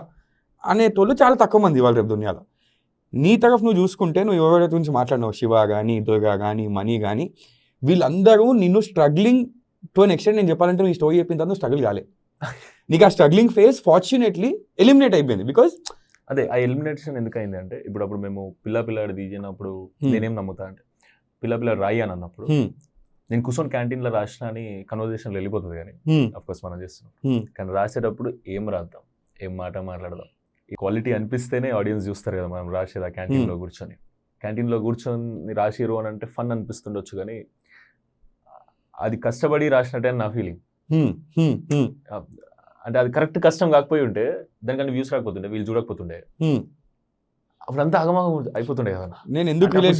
అనేటోళ్ళు చాలా తక్కువ మంది ఇవాళ రేపు దునియాలో. నీ తరఫు నువ్వు చూసుకుంటే, నువ్వు ఎవరైతే గురించి మాట్లాడినావు, శివ కానీ, దుర్గా కానీ, మనీ కానీ, వీళ్ళందరూ నిన్ను స్ట్రగ్లింగ్ టు అన్ ఎక్స్టెంట్. నేను చెప్పాలంటే నువ్వు ఈ స్టోరీ చెప్పిన తర్వాత స్ట్రగుల్ కాలే, నీకు ఆ స్ట్రగ్లింగ్ ఫేజ్ ఫార్చునేట్లీ ఎలిమినేట్ అయిపోయింది. బికాజ్ అదే ఆ ఎలిమినేషన్ ఎందుకైంది అంటే, ఇప్పుడు మేము పిల్లాడి తీసినప్పుడు నేనేం నమ్ముతా అంటే, పిల్లాడు రాయి అని అన్నప్పుడు నేను కూర్చొని క్యాంటీన్లో రాసిన అని కన్వర్జేషన్లో వెళ్ళిపోతుంది. కానీ అఫ్కోర్స్ మనం చేస్తున్నాం, కానీ రాసేటప్పుడు ఏం రాద్దాం, ఏం మాట మాట్లాడదాం, ఈ క్వాలిటీ అనిపిస్తేనే ఆడియన్స్ చూస్తారు కదా మనం రాసేది. ఆ క్యాంటీన్లో కూర్చొని రాసిరు అని అంటే ఫన్ అనిపిస్తుండొచ్చు, కానీ అది కష్టపడి రాసినట్టే నా ఫీలింగ్. అంటే అది కరెక్ట్ కష్టం కాకపోయి ఉంటే దానికన్నా వ్యూస్ రాకపోతుండే, వీళ్ళు చూడకపోతుండే, అప్పుడంతా ఆగమాగం అయిపోతుండే కదా. నేను ఎందుకు రిలేట్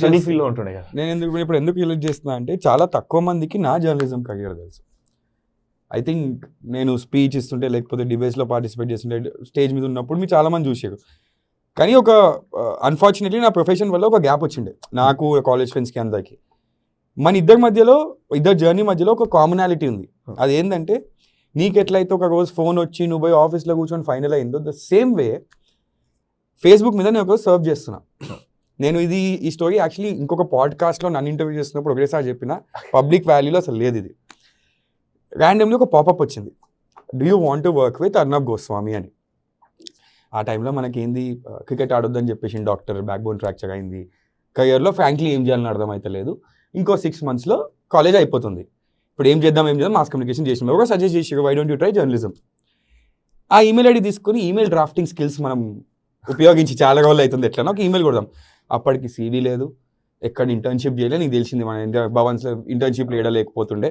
చేస్తున్నా అంటే, చాలా తక్కువ మందికి నా జర్నలిజం కెరీర్ తెలుసు. ఐ థింక్ నేను స్పీచ్ ఇస్తుంటే, లేకపోతే డిబేట్స్లో పార్టిసిపేట్ చేస్తుంటే, స్టేజ్ మీద ఉన్నప్పుడు మీరు చాలామంది చూసారు. కానీ ఒక అన్ఫార్చునేట్లీ నా ప్రొఫెషన్ వల్ల ఒక గ్యాప్ వచ్చిండే నాకు, కాలేజ్ ఫ్రెండ్స్కి అందరికీ. మన ఇద్దరి జర్నీ మధ్యలో ఒక కామనాలిటీ ఉంది. అదేంటంటే, నీకు ఎట్లయితే ఒక రోజు ఫోన్ వచ్చి నువ్వు పోయి ఆఫీస్లో కూర్చొని ఫైనల్ అయిందో, ద సేమ్ వే ఫేస్బుక్ మీద నేను ఒకరోజు సర్వ్ చేస్తున్నా. నేను ఈ స్టోరీ యాక్చువల్లీ ఇంకొక పాడ్కాస్ట్లో నన్ను ఇంటర్వ్యూ చేస్తున్నప్పుడు ఒకటేసారి చెప్పిన, పబ్లిక్ వాల్యూలో అసలు లేదు ఇది. ర్యాండమ్లీ ఒక పాపప్ వచ్చింది, do you want to work with Arnab Goswami అని. ఆ టైంలో మనకేంది, క్రికెట్ ఆడొద్దని చెప్పేసి డాక్టర్, బ్యాక్ బోన్ ఫ్రాక్చర్ అయింది, కెరియర్లో ఫ్రాంక్లీ ఏం చేయాలని అర్థమైతే లేదు. ఇంకో 6 monthsలో కాలేజ్ అయిపోతుంది. ఇప్పుడు ఏం చేద్దాం మాస్ కమ్యూనికేషన్ చేసిన ఒక సజెస్ట్ చేసి, why don't you try journalism. ఆ ఈమెయిల్ ఐడి తీసుకొని ఈమెయిల్ డ్రాఫ్టింగ్ స్కిల్స్ మనం ఉపయోగించి చాలా రోజులు అవుతుంది, ఎట్లా ఒక ఈమెయిల్ కొడదాం. అప్పటికి సీవీ లేదు, ఎక్కడ ఇంటర్న్షిప్ చేయలేదు. నీకు తెలిసింది మన ఇండియా భవన్స్లో ఇంటర్న్షిప్ లేకపోతుండే.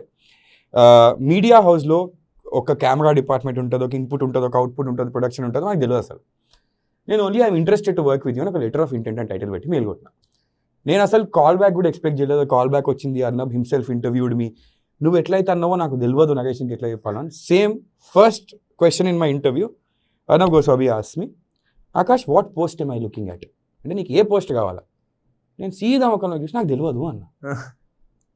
మీడియా హౌస్లో ఒక కెమెరా డిపార్ట్మెంట్ ఉంటుంది, ఒక ఇన్పుట్ ఉంటుంది, ఒక అవుట్పుట్ ఉంటుంది, ప్రొడక్షన్ ఉంటుంది, నాకు తెలియదు అసలు. నేను only I'm interested to work with you అని ఒక లెటర్ ఆఫ్ ఇంటెంట్ అని టైటిల్ పెట్టి మెయిల్ కొట్టినా. నేను అసలు కాల్ బ్యాక్ కూడా ఎక్స్పెక్ట్ చేయలేదు. కాల్ బ్యాక్ వచ్చింది, అర్నబ్ హిమ్సెల్ఫ్ ఇంటర్వ్యూడ్ మీ, నువ్వు ఎట్లయితే అన్నావో నాకు తెలియదు నగేష్కి ఎట్లా చెప్పాలని. Same first question in my interview Arnab Goswami asked me, Akash what post M I looking at, అంటే నీకు ఏ పోస్ట్ కావాలా. నేను సీదా ముఖంలో చూసి నాకు తెలియదు అన్న.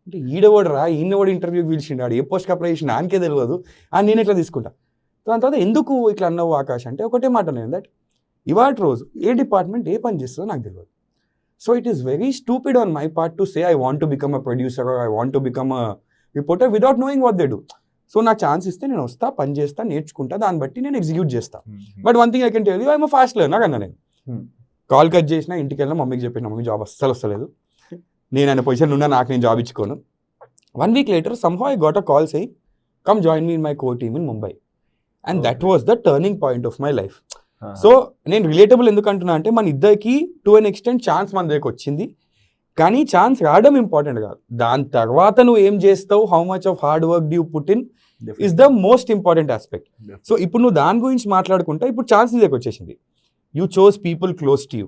అంటే ఈయనవాడు ఇంటర్వ్యూకి పిలిచిండు, ఏ పోస్ట్కి అప్లై చేసి నాకే తెలియదు అని నేను ఎట్లా తీసుకుంటా. దాని తర్వాత ఎందుకు ఇట్లా అన్నావు ఆకాష్ అంటే, ఒకటే మాట నేను, దట్ ఇవాళ రోజు ఏ డిపార్ట్మెంట్ ఏ పని చేస్తుందో నాకు తెలియదు. So it is very stupid on my part to say I want to become a producer, I want to become a reporter without knowing what they do. So నాకు ఛాన్స్ ఇస్తే నేను వస్తా, పని చేస్తా, నేర్చుకుంటా, దాన్ని బట్టి నేను ఎగ్జిక్యూట్ చేస్తా. But one thing I can tell you, I'm fast learner అన్నా. నేను కాల్ కట్ చేసినా ఇంటికి వెళ్ళినా మమ్మీకి చెప్పిన, మమ్మీ జాబ్ అస్సలు వస్తలేదు, నేను ఆయన పొజిషన్లో ఉన్నా, నాకు నేను job ఇచ్చుకోను. 1 week later somehow I got a call saying come join me in my core team in Mumbai, and that was the turning point of my life. So నేను రిలేటబుల్ ఎందుకు అంటున్నా అంటే మన ఇద్దరికి టు అన్ ఎక్స్టెంట్ ఛాన్స్ మన దగ్గరికి వచ్చింది, కానీ ఛాన్స్ రావడం ఇంపార్టెంట్ కాదు, దాని తర్వాత నువ్వు ఏం చేస్తావు, how much of hard work due put in is the most important aspect. So ఇప్పుడు నువ్వు దాని గురించి మాట్లాడుకుంటా, ఇప్పుడు ఛాన్స్ నీ దగ్గర వచ్చేసింది, you chose people close to you.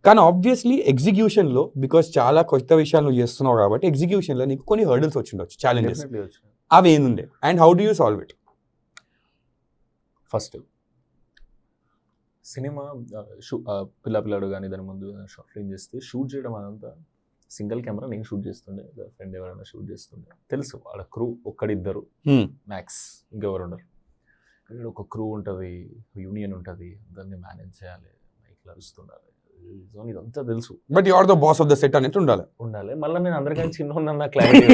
కానీ ఆబ్వియస్లీ ఎగ్జిక్యూషన్లో, బికాస్ చాలా కొత్త విషయాలు నువ్వు చేస్తున్నావు కాబట్టి ఎగ్జిక్యూషన్లో నీకు కొన్ని హర్డల్స్ వచ్చిండొచ్చు, ఛాలెంజెస్, అవి ఏందుండే and how do you solve it? First cinema పిల్లాడు కానీ దాని ముందు షార్ట్ ఫిల్మ్ చేస్తే షూట్ చేయడం అదంతా సింగిల్ కెమెరా, నేను షూట్ చేస్తుండే, ఫ్రెండ్ ఎవరైనా షూట్ చేస్తుండే, తెలుసు వాళ్ళ క్రూ ఒక్కడిద్దరు మ్యాక్స్, ఇంకెవరు ఉండరు. ఇక్కడ ఒక క్రూ ఉంటుంది, యూనియన్ ఉంటుంది, అందరినీ మేనేజ్ చేయాలి, మైక్లు అరుస్తుండాలి, ఇదంతా తెలుసు. But you are the boss of the set అనేది ఉండాలి. మళ్ళీ నేను అందరికీ చిన్న ఉన్న క్లారిటీ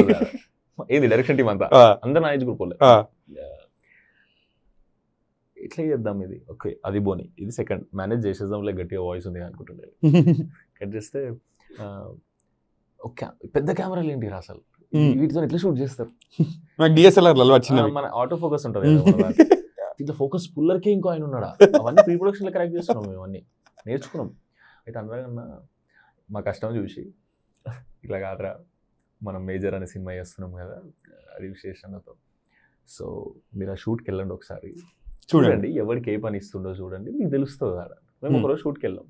ఏది డైరెక్షన్ టీమ్ అంతా అందరు నా ఏజ్ గ్రూప్ వాళ్ళే. ఎట్లా చేద్దాం ఇది, ఓకే అది బోని, ఇది సెకండ్ మేనేజ్ చేసేద్దాం, లైక్ గట్టిగా వాయిస్ ఉంది అనుకుంటుండే. కట్ చేస్తే ఓకే పెద్ద కెమెరాలు ఏంటి అసలు, వీటితో ఎట్లా షూట్ చేస్తారు, మన ఆటో ఫోకస్ ఉంటుంది ఇట్లా ఫోకస్ పుల్లర్కే ఇంకో ఆయన ఉన్నాడా, అవన్నీ ప్రీ ప్రొడక్షన్లో కరెక్ట్ చేస్తున్నాం, మేము అన్నీ నేర్చుకున్నాం. అయితే అందరికన్నా మా కష్టం చూసి ఇట్లా కాదురా మనం మేజర్ అనే సినిమా చేస్తున్నాం కదా, అది విశేషణతో, సో మీరు ఆ షూట్కి వెళ్ళండి ఒకసారి, చూడండి ఎవరికి ఏ పని ఇస్తుండో చూడండి, మీకు తెలుస్తుంది కదా. మేము ఒకరోజు షూట్కి వెళ్ళాం,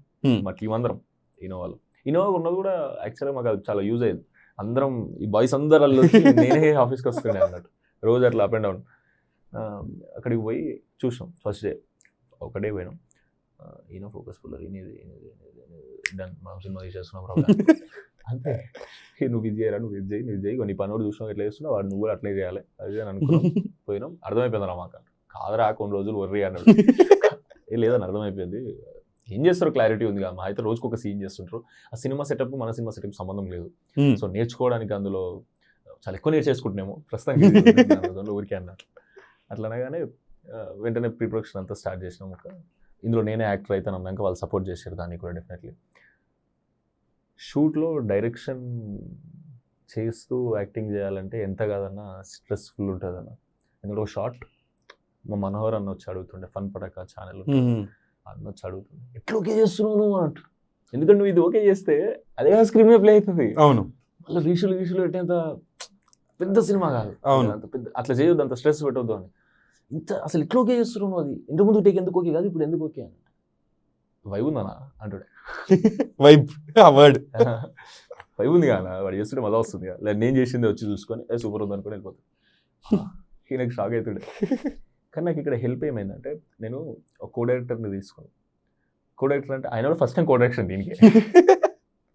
మా టీం అందరం ఇన్నోవాలో, ఇన్నోవా ఉన్నది కూడా యాక్చువల్గా మాకు అది చాలా యూజ్ అయ్యేది. అందరం ఈ బాయ్స్ అందరు నేనే ఆఫీస్కి వస్తుండే అన్నట్టు, రోజు అట్లా అప్ అండ్ డౌన్. అక్కడికి పోయి చూసాం, ఫస్ట్ డే ఒకటే పోయినాం, ఈయన ఫోకస్ పుల్లర్, డన్ మనం సినిమా తీసేస్తున్నాం అంతే, నువ్వు ఇది చేయరా, నువ్వు ఇది చేయి, నువ్వు చేయి, నీ పని చూసినావు ఎట్లా చేస్తున్నావు, వాడు నువ్వు కూడా అట్లే చేయాలి అది అని అనుకున్నాం. పోయినాం, అర్థమైపోయింది మాకు, కాదురా కొన్ని రోజులు వర్రీ అన్నాడు. లేదని అర్థమైపోయింది, ఏం చేస్తారు క్లారిటీ ఉంది కదా, మా అయితే రోజుకి ఒక సీన్ చేస్తుంటారు, ఆ సినిమా సెటప్ మన సినిమా సెటప్ సంబంధం లేదు. సో నేర్చుకోవడానికి అందులో చాలా ఎక్కువ నేర్చేసుకుంటున్నాము ప్రస్తుతానికి ఊరికే అన్నట్టు. అట్లనగానే వెంటనే ప్రీ ప్రొడక్షన్ అంతా స్టార్ట్ చేసినాం. ఒక ఇందులో నేనే యాక్టర్ అవుతాను అన్నాక వాళ్ళు సపోర్ట్ చేశారు దాన్ని కూడా డెఫినెట్లీ. షూట్లో డైరెక్షన్ చేస్తూ యాక్టింగ్ చేయాలంటే ఎంత కాదన్నా స్ట్రెస్ఫుల్ ఉంటుంది అన్న. ఎందుకంటే ఒక షార్ట్ మా మనోహర్ అన్న వచ్చి అడుగుతుండే, ఫన్ పటాక ఛానల్ అన్న వచ్చి అడుగుతుండే, ఎట్లా ఓకే చేస్తున్నావు నువ్వు అంటు, ఎందుకంటే నువ్వు ఇది ఓకే చేస్తే అదే స్క్రీన్ మీద ప్లే అవుతుంది. అవును, మళ్ళీ రీషులు పెట్టేంత పెద్ద సినిమా కాదు, అంత పెద్ద అట్లా చేయొద్దు, అంత స్ట్రెస్ పెట్టవద్దు అని. ఇంత అసలు ఎట్లా ఓకే చేస్తున్నావు నువ్వు, అది ఇంటి ముందు టేక్ ఎందుకు ఓకే కాదు, ఇప్పుడు ఎందుకు ఓకే అని. వైబ్ ఉందనా అంటుడే, వైబ్ వర్డ్ వైబ్ ఉంది కదా, వాడు చేస్తుంటే మళ్ళీ వస్తుంది కదా, లేదు నేను చేసింది వచ్చి చూసుకొని సూపర్ ఉంది అనుకుని వెళ్ళిపోతుంది. నాకు షాక్ అవుతుండే. కానీ నాకు ఇక్కడ హెల్ప్ ఏమైందంటే, నేను ఒక కో డైరెక్టర్ని తీసుకున్నాను. కో డైరెక్టర్ అంటే ఆయన కూడా ఫస్ట్ టైం కో డైరెక్షన్ దీనికి.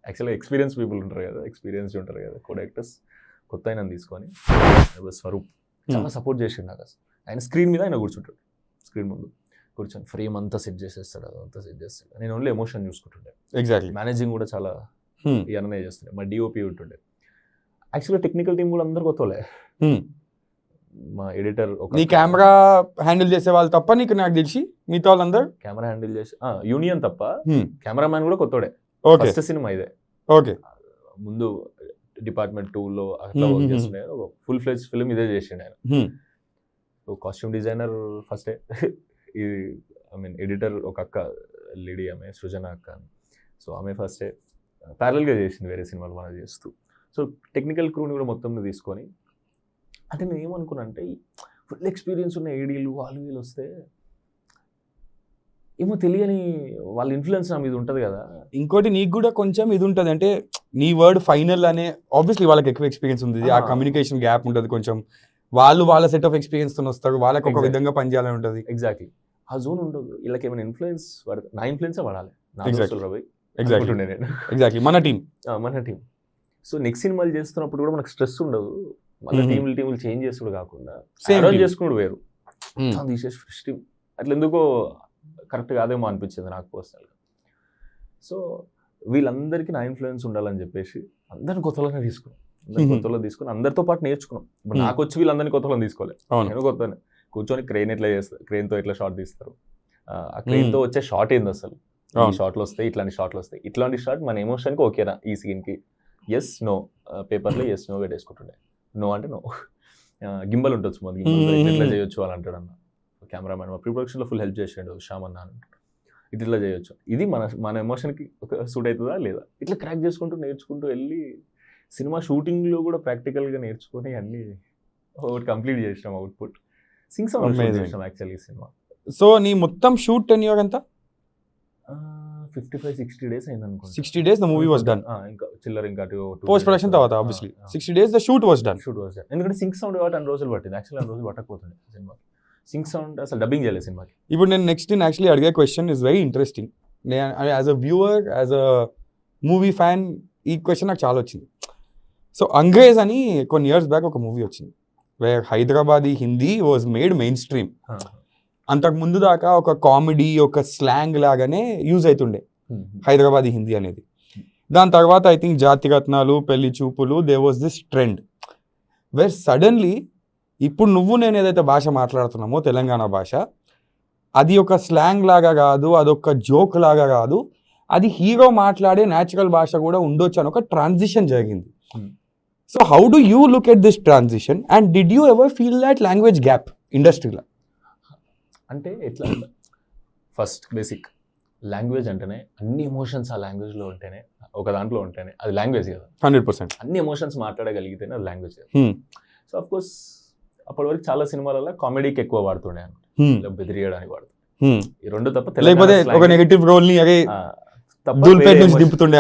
యాక్చువల్గా ఎక్స్పీరియన్స్ పీపుల్ ఉంటారు కదా, ఎక్స్పీరియన్స్ ఉంటారు కదా కో డైరెక్టర్స్, కొత్త ఆయన తీసుకొని స్వరూప్ చాలా సపోర్ట్ చేసిండు నాకు. అసలు ఆయన స్క్రీన్ మీద ఆయన కూర్చుంటాడు, స్క్రీన్ ముందు కూర్చొని ఫ్రేమ్ అంతా సెట్ చేసేస్తాడు, అదంతా సెట్ చేస్తాడు. నేను ఓన్లీ ఎమోషన్ చూసుకుంటుండే. ఎగ్జాక్ట్లీ, మేనేజింగ్ కూడా చాలా ఇవన్నీ చేస్తుండే. మా డిఓపి ఉంటుండే. యాక్చువల్గా టెక్నికల్ టీం కూడా అందరు కొత్తలే. మా ఎడిటర్ నీ కెమెరా హ్యాండిల్ చేసే వాళ్ళు తప్ప నీకు నాకు తెలిసి మిగతా వాళ్ళందరూ కెమెరా హ్యాండిల్ చేసి యూనియన్ తప్ప కెమెరామ్యాన్ కూడా కొత్తోడే. ఫస్ట్ సినిమా ఇదే. ఓకే, ముందు డిపార్ట్మెంట్ 2లో అట్లా వర్క్ చేస్తుండే, ఫుల్ ఫ్లెజ్ ఫిల్మ్ ఇదే చేసిండే ఆయన. కాస్ట్యూమ్ డిజైనర్ ఫస్టే, ఇది ఐ మీన్ ఎడిటర్ ఒక అక్క లేడీ, ఆమె సృజన అక్క. సో ఆమె ఫస్టే ప్యారల్గా చేసింది వేరే సినిమాలు మనం చేస్తూ. సో టెక్నికల్ క్రూని కూడా మొత్తం తీసుకొని, అంటే నేను ఏమనుకున్నా అంటే ఫుల్ ఎక్స్పీరియన్స్ ఉన్న ఏడీలు వాళ్ళు వీళ్ళు వస్తే ఏమో తెలియని వాళ్ళ ఇన్ఫ్లుయెన్స్ నా మీద ఉంటుంది కదా. ఇంకోటి నీకు కూడా కొంచెం ఇది ఉంటుంది, అంటే నీ వర్డ్ ఫైనల్ అనే ఆబ్వియస్లీ వాళ్ళకి ఎక్కువ ఎక్స్పీరియన్స్ ఉంది, ఆ కమ్యూనికేషన్ గ్యాప్ ఉంటుంది కొంచెం, వాళ్ళు వాళ్ళ సెట్ ఆఫ్ ఎక్స్పీరియన్స్ తో వస్తారు, వాళ్ళకి ఒక విధంగా పనిచేయాలని ఉంటుంది. ఎగ్జాక్ట్లీ, ఆ జోన్ ఉండదు. వీళ్ళకి ఏమైనా ఇన్ఫ్లుయెన్స్ పడుతుంది, నా ఇన్ఫ్లుయెన్సే పడాలి. ఎగ్జాక్ట్లీ మన టీం. సో నెక్స్ట్ సినిమాలు చేస్తున్నప్పుడు కూడా మనకు స్ట్రెస్ ఉండదు. మళ్ళీ టీములు చేంజ్ చేసుడు కాకుండా చేసుకున్నాడు వేరు, తీసేసి ఫ్రెష్ టీం అట్లా ఎందుకో కరెక్ట్ కాదేమో అనిపించింది నాకు పర్సనల్గా. సో వీళ్ళందరికీ నా ఇన్ఫ్లుయెన్స్ ఉండాలని చెప్పేసి అందరిని కొత్తలోనే తీసుకుని అందరితో పాటు నేర్చుకున్నాం. ఇప్పుడు నాకు వచ్చి వీళ్ళందరినీ కొత్తలో తీసుకోలేదు, నేను కొత్తనే కూర్చొని క్రెయిన్ ఎట్లా చేస్తారు, క్రెయిన్తో ఎట్లా షాట్ తీస్తారు, ఆ క్రెయిన్తో వచ్చే షాట్ ఏంది అసలు, ఈ షాట్లు వస్తాయి, ఇట్లాంటి షాట్లు వస్తాయి, ఇట్లాంటి షాట్ మన ఎమోషన్కి ఓకేనా, ఈ సీన్కి ఎస్ నో, పేపర్లో ఎస్ నో పెట్టేసుకుంటుండే. నో అంటే నో, గింబల్ ఉంటుంది గింబల్ ఎట్లా చేయొచ్చు అని అంటాడు అన్న. కెమెరామెన్ ప్రీ ప్రొడక్షన్లో ఫుల్ హెల్ప్ చేసాడు శ్యామ్ అన్న అని. ఇట్లా చేయొచ్చు, ఇది మన ఎమోషన్కి ఒక సూట్ అవుతుందా లేదా, ఇట్లా క్రాక్ చేసుకుంటూ నేర్చుకుంటూ వెళ్ళి సినిమా షూటింగ్లో కూడా ప్రాక్టికల్గా నేర్చుకొని అన్నీ ఒకటి కంప్లీట్ చేసినాం. అవుట్పుట్ సింగ్ సౌండ్ చేసినాం యాక్చువల్లీ ఈ సినిమా. సో నీ మొత్తం షూట్ టెన్యూర్ ఎంత? 55-60 days అయింది అనుకోండి. 60 days the movie was done. ఇంకా చిల్లర ఇంకా పోస్ట్ ప్రొడక్షన్ తర్వాత obviously 60 days the shoot was done. ఎందుకంటే సింగ్ సౌండ్ కాబట్టి 2 రోజులు పట్టింది. యాక్చువల్లీ 2 రోజులు పట్టకపోతుంది సినిమా. సింగ్ సౌండ్ అసలు డబ్బింగ్ చేయలేదు సినిమాకి. ఇప్పుడు నేను నెక్స్ట్ యాక్చువల్లీ అడిగే క్వశ్చన్ ఇస్ వెరీ ఇంట్రెస్టింగ్. నేను as a viewer, as a movie fan ఈ క్వశ్చన్ నాకు చాలా వచ్చింది. సో అంగ్రేజ్ అని కొన్ని ఇయర్స్ బ్యాక్ ఒక మూవీ వచ్చింది where Hyderabadi Hindi was made mainstream. అంతకు ముందు దాకా ఒక కామెడీ, ఒక స్లాంగ్ లాగానే యూజ్ అవుతుండే హైదరాబాదీ హిందీ అనేది. దాని తర్వాత I think Jathi Ratnalu, Pelli Choopulu, they was this trend where suddenly ఇప్పుడు నువ్వు నేను ఏదైతే భాష మాట్లాడుతున్నామో తెలంగాణ భాష, అది ఒక స్లాంగ్ లాగా కాదు, అదొక జోక్ లాగా కాదు, అది హీరో మాట్లాడే న్యాచురల్ భాష కూడా ఉండొచ్చు అని ఒక ట్రాన్సిషన్ జరిగింది. So how do you look at this transition and did you ever feel that language gap ఇండస్ట్రీలో? అంటే ఎట్లా, ఫస్ట్ బేసిక్ లాంగ్వేజ్ అంటేనే అన్ని ఎమోషన్స్ ఆ లాంగ్వేజ్లో ఉంటేనే, ఒక దాంట్లో ఉంటేనే అది లాంగ్వేజ్ కదా. 100% అన్ని ఎమోషన్స్ మాట్లాడగలిగితేనే అది లాంగ్వేజ్ కదా. సో అఫ్ కోర్స్ అప్పటి వరకు చాలా సినిమాలలో కామెడీకి ఎక్కువ వాడుతుండే అనుకో, బెదిరియడానికి వాడుతుండే. ఈ రెండు తప్ప ఒక నెగటివ్ రోల్ ని దింపుతుండే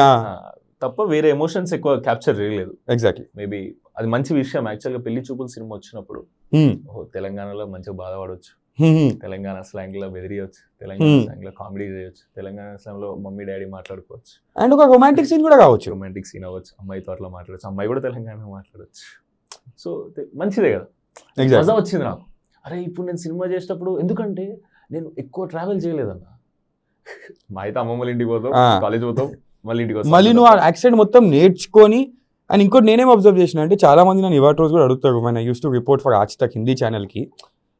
తప్ప వేరే ఎమోషన్స్ ఎక్కువ క్యాప్చర్ చేయలేదు. ఎగ్జాక్ట్లీ. మేబీ అది మంచి విషయం యాక్చువల్గా. పెళ్లి చూపుల సినిమా వచ్చినప్పుడు తెలంగాణలో మంచిగా బాధపడవచ్చు, తెలంగాణ స్లాంగ్ లో బెదిరియవచ్చు, తెలంగాణ స్లాంగ్ లో కామెడీ చేయొచ్చు, తెలంగాణ స్లాంగ్ లో మమ్మీ డాడీ మాట్లాడుకోవచ్చు, అండ్ ఒక రొమాంటిక్ సీన్ కూడా కావచ్చు. రొమాంటిక్ సీన్ అవ్వచ్చు, అమ్మాయితో అట్లా మాట్లాడచ్చు, అమ్మాయి కూడా తెలంగాణ మాట్లాడచ్చు. సో మంచిదే కదా, మజా వచ్చింది నాకు. అరే ఇప్పుడు నేను సినిమా చేసేటప్పుడు, ఎందుకంటే నేను ఎక్కువ ట్రావెల్ చేయలేదన్న, మా అయితే అమ్మమ్మల ఇంటికి పోతాం, కాలేజ్ పోతాం, మళ్ళీ ఇంటికి వస్తాం, మళ్ళీ నువ్వు ఆ యాక్సెంట్ మొత్తం నేర్చుకొని. అండ్ ఇంకోటి నేనేం అబ్జర్వ్ చేసిన అంటే, చాలా మంది నన్ను ఇవాటి రోజు కూడా అడుగుతారు, మన యూస్ టు రిపోర్ట్ ఫర్ ఆజ్ తక్ హిందీ ఛానల్కి,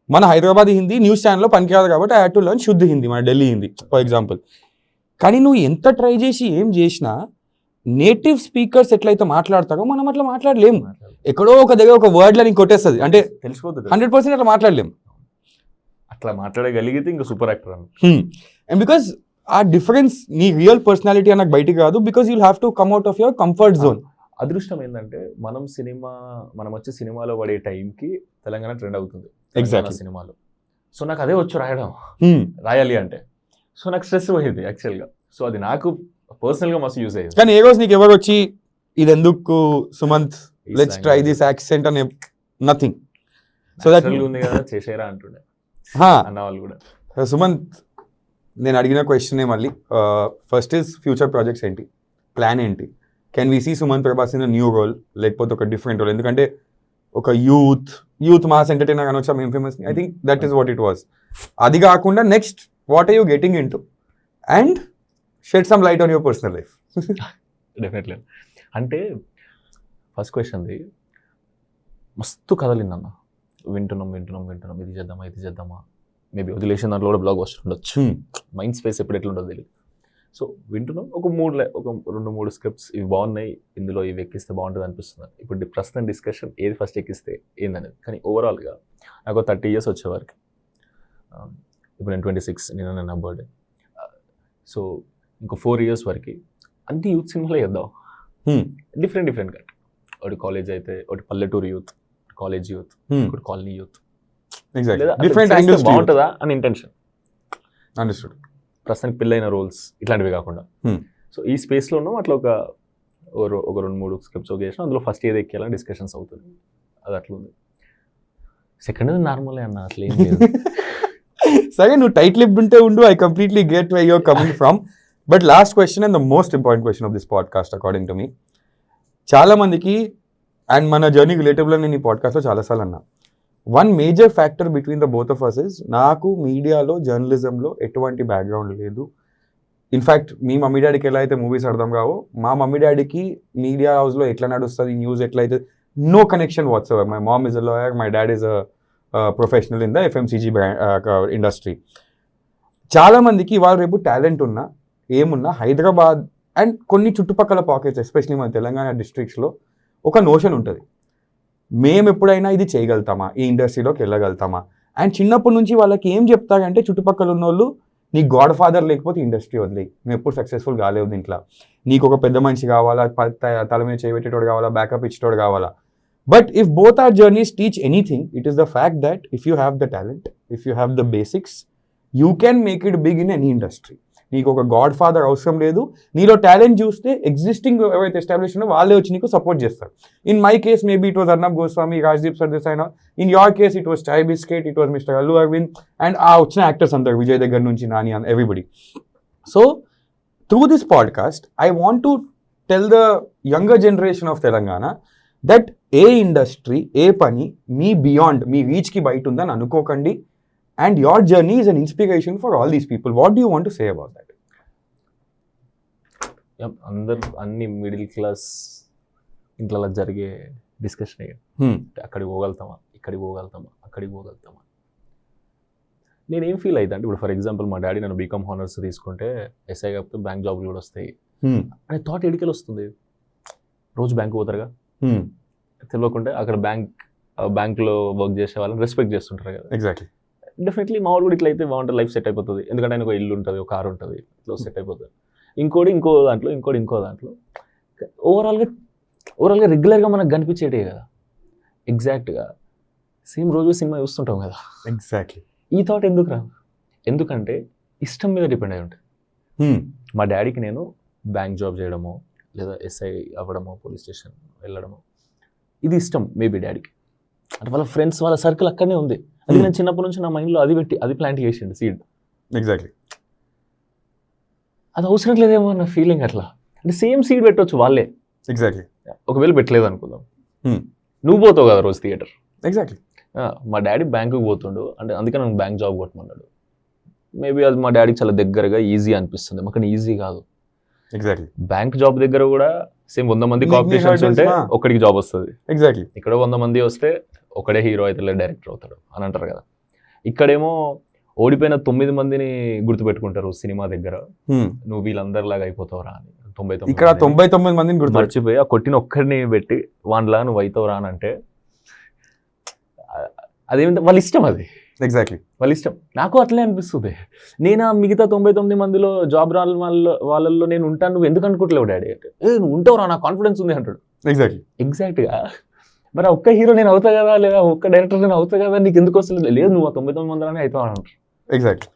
మన హైదరాబాద్ హిందీ న్యూస్ ఛానల్లో పనికిరాదు కాబట్టి ఐ హ్యాడ్ టు లెర్న్ శుద్ధ హిందీ, మన ఢిల్లీ హిందీ ఫర్ ఎగ్జాంపుల్. కానీ నువ్వు ఎంత ట్రై చేసి ఏం చేసినా నేటివ్ స్పీకర్స్ ఎట్లయితే మాట్లాడతారో మనం అట్లా మాట్లాడలేము. ఎక్కడో ఒక దగ్గర ఒక వర్డ్లో నీకు కొట్టేస్తుంది అంటే తెలిసిపోతుంది. 100% అట్లా మాట్లాడలేము. అట్లా మాట్లాడగలిగితే ఇంకా సూపర్ యాక్టర్ అన్న. అండ్ బికాస్ ఆ డిఫరెన్స్ నీ రియల్ పర్సనాలిటీ నాకు బయటికి రాదు, because you'll have to come out of your comfort zone. అదృష్టం ఏంటంటే మనం వచ్చే సినిమాలో పడే టైంకి తెలంగాణ ట్రెండ్ అవుతుంది ఎగ్జాక్ట్లీ సినిమాలో. సో నాకు అదే వచ్చు రాయాలి అంటే. సో నాకు స్ట్రెస్ పోయింది యాక్చువల్గా. సో అది నాకు పర్సనల్గా మస్తు యూజ్ అయ్యింది. కానీ ఏ రోజు నీకు ఎవరు వచ్చి ఇది ఎందుకు Sumanth let's try this accent అనే నథింగ్. సో దట్ ఉంది కదా చేసేరా అంటుండే అన్న వాళ్ళు కూడా. సుమంత్, నేను అడిగిన క్వశ్చనే మళ్ళీ. ఫస్ట్ ఇస్ ఫ్యూచర్ ప్రాజెక్ట్స్ ఏంటి, ప్లాన్ ఏంటి? Can we see Sumanth Prabhas in new role, లేకపోతే ఒక డిఫరెంట్ రోల్? ఎందుకంటే ఒక యూత్ మాస్ ఎంటర్టైనర్ అని వచ్చా మేము famous. I think that is what it was. అది కాకుండా next what are you getting in to, and shed some light on your personal life. Definitely. అంటే ఫస్ట్ క్వశ్చన్ది మస్తు కదలిందన్న. వింటున్నాం ఇది చేద్దామా మేబీ వదిలేసిన దాంట్లో కూడా బ్లాగ్ బస్టర్ ఉండొచ్చు. మైండ్ స్పేస్ ఎప్పుడు ఎట్లా ఉండదు తెలియదు. సో వింటున్నాం, ఒక 2-3 స్క్రిప్ట్స్ ఇవి బాగున్నాయి, ఇందులో ఇవి ఎక్కిస్తే బాగుంటుంది అనిపిస్తుంది. ఇప్పుడు ప్రస్తుతం డిస్కషన్ ఏది ఫస్ట్ ఎక్కిస్తే ఏందనేది. కానీ ఓవరాల్గా నాకు 30 years వచ్చేవారికి, ఇప్పుడు నేను 26, నిన్న నా బర్త్డే. సో ఇంకో 4 years వరకు అన్ని యూత్ సినిమాలో చేద్దాం, డిఫరెంట్ కట్. ఒకటి కాలేజ్ అయితే, ఒకటి పల్లెటూరు యూత్, కాలేజ్ యూత్, ఒకటి కాలనీ యూత్, బాగుంటుందా అని ఇంటెన్షన్. అండర్స్టూడ్. ప్రస్తుతానికి పెళ్ళైన రోల్స్ ఇట్లాంటివి కాకుండా. సో ఈ స్పేస్లో ఉన్నాం. అట్లా ఒక 2-3 స్క్రిప్ట్స్ ఒక చేసినా, అందులో ఫస్ట్ ఏది ఎక్కేయాలని డిస్కషన్స్ అవుతుంది. అది అట్లా ఉంది. సెకండ్ నార్మల్ అన్న, అట్లా ఏం లేదు. సరే, నువ్వు టైట్ లిప్ ఉంటే ఉండు, I completely get where you're coming from. But last question and the most important question of this podcast according to me, చాలా మందికి అండ్ మన జర్నీ రిలేటివ్లో నేను ఈ పాడ్కాస్ట్లో చాలాసార్లు అన్నా, one major factor between the both of us is, నాకు మీడియాలో జర్నలిజంలో ఎటువంటి బ్యాక్గ్రౌండ్ లేదు. ఇన్ఫ్యాక్ట్ మీ మమ్మీ డాడీకి ఎలా అయితే మూవీస్ అర్థం కావో, మా మమ్మీ డాడీకి మీడియా హౌస్లో ఎట్లా నడుస్తుంది, న్యూస్ ఎట్లయితే, no connection whatsoever. My mom is a lawyer, my dad is a professional in the FMCG industry. చాలామందికి ఇవాళ రేపు టాలెంట్ ఉన్నా ఏమున్నా హైదరాబాద్ అండ్ కొన్ని చుట్టుపక్కల పాకెట్స్, ఎస్పెషలీ మన తెలంగాణ డిస్ట్రిక్ట్స్లో ఒక నోషన్ ఉంటుంది, మేము ఎప్పుడైనా ఇది చేయగలుగుతామా, ఈ ఇండస్ట్రీలోకి వెళ్ళగలుగుతామా. అండ్ చిన్నప్పటి నుంచి వాళ్ళకి ఏం చెప్తారంటే చుట్టుపక్కల ఉన్న వాళ్ళు నీ గాడ్ ఫాదర్ లేకపోతే ఇండస్ట్రీ వదిలే, నువ్వు ఎప్పుడు సక్సెస్ఫుల్ కాలేవు దీంట్లో, నీకు ఒక పెద్ద మనిషి కావాలా, తల మీద చేయబెట్టేటోడు కావాలా, బ్యాకప్ ఇచ్చేటోడు కావాలా. But if both are journeys teach anything, it is the fact that if you have the talent, if you have the basics, you can make it big in any industry. నీకు ఒక గాడ్ ఫాదర్ అవసరం లేదు, నీలో టాలెంట్ చూస్తే ఎగ్జిస్టింగ్ ఎవరైతే ఎస్టాబ్లిష్ ఉన్నో వాళ్ళే వచ్చి నీకు సపోర్ట్ చేస్తారు. In my case maybe it was Arnab Goswami, Rajdeep Sardesai. In your case it was chai biscuit, it was mister Allu Aravind and ఆ వచ్చిన యాక్టర్స్ అందరు, విజయ్ దగ్గర నుంచి Nani, everybody. So through this podcast I want to tell the younger generation of Telangana that ఏ ఇండస్ట్రీ, ఏ పని మీ బియాండ్, మీ రీచ్కి బయట ఉందని అనుకోకండి. And your journey is an inspiration for all these people. What do you want to say about that? అందరు అన్ని మిడిల్ క్లాస్ ఇంట్లో జరిగే డిస్కషన్ అక్కడికి పోగలుగుతామా, ఇక్కడికి పోగలుగుతామా, అక్కడికి పోగలుగుతామా. నేనేం ఫీల్ అవుతా అంటే, ఇప్పుడు ఫర్ ఎగ్జాంపుల్ మా డాడీ నన్ను బీకామ్ హానర్స్ తీసుకుంటే ఎస్ఐ కాకపోతే బ్యాంక్ జాబ్లు కూడా వస్తాయి అనే థాట్ ఎడికెళ్ళి వస్తుంది. రోజు బ్యాంక్ పోతారుగా, తెలియకుంటే అక్కడ బ్యాంక్లో వర్క్ చేసే వాళ్ళని రెస్పెక్ట్ చేస్తుంటారు కదా. ఎగ్జాక్ట్లీ. డెఫినెట్లీ మా వాడు కూడా ఇట్లా అయితే బాగుంటుంది, లైఫ్ సెట్ అయిపోతుంది. ఎందుకంటే ఆయన ఒక ఇల్లు ఉంటుంది, ఒక కారు ఉంటుంది, ఇట్లా సెట్ అయిపోతుంది. ఇంకోటి ఇంకో దాంట్లో ఓవరాల్గా రెగ్యులర్గా మనకు కనిపించేటే కదా. ఎగ్జాక్ట్గా సేమ్ రోజు సినిమా చూస్తుంటాం కదా. ఎగ్జాక్ట్లీ. ఈ థాట్ ఎందుకంటే ఇష్టం మీద డిపెండ్ అయి ఉంటుంది. మా డాడీకి నేను బ్యాంక్ జాబ్ చేయడమో లేదా ఎస్ఐ అవ్వడమో, పోలీస్ స్టేషన్ వెళ్ళడమో, ఇది ఇష్టం మేబీ డాడీకి. అంటే వాళ్ళ ఫ్రెండ్స్, వాళ్ళ సర్కిల్ అక్కడనే ఉంది. అది నేను చిన్నప్పటి నుంచి నా మైండ్లో అది ప్లాంట్ చేసిండు సీడ్. ఎగ్జాక్ట్లీ. అది అవసరం లేదేమో అన్న ఫీలింగ్. అట్లా అంటే సేమ్ సీడ్ పెట్టవచ్చు వాళ్ళే. ఎగ్జాక్ట్లీ. ఒకవేళ పెట్టలేదు అనుకుందాం, నువ్వు పోతావు కదా రోజు థియేటర్. ఎగ్జాక్ట్లీ. మా డాడీ బ్యాంకుకి పోతుండు అంటే అందుకే నాకు బ్యాంక్ జాబ్ కొట్టమన్నాడు. మేబీ అది మా డాడీకి చాలా దగ్గరగా ఈజీ అనిపిస్తుంది, మాకు ఈజీ కాదు. ఎగ్జాక్ట్లీ. బ్యాంక్ జాబ్ దగ్గర కూడా సేమ్ 100 మంది కాంపిటీషన్స్ ఉంటే ఒకడికి జాబ్ వస్తుంది. ఎగ్జాక్ట్లీ. ఇక్కడ 100 మంది వస్తే ఒకడే హీరో అయితే డైరెక్టర్ అవుతాడు అని అంటారు కదా. ఇక్కడేమో ఓడిపోయిన 9 మందిని గుర్తుపెట్టుకుంటారు సినిమా దగ్గర, నువ్వు వీళ్ళందరిలాగా అయిపోతావురా అని. 99 మందిని గుర్తు మర్చిపోయి ఆ కొట్టిన ఒక్కడిని పెట్టి వాడిలాగా నువ్వు అవుతావురా అని అంటే అదేమిటో వాళ్ళ ఇష్టం. అది ఎగ్జాక్ట్లీ వాళ్ళ ఇష్టం. నాకు అట్లే అనిపిస్తుంది. నేను ఆ మిగతా 99 మందిలో జాబ్ రాని వాళ్ళల్లో నేను ఉంటాను, నువ్వు ఎందుకు అనుకోవట్లేవు డాడీ అంటే, నువ్వు ఉంటావురా, నాకు కాన్ఫిడెన్స్ ఉంది అంటాడు. ఎగ్జాక్ట్గా. మరి ఆ ఒక్క హీరో నేను అవుతా కదా, లేదా ఒక్క డైరెక్టర్ నేను అవుతా కదా, నీకు ఎందుకు వస్తుంది? లేదు, నువ్వు 99 మందిలోనే అవుతావు అని అంటారు. ఎగ్జాక్ట్లీ.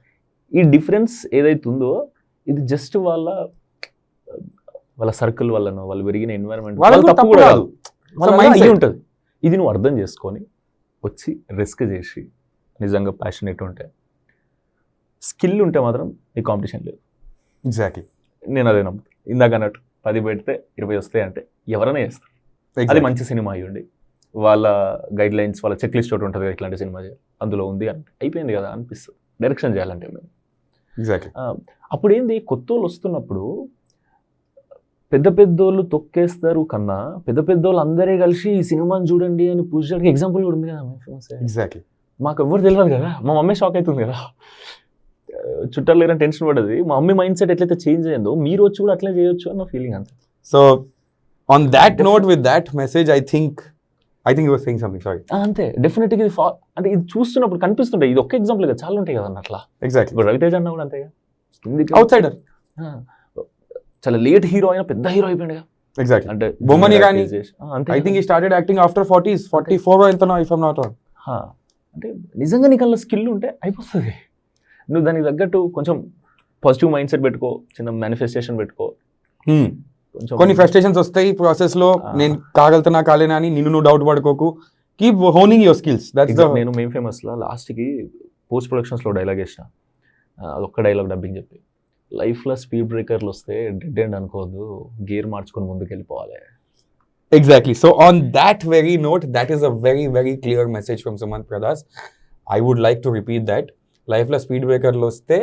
ఈ డిఫరెన్స్ ఏదైతుందో ఇది జస్ట్ వాళ్ళ సర్కిల్ వల్లనో, వాళ్ళు పెరిగిన ఎన్వైరన్మెంట్ తప్పు కూడా కాదు, ఉంటుంది. ఇది నువ్వు అర్థం చేసుకొని వచ్చి రిస్క్ చేసి నిజంగా ప్యాషనేట్ ఉంటే, స్కిల్ ఉంటే మాత్రం నీ కాంపిటీషన్ లేదు. ఎగ్జాక్ట్లీ. నేను అదే నమ్ముతాను. ఇందాక అన్నట్టు 10 పెడితే 20 వస్తాయి అంటే ఎవరైనా చేస్తారు. అది మంచి సినిమా అయ్యండి, వాళ్ళ గైడ్ లైన్స్, వాళ్ళ చెక్ లిస్ట్ ఒకటి ఉంటుంది, ఇట్లాంటి సినిమా చేయాలి, అందులో ఉంది అంటే అయిపోయింది కదా అనిపిస్తుంది. డైరెక్షన్ చేయాలంటే మేము అప్పుడు ఏంది, కొత్త వాళ్ళు వస్తున్నప్పుడు పెద్దోళ్ళు తొక్కేస్తారు కన్నా పెద్దోళ్ళు అందరే కలిసి ఈ సినిమాని చూడండి అని పూజ చేయడానికి ఎగ్జాంపుల్ కూడా ఉంది కదా. ఎగ్జాక్ట్లీ. మాకు ఎవరు తెలియదు కదా, మా మమ్మీ షాక్ అవుతుంది కదా, చుట్టాలు లేరని టెన్షన్ పడదు. మా మమ్మీ మైండ్ సెట్ ఎట్లయితే చేంజ్ అయ్యిందో మీరు వచ్చి కూడా అట్లే చేయొచ్చు అన్న ఫీలింగ్ అంతే. So on that note, with that message, I think you were saying something. Sorry. అంతే, డెఫినెట్గా ఇది అంటే ఇది చూస్తున్నప్పుడు కనిపిస్తుంటాయి. ఇది ఒక్క ఎగ్జాంపుల్ కదా, చాలా ఉంటాయి కదా అట్లా. ఎగ్జాక్ట్లీ. ఇప్పుడు రవితేజ అన్న కూడా అంతేగా, అవుట్ సైడర్ చాలా లేట్ హీరో అయినా పెద్ద హీరో అయిపోయాడు. ఎగ్జాక్ట్లీ. అంటే బొమ్మని కానీ I think he started acting after 40s, 44 ఎంతనో, if I am not wrong. అంటే నిజంగా నీకు అలా స్కిల్ ఉంటే అయిపోతుంది. నువ్వు దానికి తగ్గట్టు కొంచెం పాజిటివ్ మైండ్ సెట్ పెట్టుకో, చిన్న మేనిఫెస్టేషన్ పెట్టుకో. కొన్ని ఫ్రస్ట్రేషన్స్ వస్తాయి ప్రాసెస్ లో, నేను కాగలుగుతున్నా కాలేనా అని నిన్ను నువ్వు డౌట్ పడుకోకు. Keep honing your skills. నేను మెయిన్ ఫేమస్ లో లాస్ట్కి పోస్ట్ ప్రొడక్షన్స్ లో డైలాగ్ వేసిన, అదొక్క డైలాగ్ డబ్బింగ్ చెప్పి, లైఫ్లో స్పీడ్ బ్రేకర్లు వస్తే డెడ్ ఎండ్ అనుకోవద్దు, గేర్ మార్చుకొని ముందుకు వెళ్ళిపోవాలి. Exactly. So on that very note, that is a very, very clear message from Sumant Pradas. I would like to repeat that. Life la speed breaker lo ste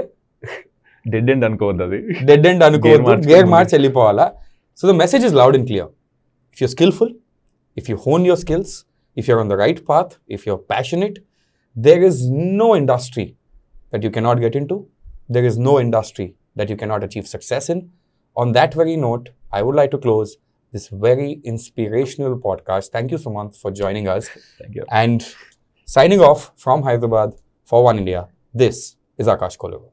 dead end anukovoddu adi. Dead end anukovoddu, gear march ellipovala. So the message is loud and clear. If you're skillful, if you hone your skills, if you're on the right path, if you're passionate, there is no industry that you cannot get into. There is no industry that you cannot achieve success in. On that very note, I would like to close this very inspirational podcast. Thank you, Sumant, for joining us. Thank you. And signing off from Hyderabad, For One India, this is Akash Kologu.